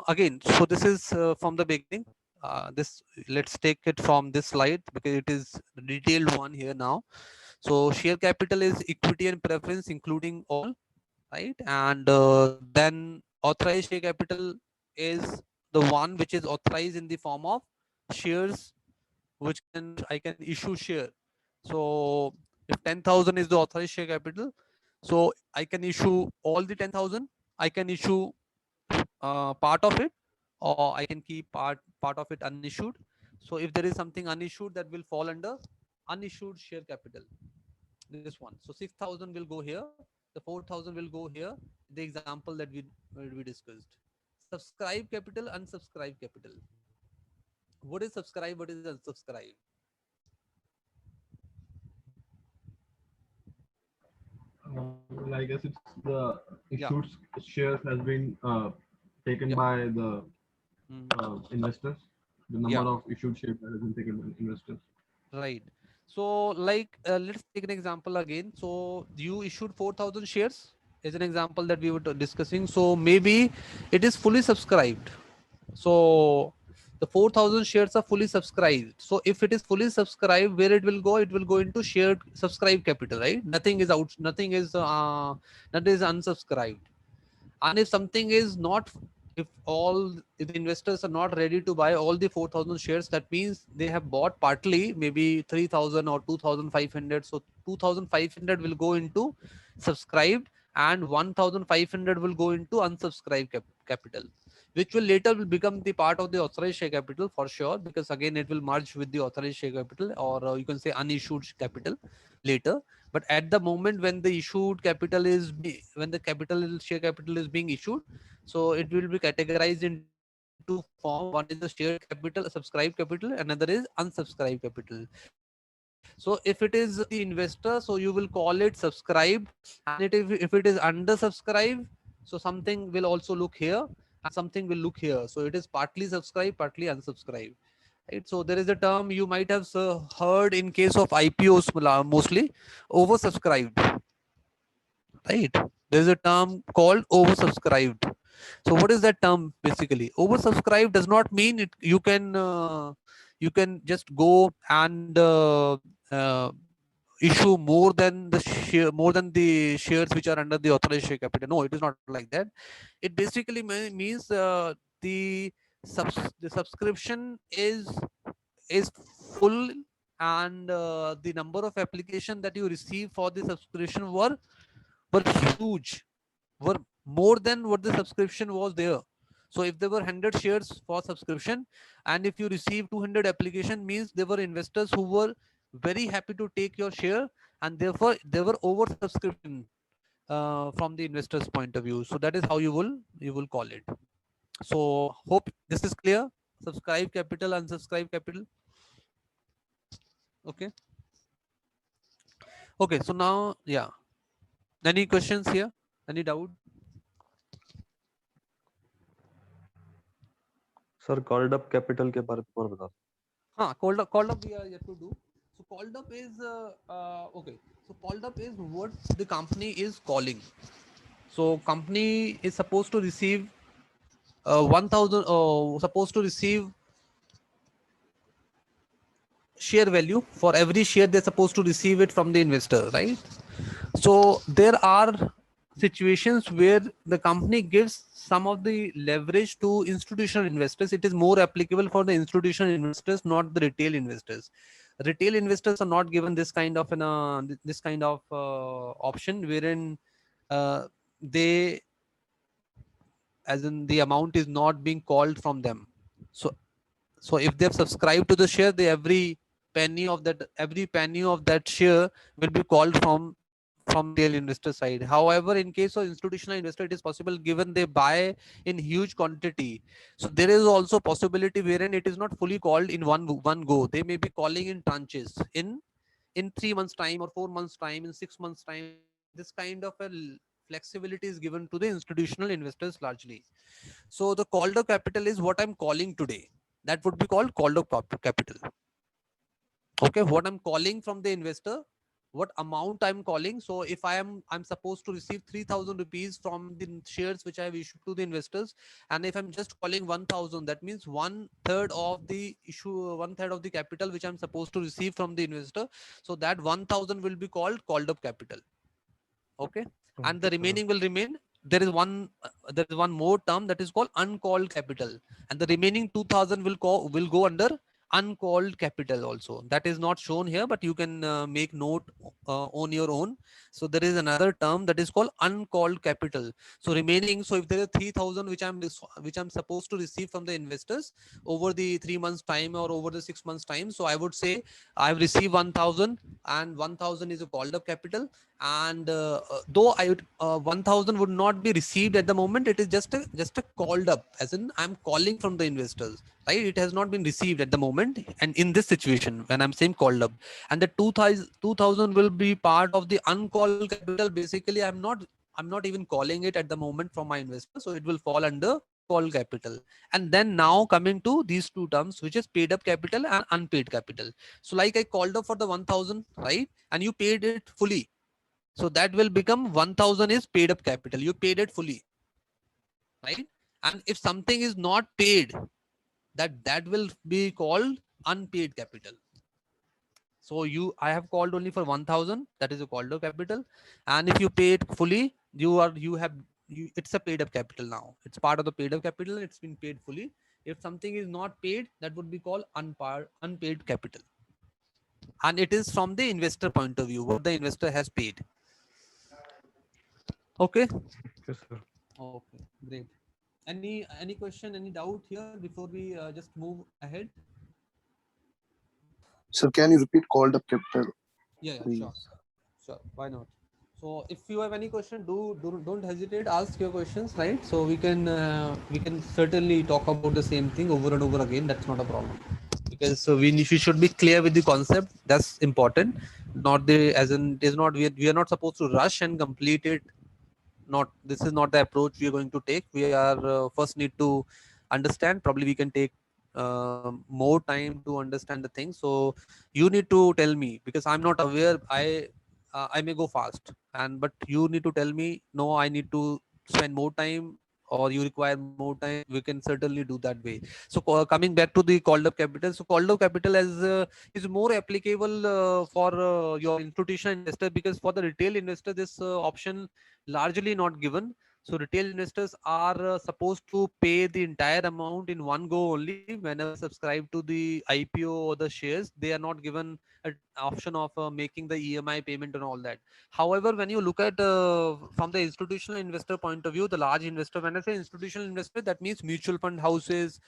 again, so this is from the beginning. This let's take it from this slide because it is the detailed one here now. So share capital is equity and preference including all, right? And then authorized share capital is the one which is authorized in the form of shares, which I can issue share. So if 10,000 is the authorized share capital, so I can issue all the 10,000. I can issue part of it, or I can keep part of it unissued. So if there is something unissued, that will fall under unissued share capital, this one. So 6,000 will go here, the 4,000 will go here, the example that we discussed. Subscribe capital, unsubscribe capital. What is subscribe, what is unsubscribe? Well, I guess it's the Yeah. issued shares has been taken Yeah. by the Mhm. investors. The number Yeah, of issued shares that has been taken by investors. right. So like let's take an example again. So you issued 4,000 shares as an example that we were discussing. So maybe it is fully subscribed. So the 4,000 shares are fully subscribed. So if it is fully subscribed, where it will go? It will go into shared subscribed capital, right? Nothing is out, nothing is unsubscribed. And if something is not, if the investors are not ready to buy all the 4,000 shares, that means they have bought partly, maybe 3,000 or 2,500. So 2,500 will go into subscribed and 1,500 will go into unsubscribed capital, which will later will become the part of the authorized share capital for sure, because again it will merge with the authorized share capital, or you can say unissued capital later. But at the moment when the issued capital when the capital share capital is being issued, so it will be categorized into two form. One is the shared capital, subscribed capital, another is unsubscribed capital. So if it is the investor, so you will call it subscribed, and if it is undersubscribed, so something will also look here and something will look here. So it is partly subscribed, partly unsubscribed, right? So there is a term you might have heard in case of IPOs, mostly oversubscribed, right? There's a term called oversubscribed. So what is that term basically? Oversubscribed does not mean it you can just go and uh, issue more than the shares which are under the authorized share capital. No, it is not like that. It basically means the the subscription is full, and the number of application that you receive for the subscription were huge, were more than what the subscription was there. So if there were 100 shares for subscription, and if you receive 200 application, means there were investors who were very happy to take your share, and therefore there were over subscription from the investors point of view. So that is how you will call it. So hope this is clear. Subscribe capital, unsubscribe capital. Okay. Okay, so now, yeah, any questions here, any doubt? Sir called up capital के बारे में और बता Called up we are yet to do. So called up is okay. So called up is what the company is calling. So company is supposed to receive 1,000, supposed to receive share value. For every share they're supposed to receive it from the investor, right? So there are situations where the company gives some of the leverage to institutional investors. It is more applicable for the institutional investors, not the retail investors. Retail investors are not given this kind of this kind of option, wherein they, as in the amount is not being called from them. So if they've subscribed to the share, they every penny of that share will be called from the real investor side. However, in case of institutional investor, it is possible, given they buy in huge quantity. So there is also possibility wherein it is not fully called in one go. They may be calling in tranches, in 3 months time or 4 months time, in 6 months time. This kind of a flexibility is given to the institutional investors largely. So the called up capital is what I'm calling today. That would be called called up capital. Okay, what I'm calling from the investor, what amount I'm calling. So if I'm supposed to receive 3,000 rupees from the shares which I have issued to the investors, and if I'm just calling 1,000, that means one third of the issue, one third of the capital which I'm supposed to receive from the investor. So that 1,000 will be called up capital. Okay, and the Okay, sir. remaining will remain. There is one more term that is called uncalled capital, and the remaining 2,000 will go under uncalled capital also. That is not shown here, but you can make note on your own. So there is another term that is called uncalled capital. So remaining, so if there is 3,000 which I'm supposed to receive from the investors over the 3 months time or over the 6 months time, so I would say I've received 1,000, and 1,000 is a called up capital. And though 1,000 would not be received at the moment, it is just a called up, as in I'm calling from the investors, right? It has not been received at the moment, and in this situation when I'm saying called up, and the 2,000 will be part of the uncalled capital. Basically, I'm not even calling it at the moment from my investor, so it will fall under uncalled capital. And then now coming to these two terms, which is paid up capital and unpaid capital. So like I called up for the 1,000, right, and you paid it fully, so that will become 1,000 is paid up capital. You paid it fully, right? And if something is not paid, that will be called unpaid capital. So I have called only for 1,000. That is a called up capital, and if you pay it fully, it's a paid up capital now. It's part of the paid up capital. It's been paid fully. If something is not paid, that would be called unpaid capital, and it is from the investor point of view what the investor has paid. Okay. Okay, sir. Okay, great. Any question, any doubt here before we just move ahead? Sir, can you repeat called up capital, Yeah, sure, please? sure. Why not? So if you have any question, don't hesitate. Ask your questions, right? So we can certainly talk about the same thing over and over again. That's not a problem, because so we should be clear with the concept. That's important. Not the as in it is not we are not supposed to rush and complete it. Not This is not the approach we are going to take. We are first need to understand. Probably we can take more time to understand the thing. So you need to tell me, because I'm not aware. I may go fast, and but you need to tell me, no, I need to spend more time, or you require more time. We can certainly do that way. So coming back to the called up capital, so called up capital is more applicable for your institutional investor, because for the retail investor this option largely not given. So retail investors are supposed to pay the entire amount in one go only whenever they subscribe to the IPO or the shares. They are not given an option of making the EMI payment and all that. However, when you look at from the institutional investor point of view, the large investor, when I say institutional investor, that means mutual fund houses,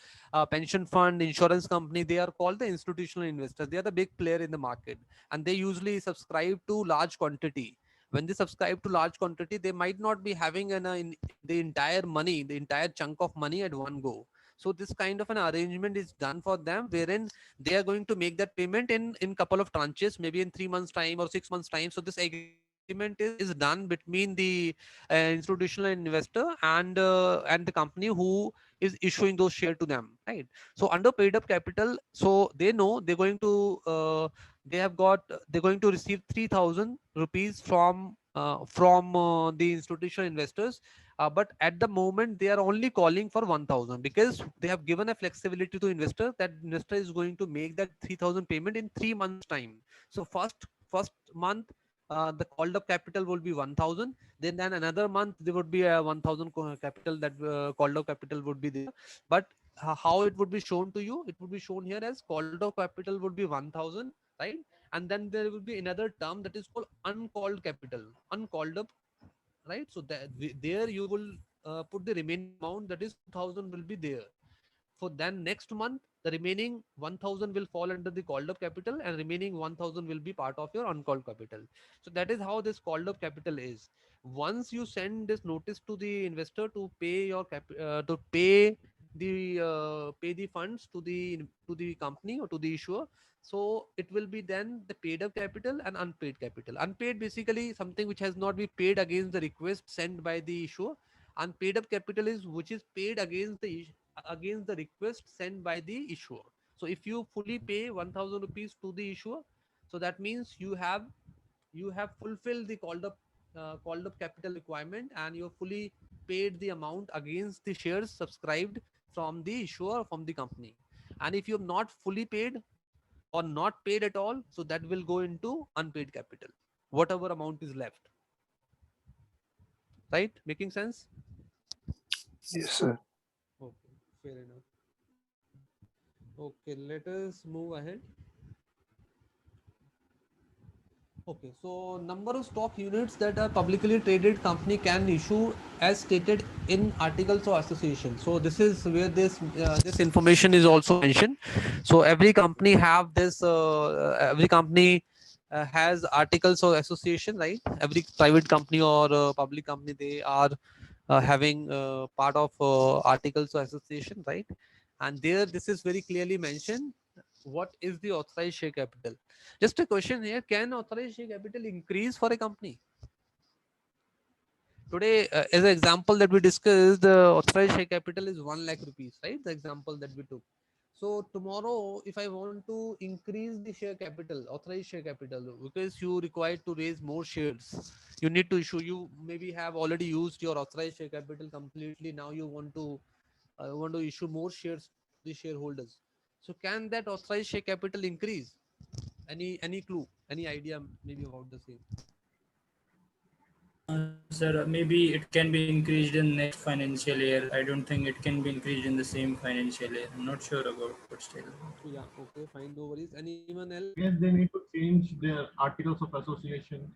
pension fund, insurance company, they are called the institutional investors. They are the big player in the market, and they usually subscribe to large quantity. When they subscribe to large quantity, they might not be having the entire money, the entire chunk of money at one go. So this kind of an arrangement is done for them, wherein they are going to make that payment in couple of tranches, maybe in 3 months time or 6 months time. So this agreement is done between the institutional investor and the company who is issuing those shares to them, right? So under paid up capital, so they know they have got they're going to receive 3,000 rupees from the institutional investors, but at the moment they are only calling for 1,000, because they have given a flexibility to investor that investor is going to make that 3,000 payment in 3 months time. So first month the called up capital will be 1,000. Then another month there would be a 1,000 capital, that called up capital would be there. But how it would be shown to you, it would be shown here as called up capital would be 1,000, right? And then there will be another term that is called uncalled capital, uncalled up, right? So that there you will put the remaining amount, that is 2,000 will be there. For then next month the remaining 1,000 will fall under the called up capital, and remaining 1,000 will be part of your uncalled capital. So that is how this called up capital is. Once you send this notice to the investor to pay the funds to the company or to the issuer. So it will be then the paid up capital and unpaid capital. Unpaid basically something which has not been paid against the request sent by the issuer. Unpaid up capital is which is paid against against the request sent by the issuer. So if you fully pay 1000 rupees to the issuer, so that means you have fulfilled the called up capital requirement, and you have fully paid the amount against the shares subscribed from the issuer or from the company. And if you have not fully paid or not paid at all, so that will go into unpaid capital, whatever amount is left. Right, making sense? Yes, sir. Okay, fair enough. Okay, let us move ahead. Okay, so number of stock units that a publicly traded company can issue as stated in articles of association. So this is where this information is also mentioned. So every company have this. Every company has articles of association, right? Every private company or public company, they are having part of articles of association, right? And there, this is very clearly mentioned. What is the authorized share capital? Just a question here: can authorized share capital increase for a company? Today, as an example that we discussed, the authorized share capital is 1 lakh rupees, right? The example that we took. So tomorrow, if I want to increase the share capital, authorized share capital, because you require to raise more shares, you need to issue. You maybe have already used your authorized share capital completely. Now you want to issue more shares to the shareholders. So can that authorized share capital increase? Any clue? Any idea maybe about the same? Sir, maybe it can be increased in next financial year. I don't think it can be increased in the same financial year. I'm not sure about, but still. Yeah. Okay. Fine. No worries. Anyone else? I guess they need to change their articles of association.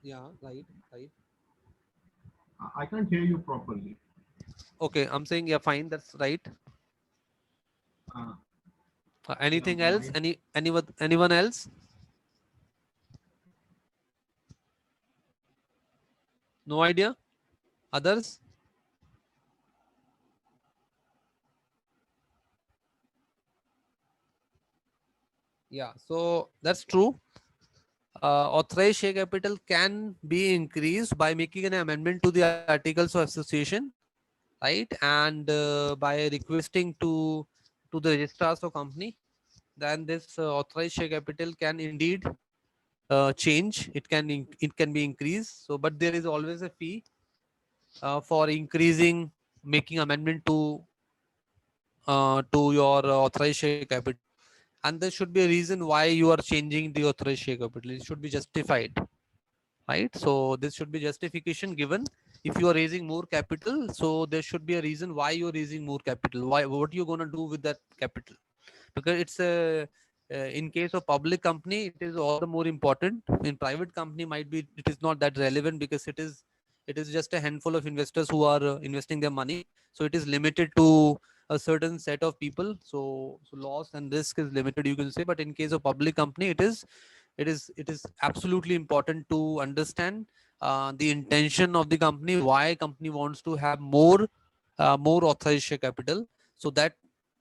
Yeah. Right. Right. I can't hear you properly. Okay. I'm saying yeah. Fine. That's right. Uh, yeah, Anything else? might. Anyone else? No idea. Others? Yeah. So that's true. Authorized share capital can be increased by making an amendment to the articles of association, right? And by requesting to the registrars of company, then this authorized share capital can indeed change. It can be increased. So, but there is always a fee for increasing, making amendment to your authorized share capital, and there should be a reason why you are changing the authorized share capital. It should be justified, right? So this should be justification given. If you are raising more capital, so there should be a reason why you're raising more capital. Why? What you're gonna do with that capital? Because it's a in case of public company, it is all the more important. In private company, might be it is not that relevant because it is just a handful of investors who are investing their money. So it is limited to a certain set of people. So loss and risk is limited, you can say. But in case of public company, it is absolutely important to understand the intention of the company, why company wants to have more authorized share capital. So that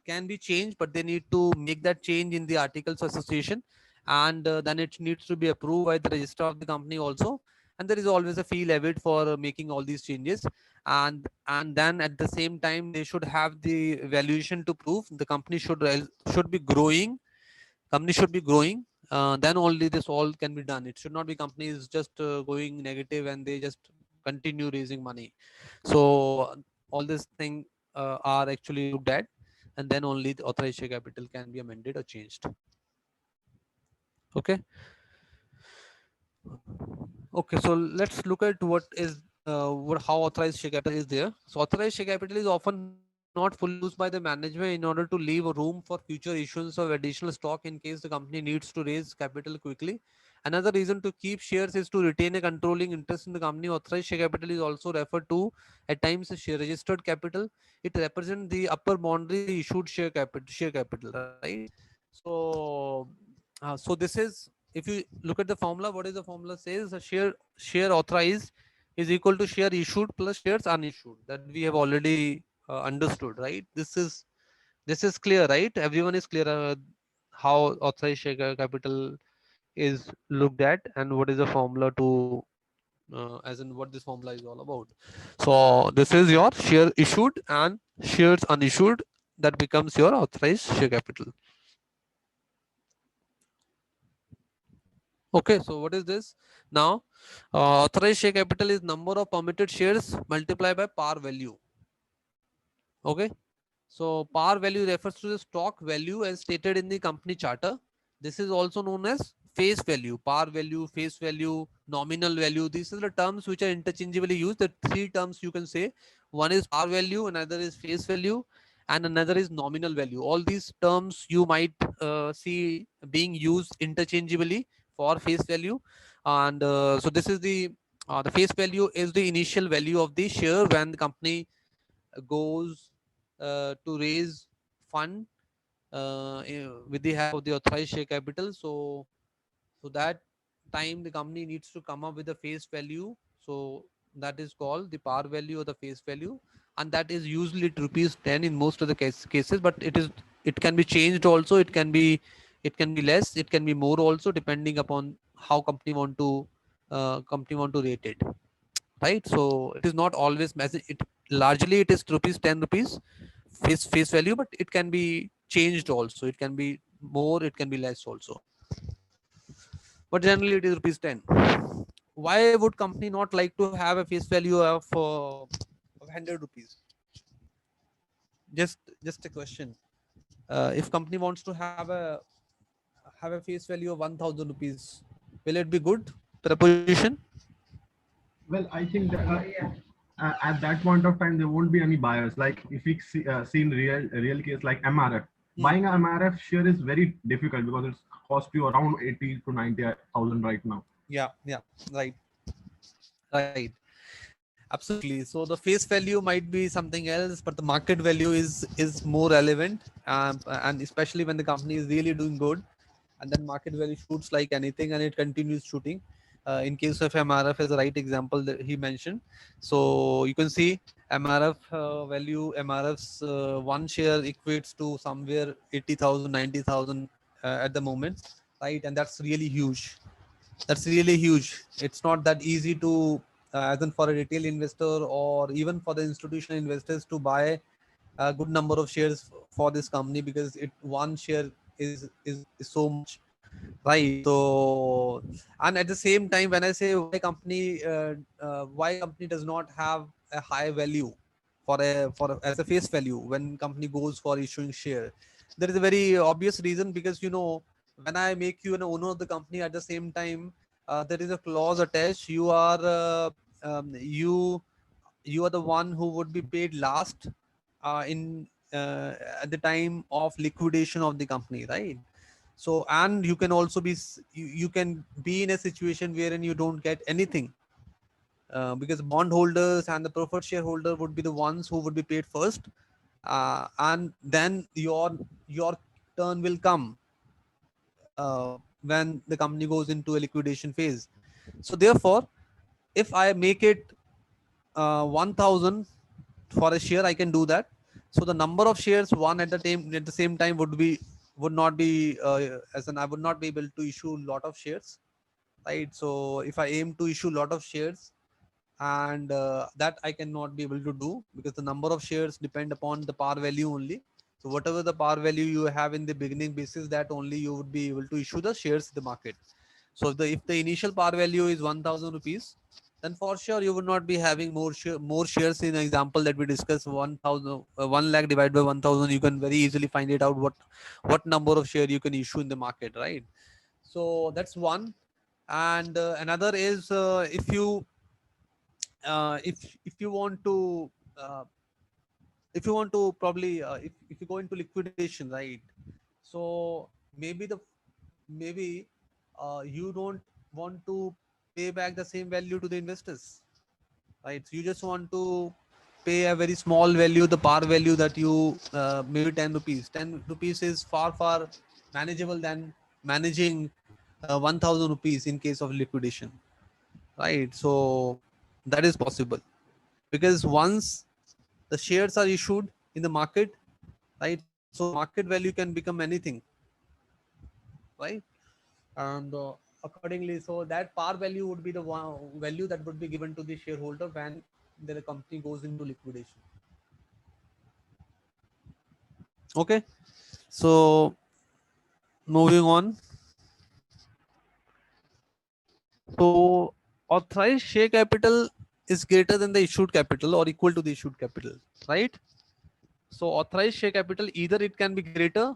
can be changed, but they need to make that change in the articles of association, and then it needs to be approved by the registrar of the company also. And there is always a fee levied for making all these changes. And then at the same time, they should have the valuation to prove the company should be growing. Company should be growing. Then only this all can be done. It should not be companies just going negative and they just continue raising money. So all this thing are actually looked at, and then only the authorized share capital can be amended or changed. Okay. Okay, so let's look at what is how authorized share capital is there. So authorized share capital is often not fully used by the management in order to leave a room for future issuance of additional stock in case the company needs to raise capital quickly. Another reason to keep shares is to retain a controlling interest in the company. Authorized share capital is also referred to at times as share registered capital. It represents the upper boundary of the issued share capital, right? So, so this is, if you look at the formula, what is the formula says? A share authorized is equal to share issued plus shares unissued, that we have already understood, right? This is clear, right? Everyone is clear how authorized share capital is looked at and what is the formula to as in what this formula is all about. So this is your share issued and shares unissued, that becomes your authorized share capital. Okay, so what is this now? Authorized share capital is number of permitted shares multiplied by par value. Okay, so par value refers to the stock value as stated in the company charter. This is also known as face value. Par value, face value, nominal value. These are the terms which are interchangeably used. The three terms you can say. One is par value, another is face value, and another is nominal value. All these terms you might see being used interchangeably for face value. And so this is the face value is the initial value of the share when the company goes to raise fund with the help of the authorized share capital. So that time the company needs to come up with a face value. So that is called the par value or the face value, and that is usually rupees 10 in most of the cases. But it can be changed also. It can be less. It can be more also, depending upon how company want to rate it, right? So it is not always it largely it is rupees 10 rupees face value, but it can be changed also. It can be more, it can be less also, but generally it is rupees 10. Why would company not like to have a face value of 100 rupees? Just a question. If company wants to have a face value of 1000 rupees, will it be good proposition? Well, I think that at that point of time there won't be any buyers. Like if we see in real case like MRF, buying a MRF share is very difficult because it's cost you around 80 to 90,000 right now. Yeah, right. Right. Absolutely. So the face value might be something else, but the market value is more relevant, and especially when the company is really doing good, and then market value shoots like anything, and it continues shooting. In case of MRF, is the right example that he mentioned. So you can see MRF value. MRF's one share equates to somewhere 80,000, 90,000 at the moment, right? And that's really huge. That's really huge. It's not that easy to as in for a retail investor or even for the institutional investors to buy a good number of shares for this company, because it one share is so much, right? So, and at the same time, when I say why company does not have a high value as a face value when company goes for issuing share, there is a very obvious reason. Because when I make you an owner of the company, at the same time there is a clause attached. You are the one who would be paid last in at the time of liquidation of the company, right? So, and you can also you can be in a situation wherein you don't get anything, because bondholders and the preferred shareholder would be the ones who would be paid first, and then your turn will come when the company goes into a liquidation phase. So therefore, if I make it 1000 for a share, I can do that. So the number of shares one at the same time would not be as an I would not be able to issue a lot of shares, right? So if I aim to issue a lot of shares, and that I cannot be able to do, because the number of shares depend upon the par value only. So whatever the par value you have in the beginning basis, that only you would be able to issue the shares in the market. So if the initial par value is 1000 rupees, then for sure you would not be having more shares. In an example that we discussed, 1000 1 lakh divided by 1000, you can very easily find it out what number of share you can issue in the market, right? So that's one. And another is, if you want to probably if you go into liquidation, right? So maybe you don't want to pay back the same value to the investors, right? So you just want to pay a very small value, the par value, that you maybe 10 rupees. 10 rupees is far manageable than managing 1000 rupees in case of liquidation, right? So that is possible, because once The shares are issued in the market, right? So market value can become anything, right? And accordingly, so that par value would be the value that would be given to the shareholder when the company goes into liquidation. Okay, so moving on. So authorized share capital is greater than the issued capital or equal to the issued capital, right? So authorized share capital, either it can be greater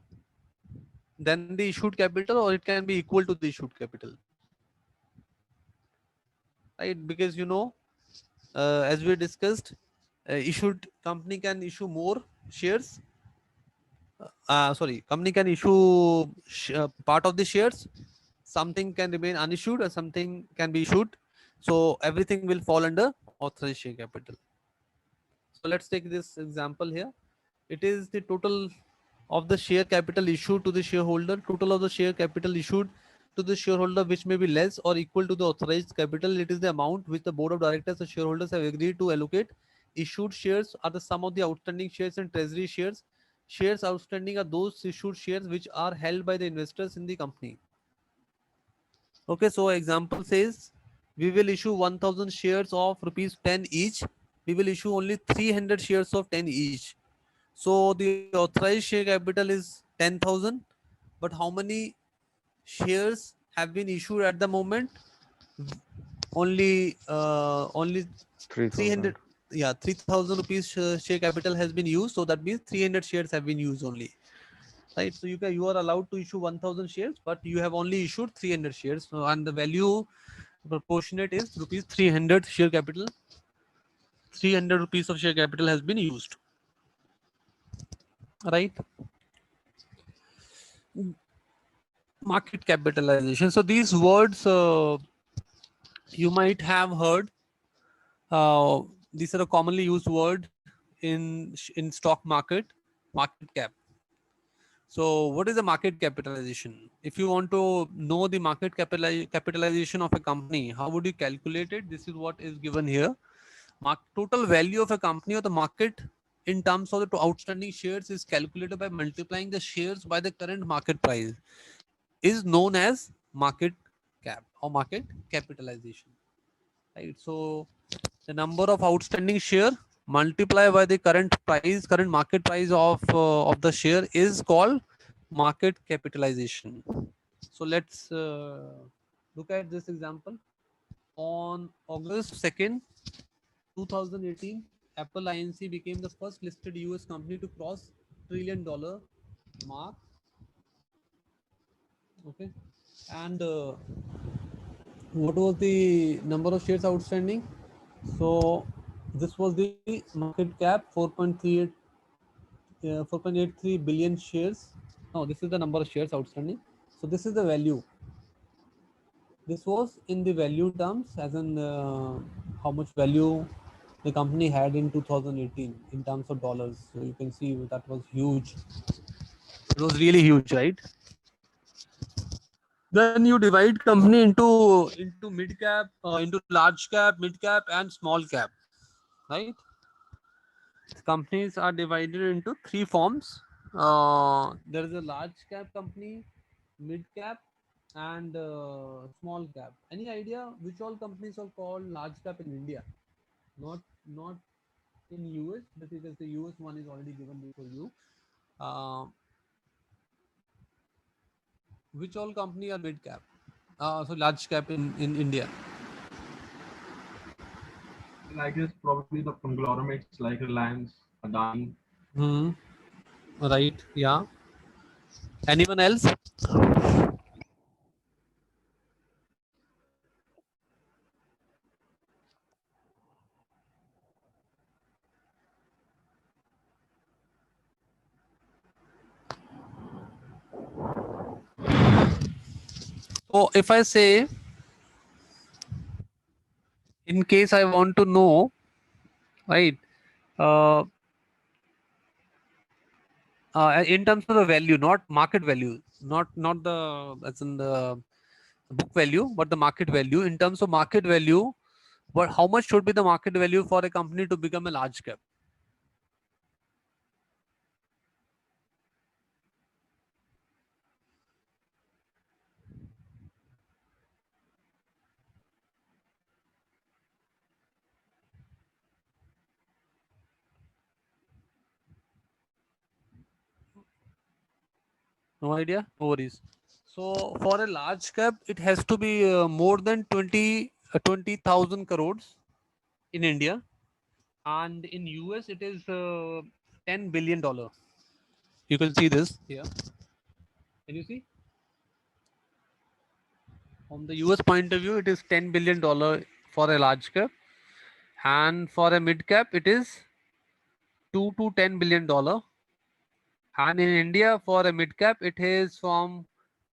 than the issued capital or it can be equal to the issued capital, right? Because as we discussed, issued company can issue more shares. Sorry, company can issue part of the shares. Something can remain unissued or something can be issued. So everything will fall under authorized share capital. So let's take this example here. It is the total of the share capital issued to the shareholder. Total of the share capital issued to the shareholder, which may be less or equal to the authorized capital. It is the amount which the board of directors or shareholders have agreed to allocate. Issued shares are the sum of the outstanding shares and treasury shares. Shares outstanding are those issued shares which are held by the investors in the company. Okay, so example says we will issue 1000 shares of rupees 10 each. We will issue only 300 shares of 10 each. So the authorized share capital is 10,000, but how many shares have been issued at the moment? Only 300. 3000. Yeah, 3,000 rupees share capital has been used. So that means 300 shares have been used only, right? So you are allowed to issue 1000 shares, but you have only issued 300 shares. So, and the value proportionate is rupees 300 share capital. 300 rupees of share capital has been used, right? Market capitalization. So these words you might have heard. Uh, these are a commonly used word in stock market cap. So what is the market capitalization? If you want to know the market capitalization of a company, how would you calculate it? This is what is given here. Total value of a company or the market in terms of the outstanding shares is calculated by multiplying the shares by the current market price, is known as market cap or market capitalization, right? So the number of outstanding share multiplied by the current market price of the share is called market capitalization. So let's look at this example. On August 2nd, 2018, Apple Inc. became the first listed US company to cross $1 trillion mark. Okay, and what was the number of shares outstanding? So this was the market cap, 4.83 billion shares. No, this is the number of shares outstanding. So this is the value. This was in the value terms, as in how much value the company had in 2018 in terms of dollars. So you can see that was huge. It was really huge, right? Then you divide company into mid cap, into large cap, mid cap, and small cap, right? Companies are divided into three forms. There is a large cap company, mid cap, and small cap. Any idea which all companies are called large cap in India? Not in US, because the US one is already given before you. Uh, which all company are mid cap? So large cap in India. And I guess probably the conglomerates like Reliance, Adani. Hmm. Right. Yeah. Anyone else? So if I say, in case I want to know, right, uh, in terms of the value, not market value, not the as in the book value, but the market value. In terms of market value, how much should be the market value for a company to become a large cap? No idea? No worries. So for a large cap, it has to be more than 20,000 crores in India, and in US it is $10 billion. You can see this here. Can you see? From the US point of view, it is $10 billion for a large cap, and for a mid cap, it is $2 to $10 billion. And in India, for a mid cap, it is from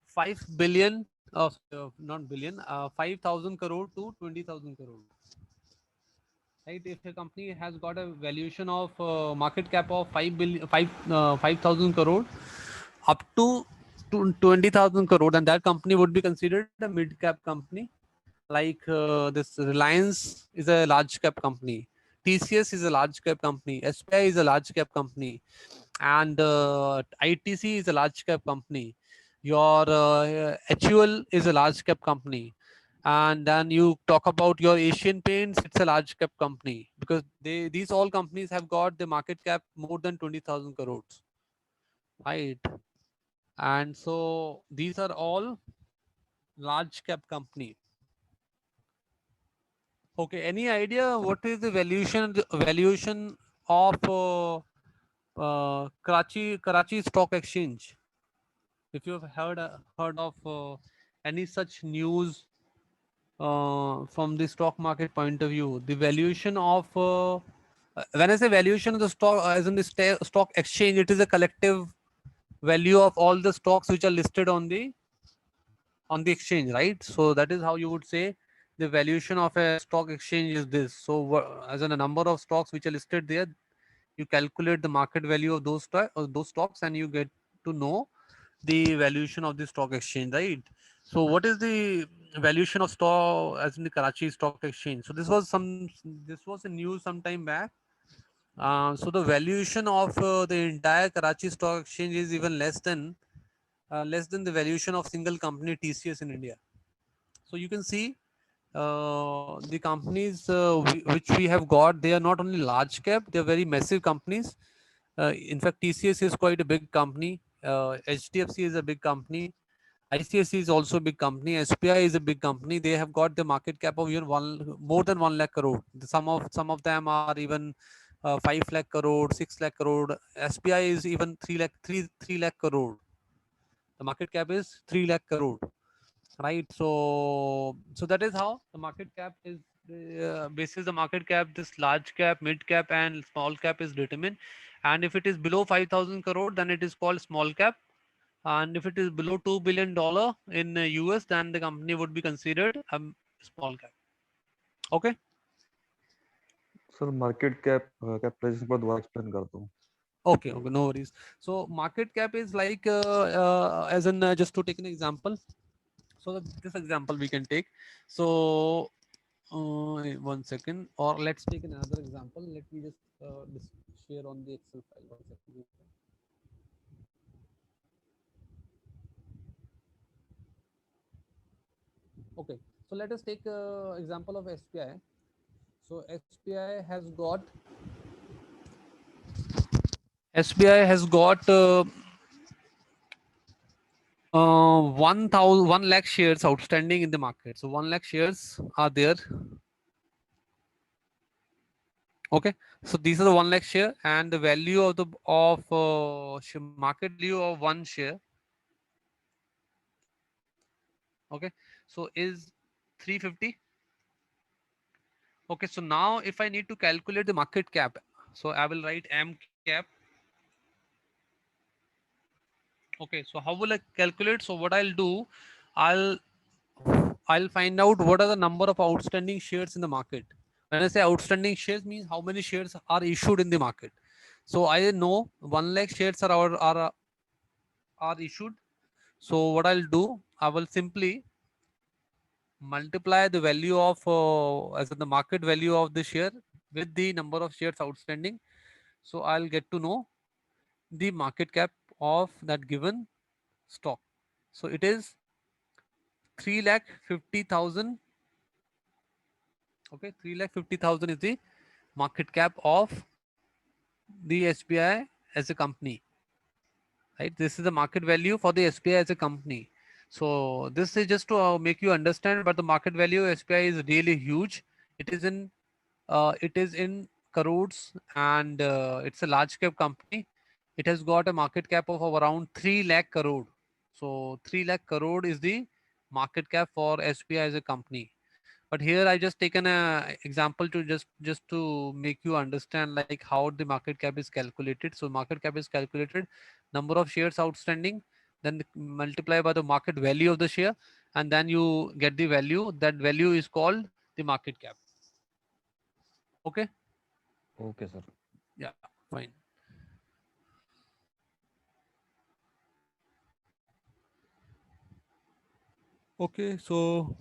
5 billion, not billion, 5,000 crore to 20,000 crore. Right? If a company has got a valuation of market cap of 5,000 crore up to 20,000 crore, then that company would be considered a mid cap company. Like this Reliance is a large cap company, TCS is a large cap company, SBI is a large cap company, and ITC is a large cap company. Your HUL is a large cap company, and then you talk about your Asian Paints, it's a large cap company, because these all companies have got the market cap more than 20,000 crores, right? And so these are all large cap company. Okay, any idea what is the valuation of Karachi Stock Exchange? If you have heard of any such news from the stock market point of view, the valuation of when I say valuation of the stock, as in the stock exchange, it is a collective value of all the stocks which are listed on the exchange, right? So that is how you would say the valuation of a stock exchange is this. So as in a number of stocks which are listed there, you calculate the market value of those stocks, and you get to know the valuation of the stock exchange, right? So what is the valuation of stock as in the Karachi Stock Exchange? So this was a news some time back. So the valuation of the entire Karachi Stock Exchange is even less than the valuation of single company TCS in India. So you can see the companies which we have got, they are not only large cap, they are very massive companies. In fact, TCS is quite a big company. HDFC is a big company. ICSC is also a big company. SPI is a big company. They have got the market cap of even more than 1 lakh crore. Some of them are even 5 lakh crore, 6 lakh crore. SPI is even 3 lakh crore. The market cap is 3 lakh crore, right? So that is how the market cap is basis the market cap, this large cap, mid cap and small cap is determined. And if it is below 5,000 crore, then it is called small cap. And if it is below $2 billion in US, then the company would be considered a small cap. Okay. Sir market cap capitalisation पर दोबारा explain कर दो. Okay, no worries. So market cap is like as in just to take an example. So this example we can take. So 1 second, or let's take another example. Let me just share on the Excel file. 1 second. Okay, so let us take example of SPI. So SBI has got 1 lakh shares outstanding in the market. So 1 lakh shares are there. Okay, so these are the 1 lakh share, and the value of the market value of one share. Okay, so is 350. Okay, so now if I need to calculate the market cap, so I will write M cap. Okay, so how will I calculate? So what I'll do, I'll I'll find out what are the number of outstanding shares in the market. When I say outstanding shares, means how many shares are issued in the market. So I know 1 lakh shares are issued. So what I'll do, I will simply multiply the value of as in the market value of the share with the number of shares outstanding. So I'll get to know the market cap of that given stock. So it is 3,50,000. Okay, 3,50,000 is the market cap of the SBI as a company, right? This is the market value for the SBI as a company. So this is just to make you understand, but the market value of SBI is really huge. It is in crores, and it's a large cap company. It has got a market cap of around 3 lakh crore. So 3 lakh crore is the market cap for SBI as a company. But here I just taken a example to just to make you understand like how the market cap is calculated. So market cap is calculated number of shares outstanding, then multiply by the market value of the share, and then you get the value. That value is called the market cap. Okay. Okay, sir. Yeah, fine. Okay, so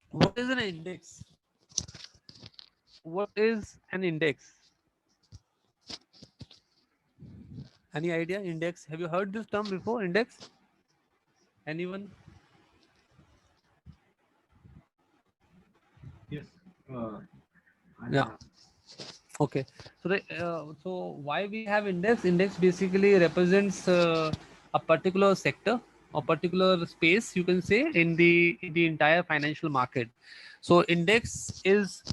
what is an index? What is an index? Any idea? Index. Have you heard this term before? Index? Anyone? Yes. I Yeah. have. Okay. So so why we have index? Index basically represents a particular sector or particular space, you can say, in the entire financial market. So index is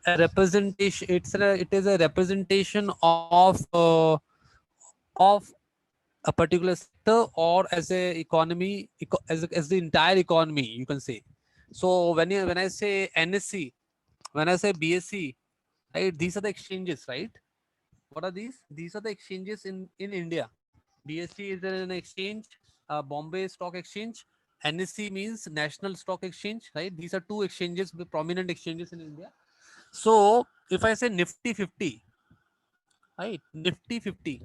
a representation. It is a representation of a particular sector, or as a economy, as the entire economy, you can say. So when I say NSC, when I say BSC, right, these are the exchanges, right? What are these are the exchanges in India. BSC is an exchange, Bombay Stock Exchange. NSC means National Stock Exchange, right? These are two exchanges, prominent exchanges in India. So if I say Nifty 50, right, Nifty 50.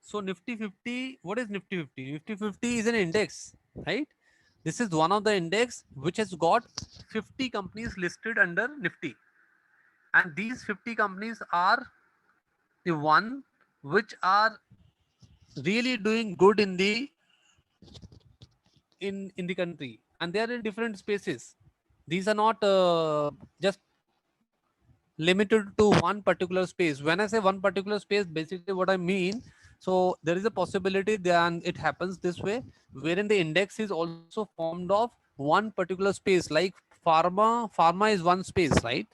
So Nifty 50, what is Nifty 50? Nifty 50 is an index, right? This is one of the index which has got 50 companies listed under Nifty, and these 50 companies are the one which are really doing good in the country, and they are in different spaces. These are not just limited to one particular space. When I say one particular space, basically what I mean, so there is a possibility then it happens this way, wherein the index is also formed of one particular space, like pharma is one space, right?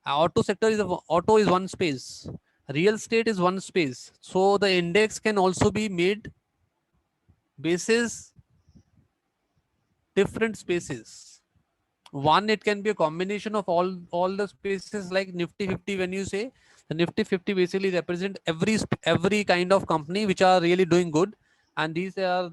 Auto sector is auto is one space, real estate is one space. So the index can also be made basis different spaces. One, it can be a combination of all the spaces, like Nifty 50. When you say, the Nifty 50 basically represent every kind of company which are really doing good, and these are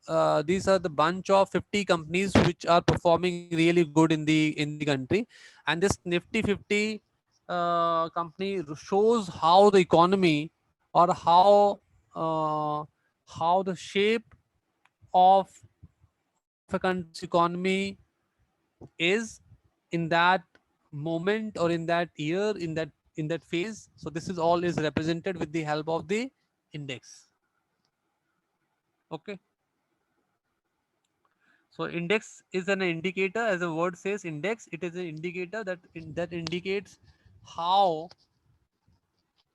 the bunch of 50 companies which are performing really good in the country. And this Nifty 50 company shows how the economy, or how the shape of a country's economy is in that moment, or in that year, in that phase. So this is all is represented with the help of the index. Okay. So index is an indicator, as the word says, index. It is an indicator that indicates how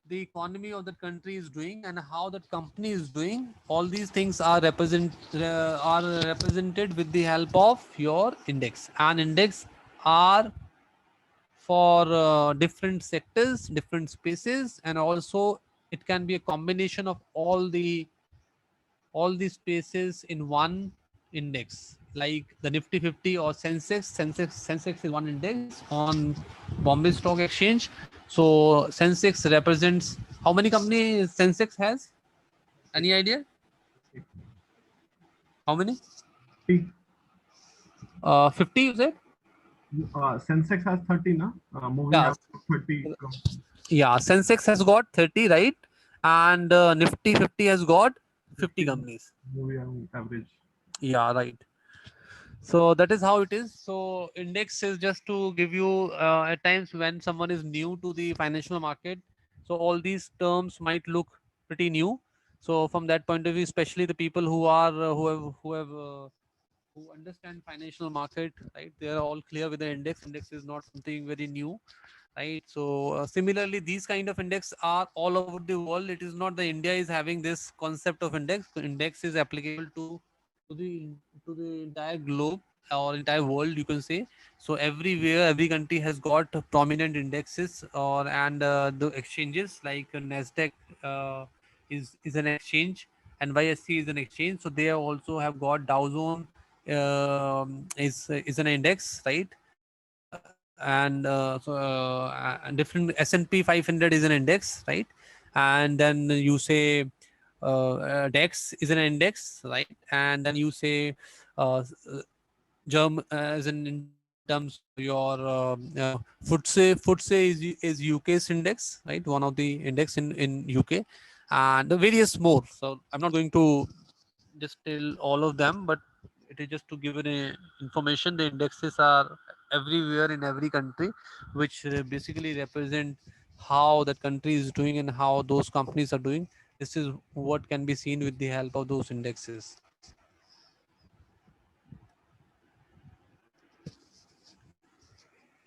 the economy of that country is doing and how that company is doing. All these things are represented with the help of your index. And index are for different sectors, different spaces, and also it can be a combination of all the spaces in one index, like the Nifty 50 or Sensex is one index on Bombay Stock Exchange. So Sensex represents how many companies Sensex has? Any idea? How many? 50, you said? Sensex has 30, na? Moving Yeah. average 30. Yeah, Sensex has got 30, right? And Nifty 50 has got 50 companies. Moving average. Yeah, right. So that is how it is. So index is just to give you at times when someone is new to the financial market. So all these terms might look pretty new. So from that point of view, especially the people who are who understand financial market, right? They are all clear with the index. Index is not something very new. right? So similarly, these kind of index are all over the world. It is not the India is having this concept of index. Index is applicable to the to the entire globe or entire world, you can say. So everywhere, every country has got prominent indexes or and the exchanges like Nasdaq uh, is an exchange, NYSE is an exchange. So they also have got Dow Jones is an index, right? And different S&P 500 is an index, right? And then you say DEX is an index, right? And then you say Germ as in terms of your FTSE is UK's index, right? One of the index in UK, and the various more. So I'm not going to just tell all of them, but it is just to give an information. The indexes are everywhere in every country, which basically represent how that country is doing and how those companies are doing. This is what can be seen with the help of those indexes.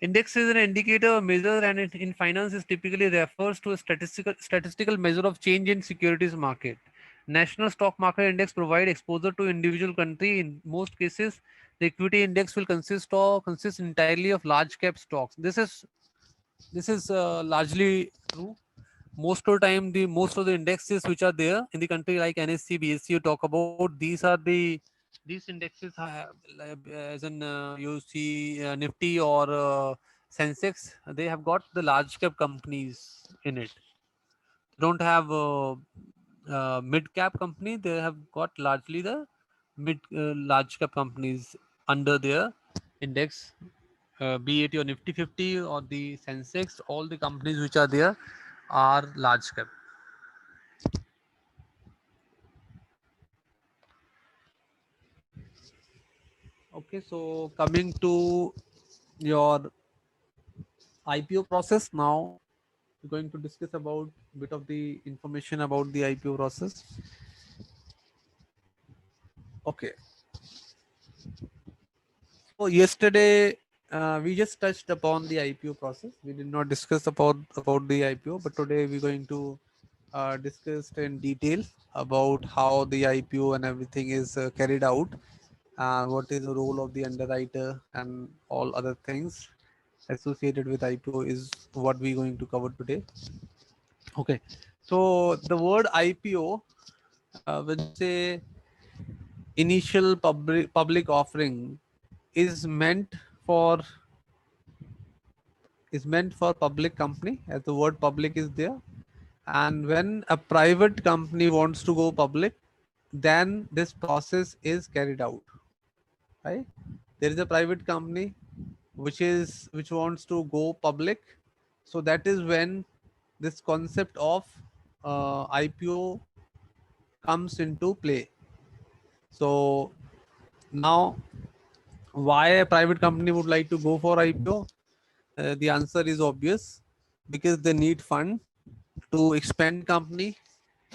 Index is an indicator or measure, and it, in finance, is typically refers to a statistical measure of change in securities market. National stock market index provide exposure to individual country. In most cases, the equity index will consist entirely of large cap stocks. This is largely true. Most of the time, the most of the indexes which are there in the country like NSE, BSE, you talk about, these indexes have, as in you see Nifty or Sensex, they have got the large cap companies in it. Don't have mid cap company. They have got largely the mid large cap companies under their index, be it your Nifty 50 or the Sensex. All the companies which are there are large cap. Okay, so coming to your IPO process now, we're going to discuss about bit of the information about the IPO process. Okay, so yesterday we just touched upon the IPO process. We did not discuss about the IPO, but today we're going to discuss in detail about how the IPO and everything is carried out. What is the role of the underwriter and all other things associated with IPO is what we're going to cover today. Okay, so the word IPO, when you say initial public offering, is meant for public company, as the word public is there. And when a private company wants to go public, then this process is carried out, right? There is a private company which wants to go public, so that is when this concept of IPO comes into play. So now, why a private company would like to go for IPO? The answer is obvious, because they need fund to expand company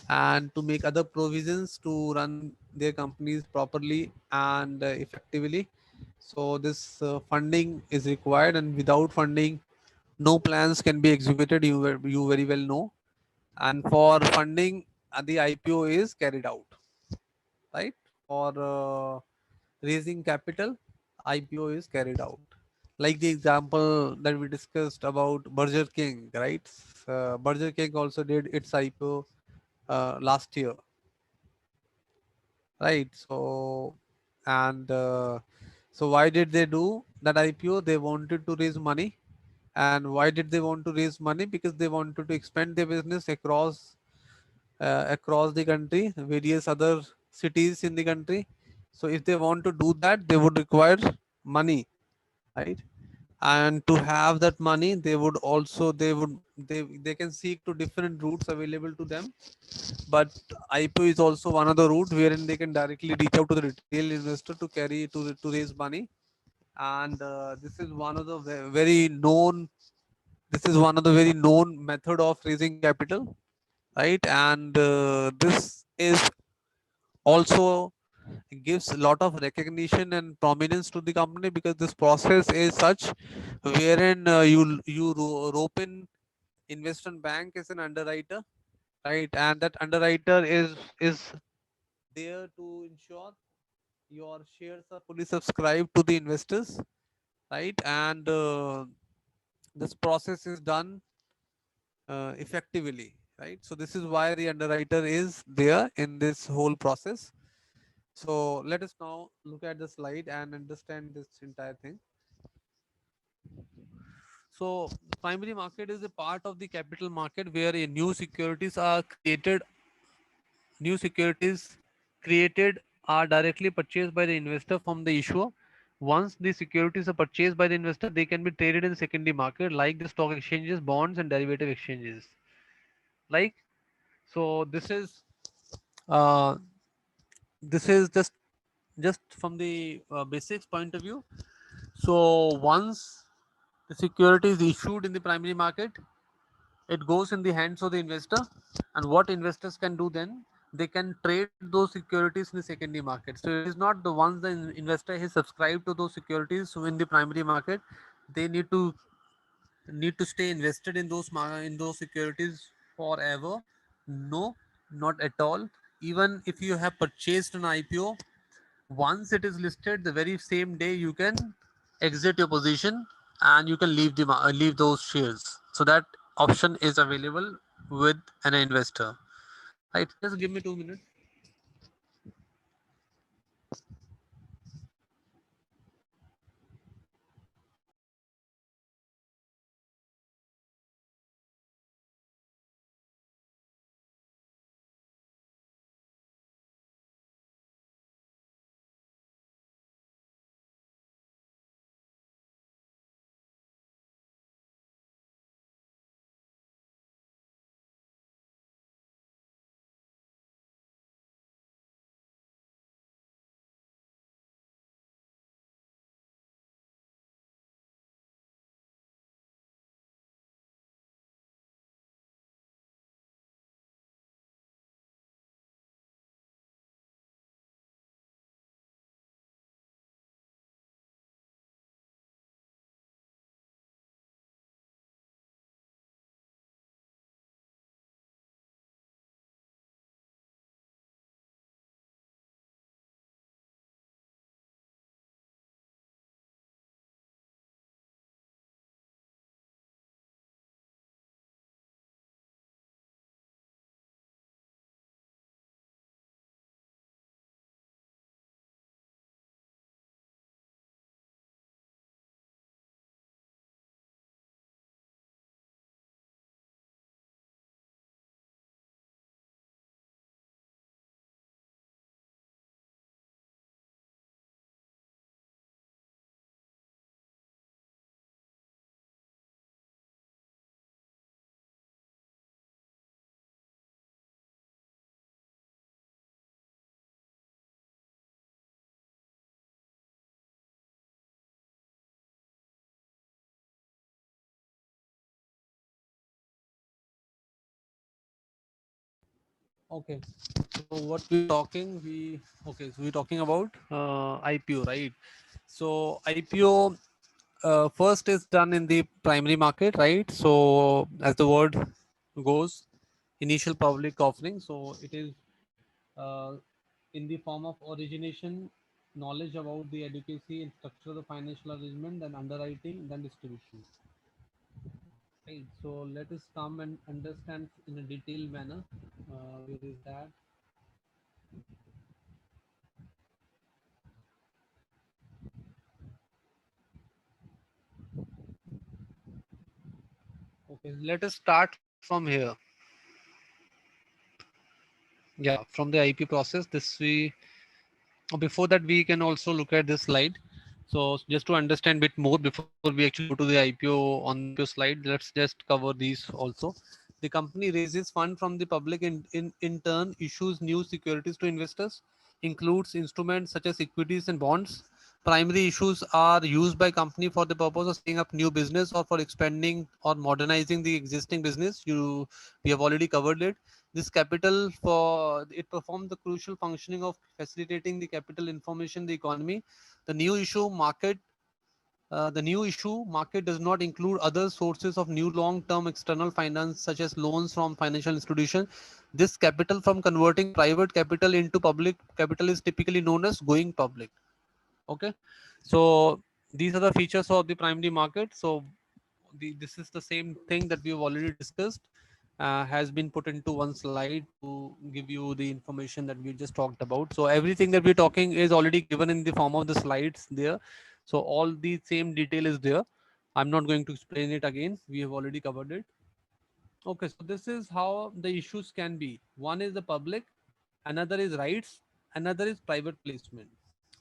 and to make other provisions to run their companies properly and effectively. So this funding is required, and without funding, no plans can be executed. You very well know. And for funding, the IPO is carried out, right? For raising capital, IPO is carried out. Like the example that we discussed about Burger King, right? Burger King also did its IPO last year, right? So why did they do that IPO? They wanted to raise money. And why did they want to raise money? Because they wanted to expand their business across the country, various other cities in the country. So if they want to do that, they would require money, right? And to have that money, they can seek to different routes available to them. But IPO is also one of the route wherein they can directly reach out to the retail investor to raise money. And this is one of the very known method of raising capital, right? And this is also gives a lot of recognition and prominence to the company, because this process is such wherein rope in investment bank as an underwriter, right? And that underwriter is there to ensure your shares are fully subscribed to the investors, right? And this process is done effectively, right? So this is why the underwriter is there in this whole process. So let us now look at the slide and understand this entire thing. So the primary market is a part of the capital market where a new securities created are directly purchased by the investor from the issuer. Once the securities are purchased by the investor, they can be traded in secondary market like the stock exchanges, bonds, and derivative exchanges. Like, so uh, this is just from the basics point of view. So once the security is issued in the primary market, it goes in the hands of the investor, and what investors can do then, they can trade those securities in the secondary market. So it is not the ones the investor has subscribed to those securities, so in the primary market they need to stay invested in in those securities forever. No, not at all. Even if you have purchased an IPO, once it is listed, the very same day you can exit your position and you can leave those shares. So that option is available with an investor, right? Just give me 2 minutes. Okay, so what we're talking, so we're talking about IPO, right? So IPO first is done in the primary market, right? So as the word goes, initial public offering. So it is uh, in the form of origination, knowledge about the adequacy and structure of the financial arrangement, then underwriting, then distribution. Right. So let us come and understand in a detailed manner. Where is that? Okay, let us start from here. Yeah, from the IP process. Before that, we can also look at this slide. So just to understand a bit more before we actually go to the IPO on the IPO slide, let's just cover these also. The company raises fund from the public and in turn issues new securities to investors, includes instruments such as equities and bonds. primary issues are used by company for the purpose of setting up new business or for expanding or modernizing the existing business. We have already covered it. This capital for it performs the crucial functioning of facilitating the capital information in the economy. The new issue market the new issue market does not include other sources of new long-term external finance such as loans from financial institutions. This capital from converting private capital into public capital is typically known as going public. Okay, so these are the features of the primary market. So this is the same thing that we have already discussed, has been put into one slide to give you the information that we just talked about. So everything that we're talking is already given in the form of the slides there. So all the same detail is there. I'm not going to explain it again. We have already covered it. Okay, so this is how the issues can be. One is the public, another is rights, another is private placement.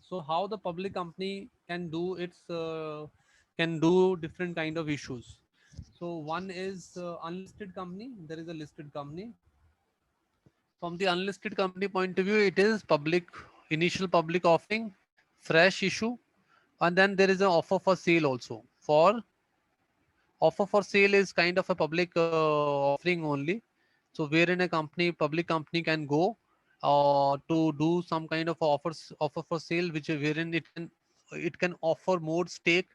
So how the public company can do its can do different kind of issues. So one is unlisted company. There is a listed company. From the unlisted company point of view, it is public initial public offering, fresh issue, and then there is an offer for sale also. For offer for sale is kind of a public offering only. So wherein a company public company can go to do some kind of offer for sale, which wherein it can offer more stake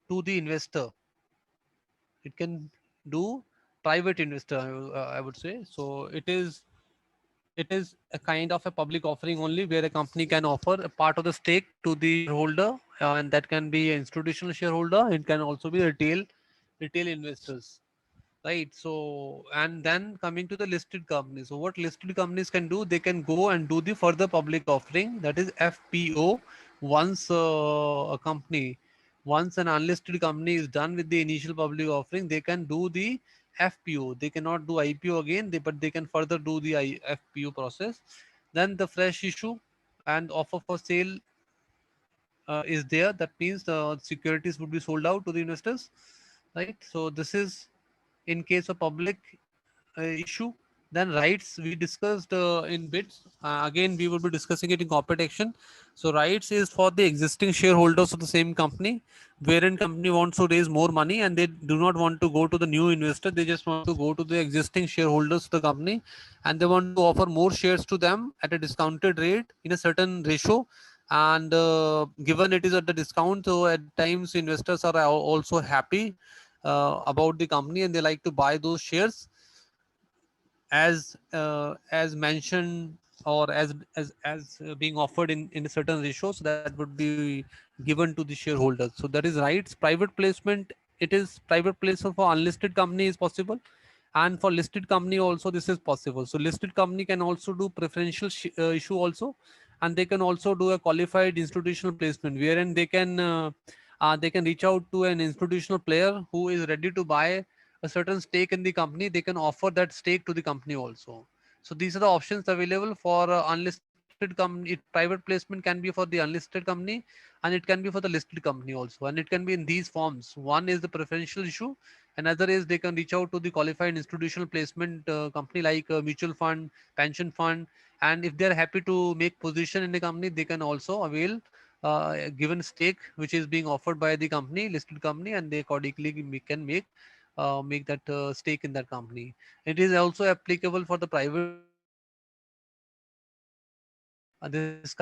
to the investor. It can do private investor, I would say. So it is a kind of a public offering only, where a company can offer a part of the stake to the shareholder, and that can be an institutional shareholder. It can also be retail investors, right? So and then coming to the listed companies, so what listed companies can do, they can go and do the further public offering, that is FPO. Once a company once an unlisted company is done with the initial public offering, they can do the FPO. They cannot do IPO again, but they can further do the FPO process. Then the fresh issue and offer for sale is there. That means the securities would be sold out to the investors, right? So this is in case of public issue. Then rights we discussed in bits. Again, we will be discussing it in corporate action. So rights is for the existing shareholders of the same company, wherein company wants to raise more money and they do not want to go to the new investor. They just want to go to the existing shareholders of the company, and they want to offer more shares to them at a discounted rate in a certain ratio. And given it is at the discount, so at times investors are also happy about the company, and they like to buy those shares as mentioned, or as being offered in a certain ratio, so that would be given to the shareholders. So that is rights. Private placement, it is private placement for unlisted company is possible, and for listed company also this is possible. So listed company can also do preferential issue also, and they can also do a qualified institutional placement, wherein they can reach out to an institutional player who is ready to buy a certain stake in the company. They can offer that stake to the company also. So these are the options available for unlisted company. Private placement can be for the unlisted company, and it can be for the listed company also, and it can be in these forms. One is the preferential issue, another is they can reach out to the qualified institutional placement company like a mutual fund, pension fund, and if they are happy to make position in the company, they can also avail a given stake which is being offered by the company, listed company, and they accordingly can make that stake in that company. It is also applicable for the private company as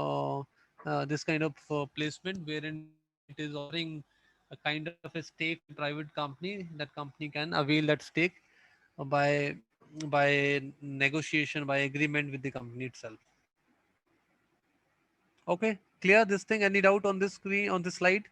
well. This kind of placement, wherein it is offering a kind of a stake to the private company. That company can avail that stake by negotiation, by agreement with the company itself. Okay, clear this thing? Any doubt on this screen, on this slide?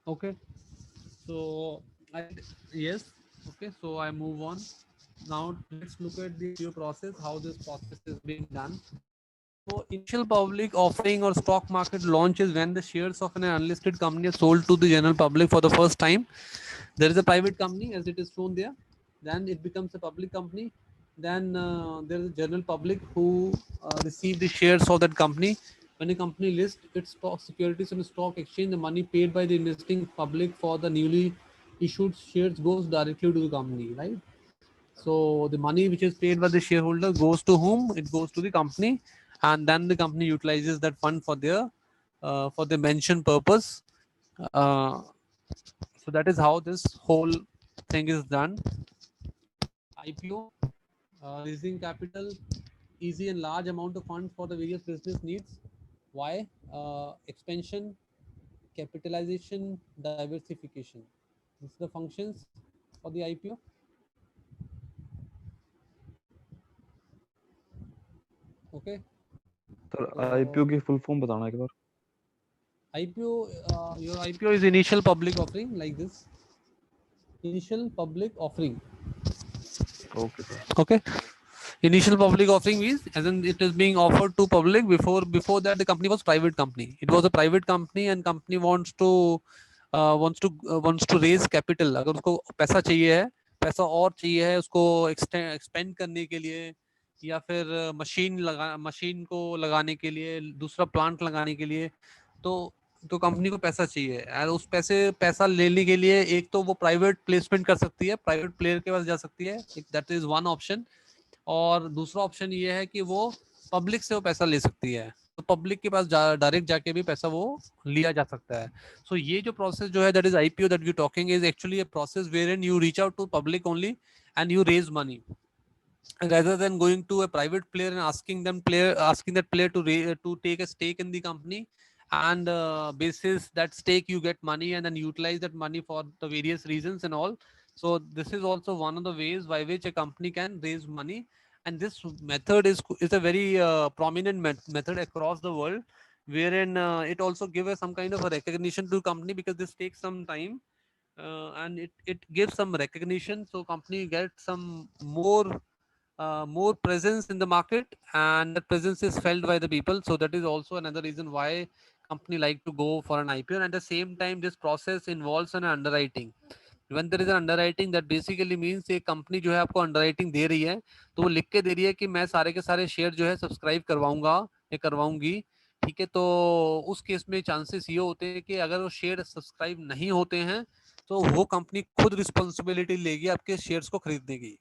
Okay, so yes. Okay, so I move on. Now let's look at the IPO process, how this process is being done. So initial public offering or stock market launch is when the shares of an unlisted company are sold to the general public for the first time. There is a private company as it is shown there. Then it becomes a public company. Then there is a general public who receive the shares of that company. When a company lists its stock securities on the stock exchange, the money paid by the investing public for the newly issued shares goes directly to the company, right? So the money which is paid by the shareholder goes to whom? It goes to the company, and then the company utilizes that fund for the mentioned purpose. Uh, so that is how this whole thing is done. IPO, raising capital, easy and large amount of funds for the various business needs. Why? Expansion, capitalization, diversification. These are the functions for the IPO. Okay. Sir So IPO की full form बताना एक बार. IPO, your IPO is initial public offering, like this. Initial public offering. Okay sir. Okay. Initial public offering means as in it is being offered to public. Before that the company was private company. It was a private company and company wants to raise capital. अगर उसको पैसा चाहिए है, पैसा और चाहिए है उसको एक्सपेंड करने के लिए, या फिर मशीन को लगाने के लिए, दूसरा प्लांट लगाने के लिए, तो कंपनी को पैसा चाहिए, और उस पैसा लेने के लिए एक तो वो प्राइवेट प्लेसमेंट कर सकती है, प्राइवेट प्लेयर के पास जा सकती है, दैट इज वन ऑप्शन। और दूसरा ऑप्शन ये है कि वो पब्लिक से वो पैसा ले सकती है, तो पब्लिक के पास डायरेक्ट जाके भी पैसा वो लिया जा सकता है। सो ये जो प्रोसेस जो है, that is IPO that you talking, is actually a process wherein you reach out to public only and you raise money, rather than going to a private player and asking that player to take a stake in the company, and basis that stake you get money and then utilize that money for the various reasons and all. So this is also one of the ways by which a company can raise money, and this method is a very prominent method across the world, wherein it also gives some kind of a recognition to company, because this takes some time, and it gives some recognition, so company get some more presence in the market, and that presence is felt by the people. So that is also another reason why company like to go for an IPO. And at the same time, this process involves an underwriting. When there is an underwriting, that basically means एक company जो है आपको underwriting दे रही है, तो वो लिख के दे रही है कि मैं सारे के सारे शेयर जो है सब्सक्राइब करवाऊंगा या करवाऊंगी। ठीक है, तो उस केस में चांसेस ये होते हैं कि अगर वो शेयर सब्सक्राइब नहीं होते हैं, तो वो कंपनी खुद रिस्पॉन्सिबिलिटी लेगी आपके शेयर्स को खरीदने की।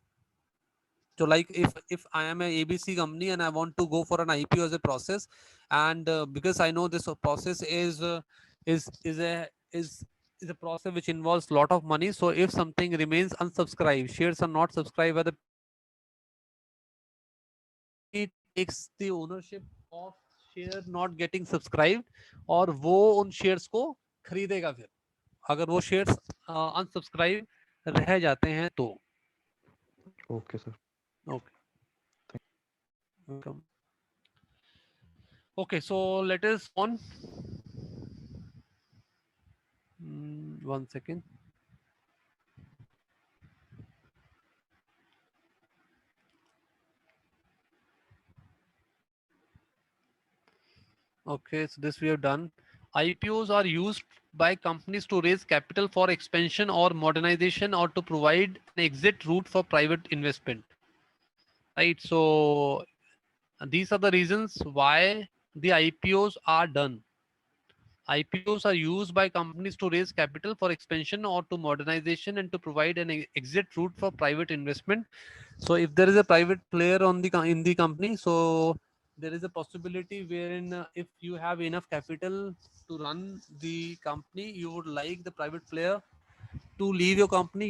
So like if I am a ABC company and I want to go for an IPO as a process, and because I know this process is a is a process which involves lot of money. So if something remains unsubscribed, shares are not subscribed by the company, takes the ownership of share not getting subscribed, और वो उन shares को खरीदेगा फिर, अगर वो shares unsubscribed रह जाते हैं तो। Okay sir. Okay, welcome. Okay, so let us on. One second. Okay, so this we have done. IPOs are used by companies to raise capital for expansion or modernization, or to provide an exit route for private investment. Right. So these are the reasons why the IPOs are done. IPOs are used by companies to raise capital for expansion or to modernization, and to provide an exit route for private investment. So if there is a private player on the in the company, so there is a possibility wherein if you have enough capital to run the company, you would like the private player to leave your company.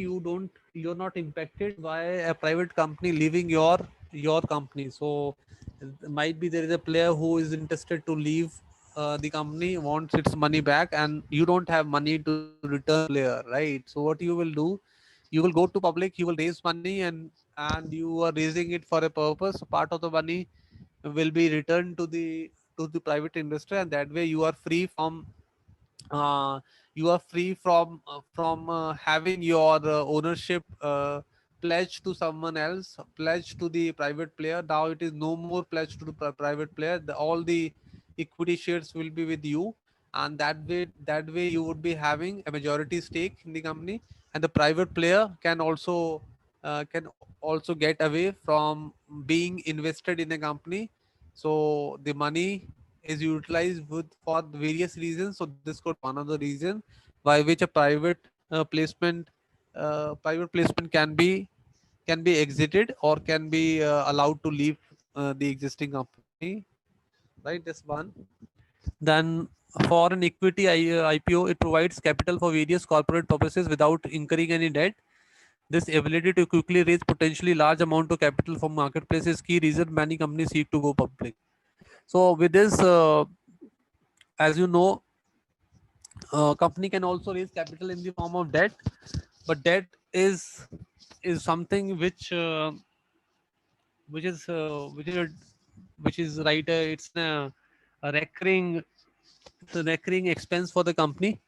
You're not impacted by a private company leaving your company. So might be there is a player who is interested to leave the company, wants its money back, and you don't have money to return the player, right? So what you will do, you will go to public, you will raise money, and you are raising it for a purpose. Part of the money will be returned to the private investor, and that way uh, you are free from having your ownership pledged to someone else, pledged to the private player. Now it is no more pledged to the private player. All the equity shares will be with you, and that way you would be having a majority stake in the company, and the private player can also get away from being invested in a company. So the money is utilized with for various reasons. So this could be one of the reason by which a private placement can be exited or can be allowed to leave the existing company, right? That's one. Then for an equity IPO, it provides capital for various corporate purposes without incurring any debt. This ability to quickly raise potentially large amount of capital from marketplace is key reason many companies seek to go public. So with this, as you know, company can also raise capital in the form of debt, but debt is something which is which is right. A recurring it's a recurring expense for the company,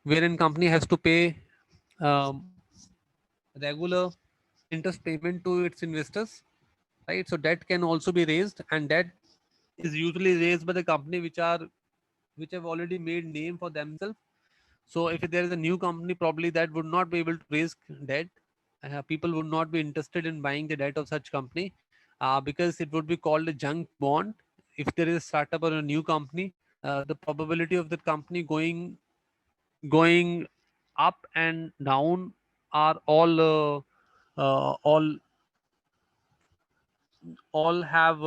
wherein company has to pay um, regular interest payment to its investors, right? So debt can also be raised, and debt is usually raised by the company which have already made name for themselves. So if there is a new company, probably that would not be able to raise debt. People would not be interested in buying the debt of such company because it would be called a junk bond. If there is a startup or a new company, the probability of the company going up and down are all have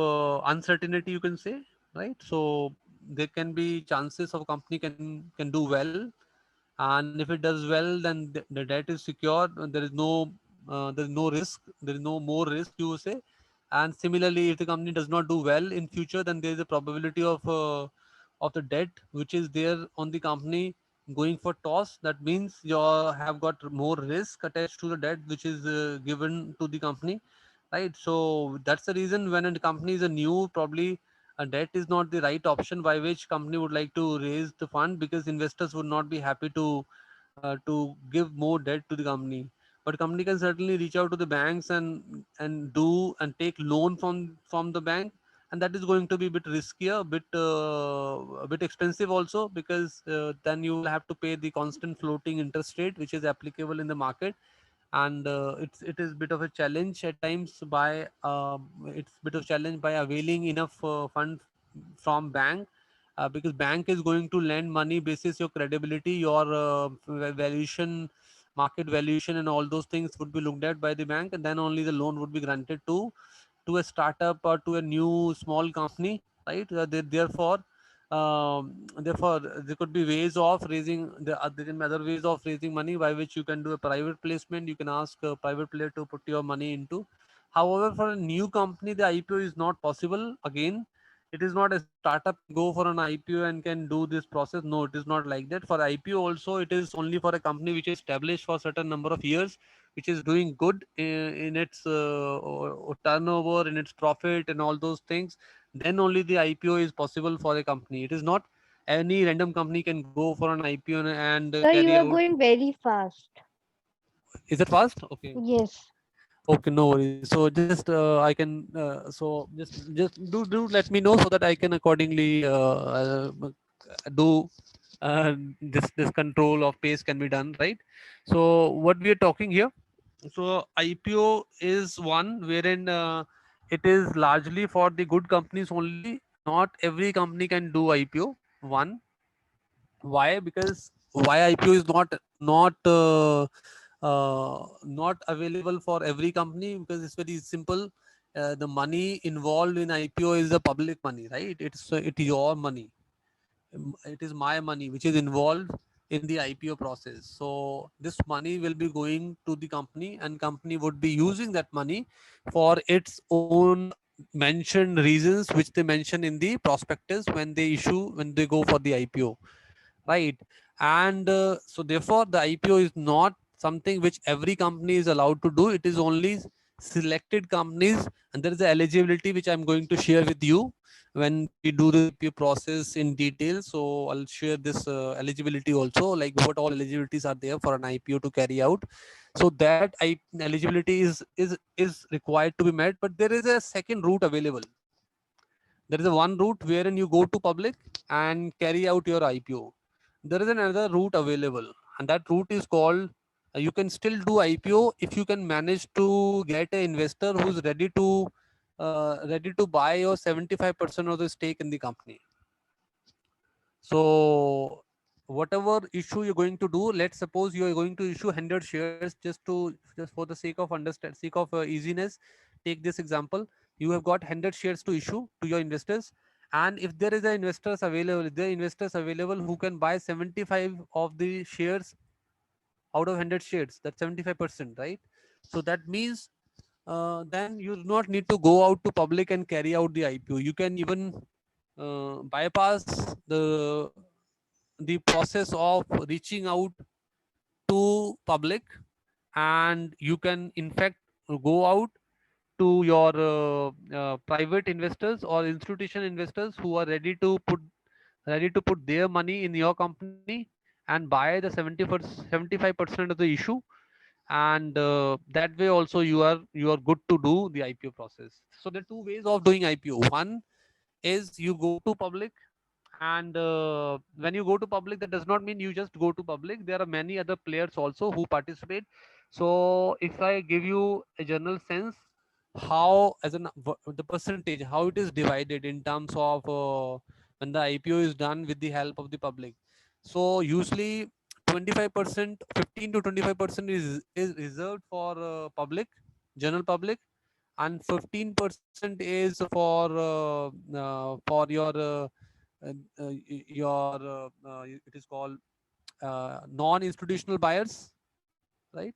uncertainty, you can say, right? So there can be chances of company can do well, and if it does well, then the debt is secured. There is no risk, there is no more risk, you say. And similarly, if the company does not do well in future, then there is a probability of the debt which is there on the company going for toss. That means you have got more risk attached to the debt which is given to the company, right? So that's the reason when a company is a new, probably a debt is not the right option by which company would like to raise the fund, because investors would not be happy to give more debt to the company. But company can certainly reach out to the banks and do and take loan from the bank, and that is going to be a bit riskier, a bit expensive also, because then you will have to pay the constant floating interest rate which is applicable in the market. And it is bit of a challenge at times by it's bit of challenge by availing enough fund from bank, because bank is going to lend money basis your credibility, your valuation, market valuation, and all those things would be looked at by the bank, and then only the loan would be granted to a startup or to a new small company, right? Therefore there could be ways of raising there can be other ways of raising money by which you can do a private placement. You can ask a private player to put your money into. However, for a new company, the IPO is not possible. Again, it is not a startup can go for an IPO and can do this process. No, it is not like that. For IPO also, it is only for a company which is established for certain number of years, which is doing good in its turnover, in its profit, and all those things. Then only the IPO is possible for a company. It is not any random company can go for an IPO and Sir, carry you are out. going very fast. Is it fast? Okay. Yes. Okay, no worries. So just I can just do let me know so that I can accordingly do this control of pace can be done, right? So what we are talking here. So IPO is one wherein it is largely for the good companies only. Not every company can do IPO. One, why? Because why IPO is not available for every company, because it's very simple. The money involved in IPO is the public money, right? It's your money. It is my money which is involved in the IPO process. So this money will be going to the company, and company would be using that money for its own mentioned reasons which they mention in the prospectus when they go for the IPO, right? And so therefore the IPO is not something which every company is allowed to do. It is only selected companies, and there is a eligibility which I'm going to share with you when we do the IPO process in detail. So I'll share this eligibility also, like what all eligibilities are there for an IPO to carry out. So that eligibility is required to be met, but there is a second route available. There is a one route wherein you go to public and carry out your IPO. There is another route available, and that route is called you can still do IPO if you can manage to get an investor who's ready to buy your 75% of the stake in the company. So whatever issue you're going to do, let's suppose you are going to issue 100 shares, just for the sake of easiness, take this example. You have got 100 shares to issue to your investors, and if there is a investors available who can buy 75 of the shares out of 100 shares, that's 75%, right? So that means then you do not need to go out to public and carry out the IPO. You can even bypass the process of reaching out to public, and you can in fact go out to your private investors or institutional investors who are ready to put their money in your company and buy the 75% of the issue. And that way also you are good to do the IPO process. So there are two ways of doing IPO. One is you go to public, and when you go to public, that does not mean you just go to public. There are many other players also who participate. So if I give you a general sense how the percentage, how it is divided in terms of when the IPO is done with the help of the public. So usually 25%, 15 to 25% is reserved for public, general public, and 15% is for your it is called non-institutional buyers, right?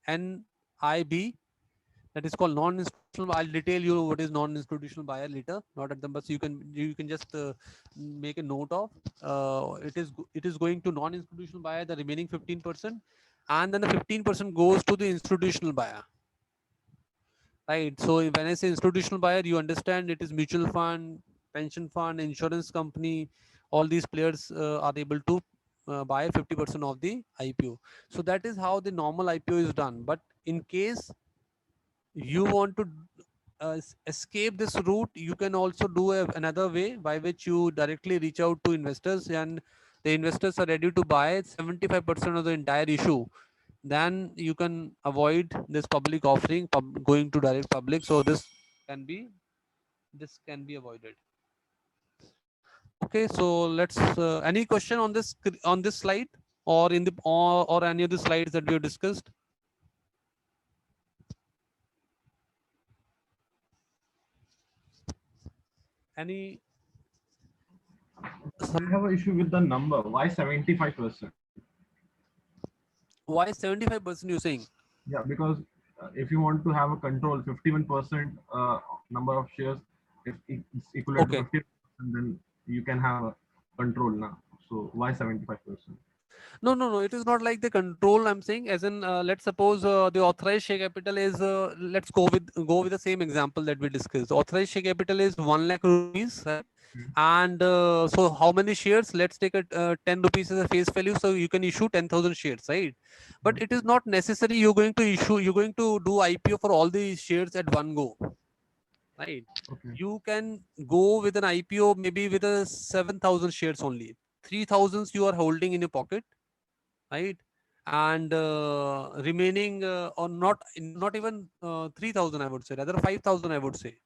NIB, that is called non-institutional. I'll detail you what is non-institutional buyer later, not at the, but you can just make a note of it is going to non-institutional buyer, the remaining 15%, and then the 15% goes to the institutional buyer. Right. So when I say institutional buyer, you understand it is mutual fund, pension fund, insurance company. All these players are able to buy 50% of the IPO. So that is how the normal IPO is done. But in case you want to escape this route, you can also do another way by which you directly reach out to investors, and the investors are ready to buy 75% of the entire issue. Then you can avoid this public offering, going to direct public. So can be this can be avoided. Okay, so let's any question on this slide, or in the or any of the slides that we have discussed? Any I have an issue with the number. Why 75%? why 75% you're saying? Yeah, because if you want to have a control, 51% number of shares, if it's equivalent to Okay. 50%, then you can have a control now. So why 75%? No. It is not like the control. I'm saying, as in, let's suppose the authorized share capital is. Let's go with the same example that we discussed. Authorized share capital is 1 lakh rupees, right? And so, how many shares? Let's take 10 rupees as a face value. So you can issue 10,000 shares, right? But it is not necessary. You're going to issue. You're going to do IPO for all the shares at one go, right? Okay. You can go with an IPO maybe with a 7,000 shares only. 3,000 you are holding in your pocket, right? And remaining or not even 3,000, I would say, rather 5,000, I would say.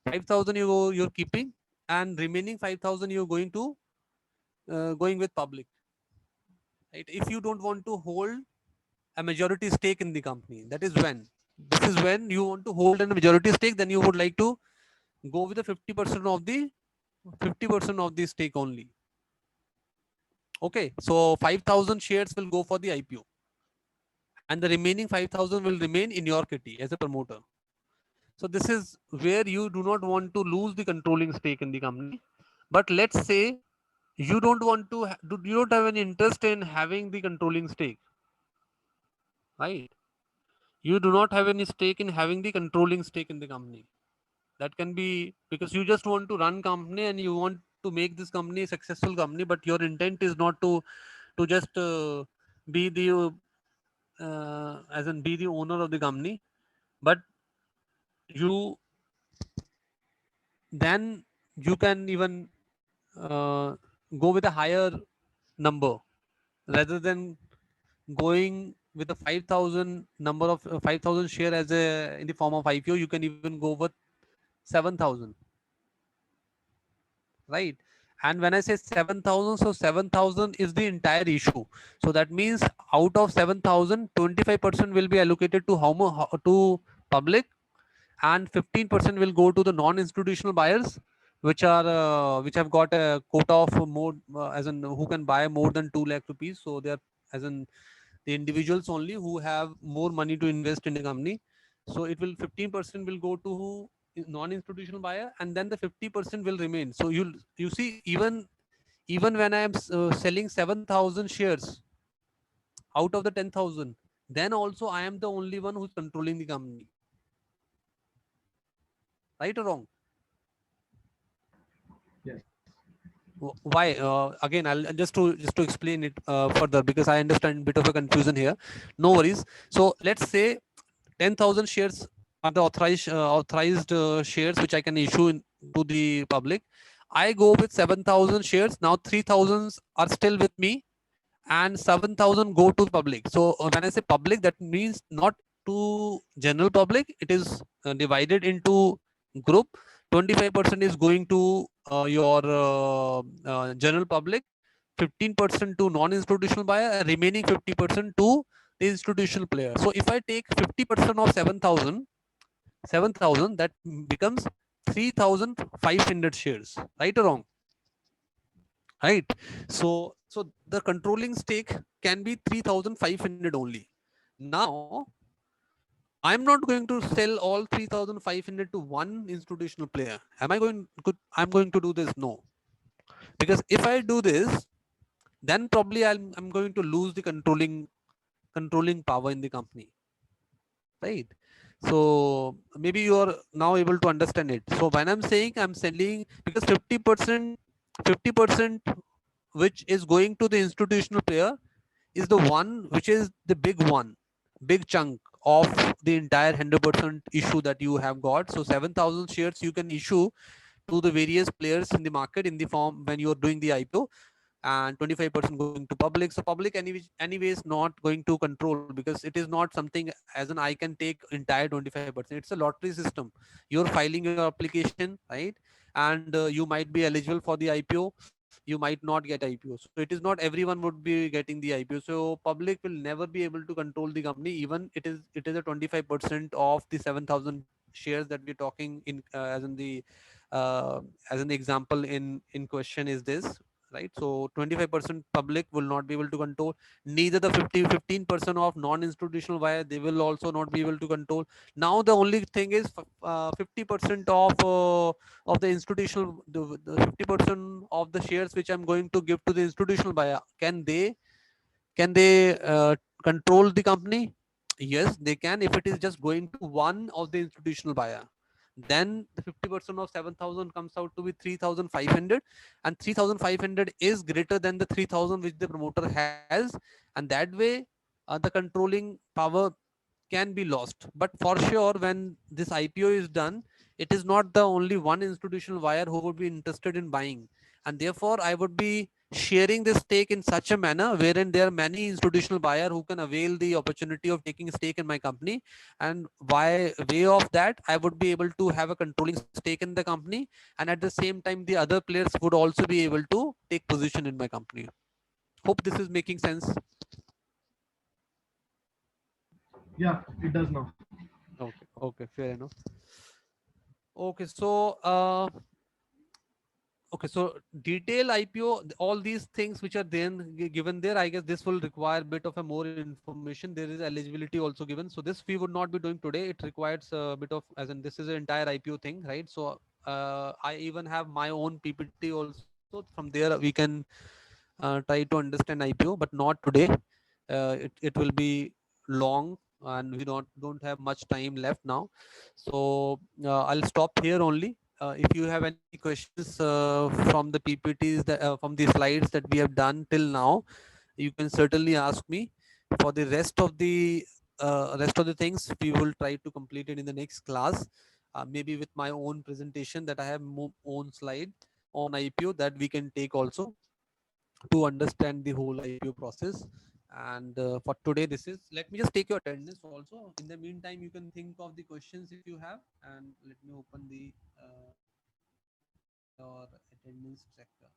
5,000 you're keeping, and remaining 5,000 you're going with public, right? If you don't want to hold a majority stake in the company, this is when you want to hold a majority stake, then you would like to go with the 50% of the stake only. Okay, so 5,000 shares will go for the IPO, and the remaining 5,000 will remain in your kitty as a promoter. So this is where you do not want to lose the controlling stake in the company. But let's say you don't want to you don't have any interest in having the controlling stake, right? You do not have any stake in having the controlling stake in the company. That can be because you just want to run company and you want to make this company a successful company, but your intent is not to just be the as in be the owner of the company, but you then you can even go with a higher number rather than going with the 5,000 number of 5,000 share as a in the form of IPO, you can even go with 7,000, right? And when I say 7,000, so 7,000 is the entire issue. So that means out of 7,000, 25% will be allocated to to public, and 15% will go to the non-institutional buyers, which have got a quota of more, as in who can buy more than 2 lakh rupees. So they are, as in the individuals only who have more money to invest in the company. So it will 15% will go to non-institutional buyer, and then the 50% will remain. So you see, even when I am selling 7,000 shares out of the 10,000, then also I am the only one who's controlling the company, right or wrong? Yes. Why? Again, I'll just to explain it further, because I understand bit of a confusion here. No worries. So let's say 10,000 shares are the authorized shares which I can issue to the public. I go with 7,000 shares. Now 3,000 are still with me, and 7,000 go to the public. So when I say public, that means not to general public. It is divided into group. 25% is going to your general public, 15% to non-institutional buyer, and remaining 50% to the institutional player. So if I take 50% of 7,000, that becomes 3,500 shares, right or wrong? Right. So the controlling stake can be 3,500 only. Now I'm not going to sell all 3,500 to one institutional player. Am I going good? I'm going to do this? No. Because if I do this, then probably I'm going to lose the controlling power in the company, right? So maybe you are now able to understand it. So when I'm saying I'm selling, because 50% which is going to the institutional player is the one which is the big chunk of the entire 100% issue that you have got. So 7,000 shares you can issue to the various players in the market in the form when you're doing the IPO, and 25% going to public. So public anyways not going to control, because it is not something as an I can take entire 25%. It's a lottery system. You're filing your application, right? And you might be eligible for the IPO, you might not get IPO. So it is not everyone would be getting the IPO. So public will never be able to control the company, even it is a 25% of the 7,000 shares that we're talking in, uh, as an example in question is this, right? So 25% public will not be able to control, neither the 15% of non-institutional buyer, they will also not be able to control. Now the only thing is 50% of the institutional, the 50% of the shares which I'm going to give to the institutional buyer, can they control the company? Yes, they can, if it is just going to one of the institutional buyer. Then the 50% of 7,000 comes out to be 3,500, and 3,500 is greater than the 3,000 which the promoter has, and that way the controlling power can be lost. But for sure, when this IPO is done, it is not the only one institutional buyer who would be interested in buying, and therefore I would be sharing this stake in such a manner wherein there are many institutional buyer who can avail the opportunity of taking stake in my company, and by way of that I would be able to have a controlling stake in the company, and at the same time the other players would also be able to take position in my company. Hope this is making sense. Yeah, it does now. Okay, fair enough. Okay, so okay, so detail IPO, all these things which are then given there, I guess this will require a bit of a more information. There is eligibility also given. So this we would not be doing today. It requires a bit of, as in this is an entire IPO thing, right? So I even have my own PPT also. From there we can try to understand IPO, but not today. It will be long, and we don't have much time left now. So I'll stop here only. If you have any questions from the PPTs that from the slides that we have done till now, you can certainly ask me. For the rest of the things, we will try to complete it in the next class. Maybe with my own presentation that I have own slide on IPO that we can take also to understand the whole IPO process. And for today, this is. Let me just take your attendance also. In the meantime, you can think of the questions if you have, and let me open the your attendance tracker.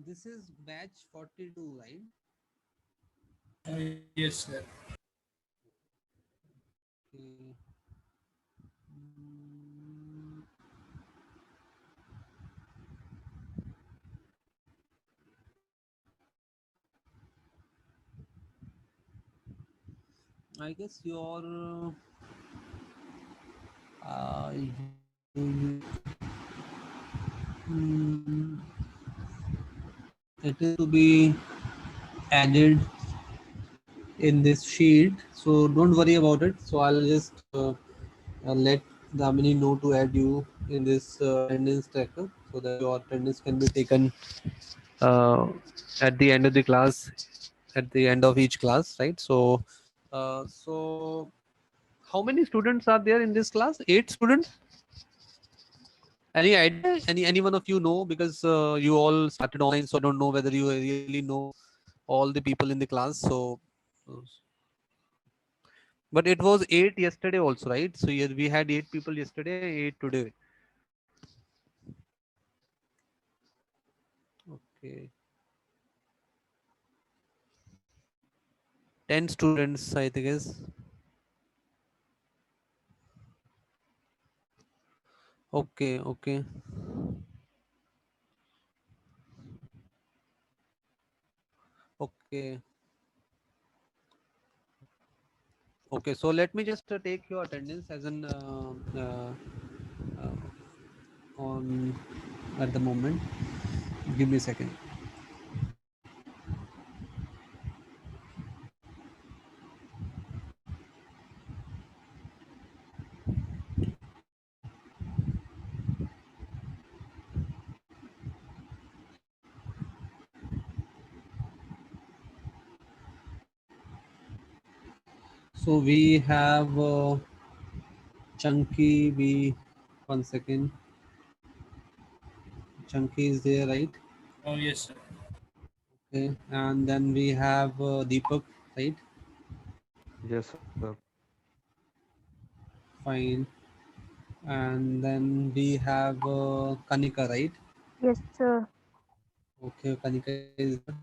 This is batch 42, right? Yes, sir. Okay. Mm, I guess your you, mm, it is to be added in this sheet, so don't worry about it. So I'll just let Damini know to add you in this attendance tracker so that your attendance can be taken uh, at the end of the class, at the end of each class, right? So how many students are there in this class? 8 students. Any idea? Any one of you know? Because you all started online, so I don't know whether you really know all the people in the class. So, but it was 8 yesterday also, right? So yeah, we had 8 people yesterday, 8 today. Okay, 10 students, I think is. Okay, okay, okay, okay. So let me just take your attendance as an on at the moment. Give me a second. So we have Chunky. We 1 second. Chunky is there, right? Oh, yes, sir. Okay, and then we have Deepak, right? Yes, sir. Fine. And then we have Kanika, right? Yes, sir. Okay, Kanika is there.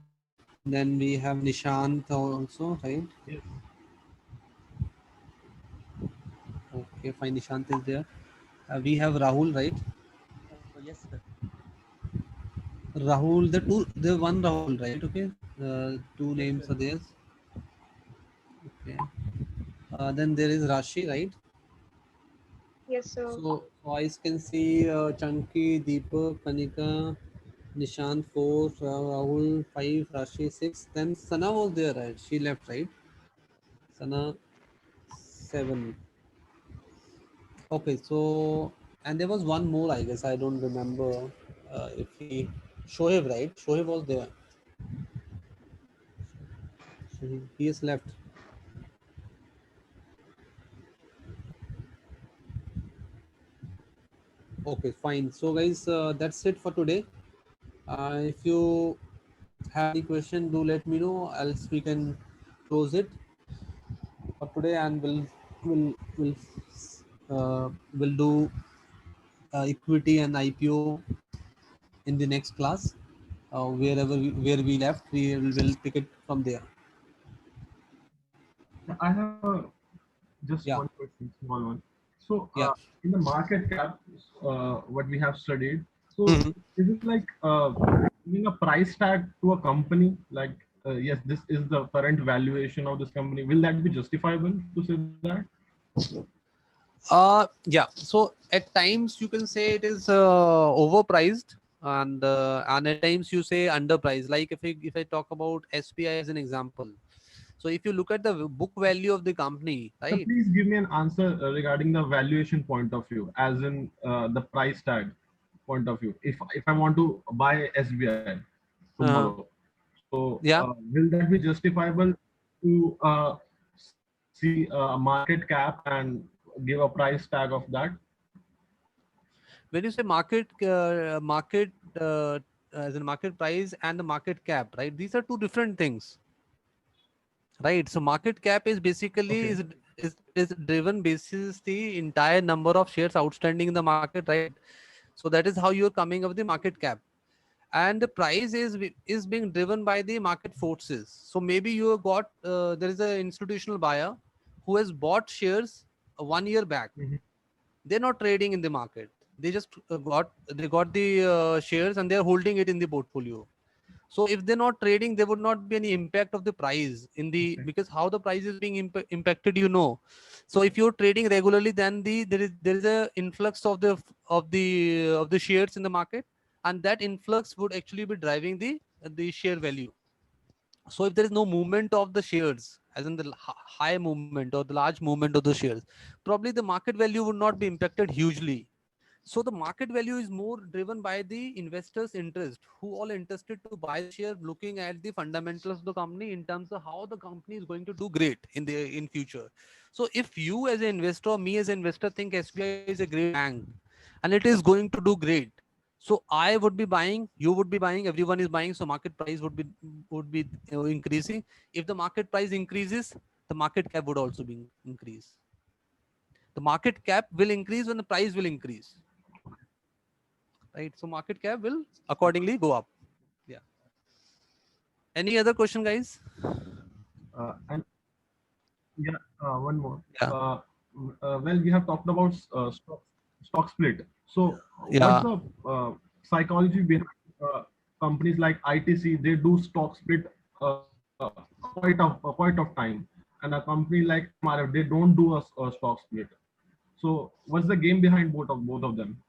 Then we have Nishant also, right? Yes. Okay, fine. Nishant is there. We have Rahul, right? Yes, sir. Rahul, the one Rahul, right? Okay. Two Yes, names sir. are there. Okay. Then there is Rashi, right? Yes, sir. So I can see Chunky, Deepak, Kanika, Nishant 4, Rahul 5, Rashi 6. Then Sana was there, right? She left, right? Sana 7. Okay, so and there was one more, I guess. I don't remember if he Shoaib, right? Shoaib was there. So he has left. Okay, fine. So guys, that's it for today. If you have any question, do let me know. Else we can close it for today, and will will do equity and IPO in the next class. Where we left, we will pick it from there. I have just Yeah, one question, small one. So, yeah. in the market cap, what we have studied, so Mhm. is it like giving a price tag to a company? Like yes, this is the current valuation of this company, will that be justifiable to say that? Yeah, so at times you can say it is overpriced, and at times you say underpriced. Like if I talk about SPI as an example, so if you look at the book value of the company, So right? please give me an answer regarding the valuation point of view, as in the price tag point of view. If I want to buy SBI uh, tomorrow, so yeah, will that be justifiable to see a market cap and give a price tag of that? when you say market as in market price and the market cap, right? These are two different things, right? So market cap is basically Okay. is driven basis the entire number of shares outstanding in the market, right? So that is how you're coming up with the market cap, and the price is being driven by the market forces. So maybe you got there is an institutional buyer who has bought shares 1 year back. Mhm. They're not trading in the market. They just got the shares and they're holding it in the portfolio. So if they're not trading, there would not be any impact of the price in the, Okay. because how the price is being impacted, you know. So if you're trading regularly, then there is a influx of the shares in the market, and that influx would actually be driving the share value. So if there is no movement of the shares, as in the high movement or the large movement of the shares, probably the market value would not be impacted hugely. So the market value is more driven by the investors' interest, who all interested to buy the share, looking at the fundamentals of the company in terms of how the company is going to do great in future. So if you as an investor, me as an investor, think SBI is a great bank and it is going to do great, so I would be buying, you would be buying, everyone is buying. So market price would be increasing. If the market price increases, the market cap would also be increase. The market cap will increase when the price will increase, right? So market cap will accordingly go up. Yeah. Any other question, guys? And yeah, one more. Yeah. Well, we have talked about stock split. So, what's Yeah. the psychology behind companies like ITC? They do stock split quite of time, and a company like MRF, they don't do a stock split. So, what's the game behind both of them?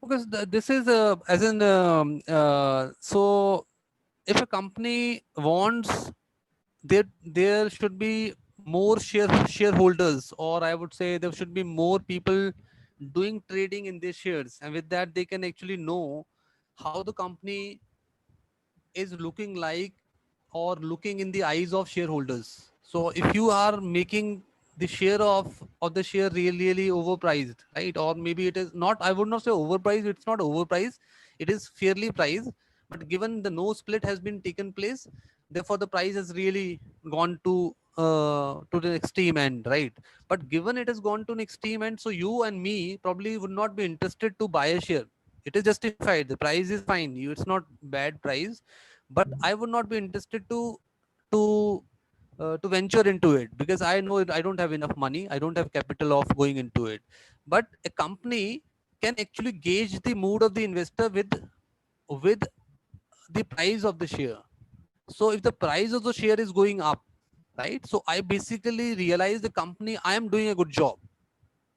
Because this is as in so if a company wants, there should be more shareholders, or I would say there should be more people doing trading in these shares, and with that they can actually know how the company is looking like, or looking in the eyes of shareholders. So if you are making the share of the share really overpriced, right? Or maybe it is not, I would not say overpriced, it's not overpriced, it is fairly priced. But given the no split has been taken place, therefore the price has really gone to the extreme end, right? But given it has gone to an extreme end, so you and me probably would not be interested to buy a share. It is justified, the price is fine, it's not bad price, but I would not be interested to to venture into it, because I know I don't have enough money, I don't have capital of going into it. But a company can actually gauge the mood of the investor with the price of the share. So if the price of the share is going up, right, so I basically realize the company, I am doing a good job.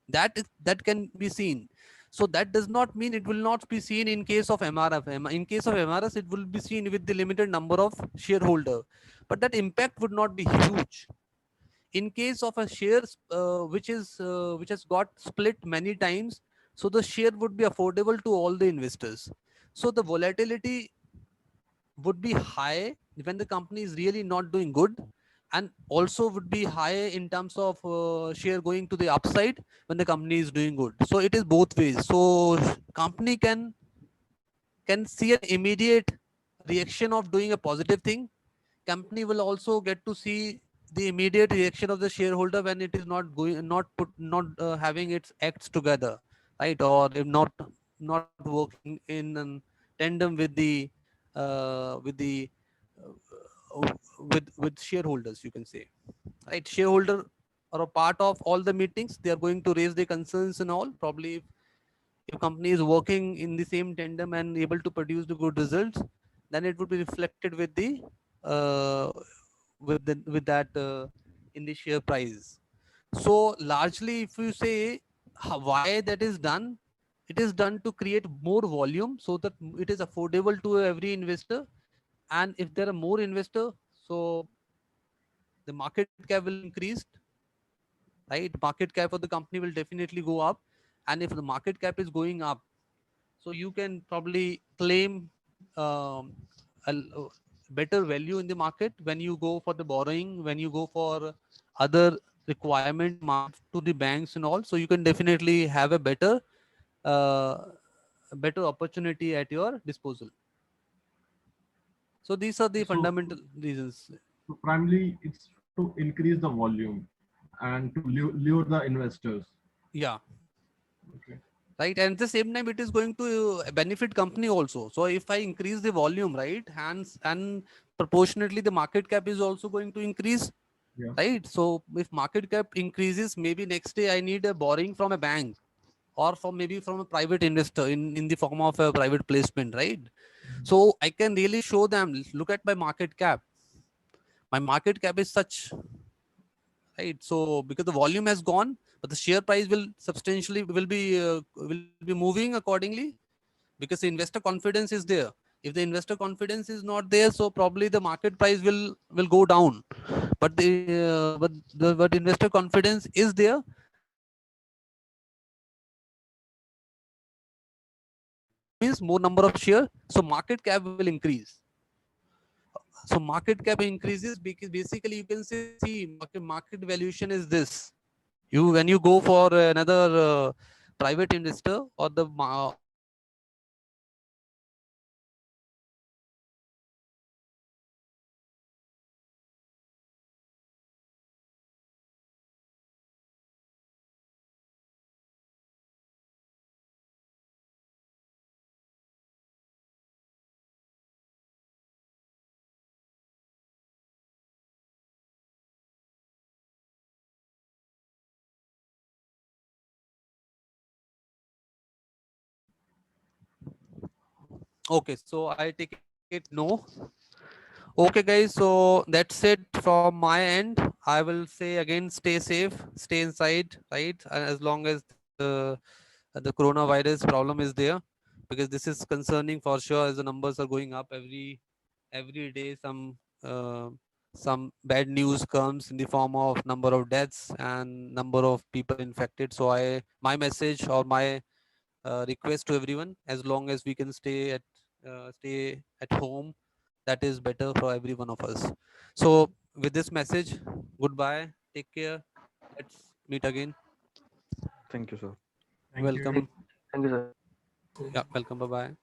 That can be seen. So that does not mean it will not be seen in case of MRF. In case of MRS, it will be seen with the limited number of shareholder, but that impact would not be huge. In case of a shares which has got split many times, so the share would be affordable to all the investors. So the volatility would be high when the company is really not doing good, and also would be high in terms of share going to the upside when the company is doing good. So it is both ways. So company can see an immediate reaction of doing a positive thing. Company will also get to see the immediate reaction of the shareholder when it is not going, not having its acts together, right? Or if not working in tandem with the with shareholders, you can say, right? Shareholder are a part of all the meetings, they are going to raise their concerns and all. Probably if company is working in the same tandem and able to produce the good results, then it would be reflected with the uh, with that in the share price. So largely, if you say why that is done, it is done to create more volume so that it is affordable to every investor. And if there are more investor, so the market cap will increase, right? Market cap of the company will definitely go up. And if the market cap is going up, so you can probably claim a better value in the market when you go for the borrowing, when you go for other requirement demand to the banks and all. So you can definitely have uh, a better opportunity at your disposal. So these are the So, fundamental reasons. so primarily it's to increase the volume and to lure the investors. Yeah. Okay. Right, and at the same time it is going to benefit company also. So if I increase the volume, right, and proportionately the market cap is also going to increase, Yeah. right? So if market cap increases, maybe next day I need a borrowing from a bank or from maybe from a private investor in the form of a private placement, right? So I can really show them, look at my market cap. My market cap is such, right? So because the volume has gone, but the share price will substantially will be moving accordingly, because the investor confidence is there. If the investor confidence is not there, so probably the market price will go down. But but investor confidence is there, means more number of share, so market cap will increase. So market cap increases because basically you can say, see, market valuation is this. You, when you go for another private investor or the okay, so I take it no. Okay, guys, so that's it from my end. I will say again, stay safe, stay inside, right? As long as the coronavirus problem is there, because this is concerning for sure, as the numbers are going up every day. Some bad news comes in the form of number of deaths and number of people infected. So my message or my request to everyone, as long as we can stay at home, that is better for every one of us. So with this message, goodbye, take care, let's meet again. Thank you, sir. Thank you. Welcome. Thank you, sir. Yeah, welcome, bye bye.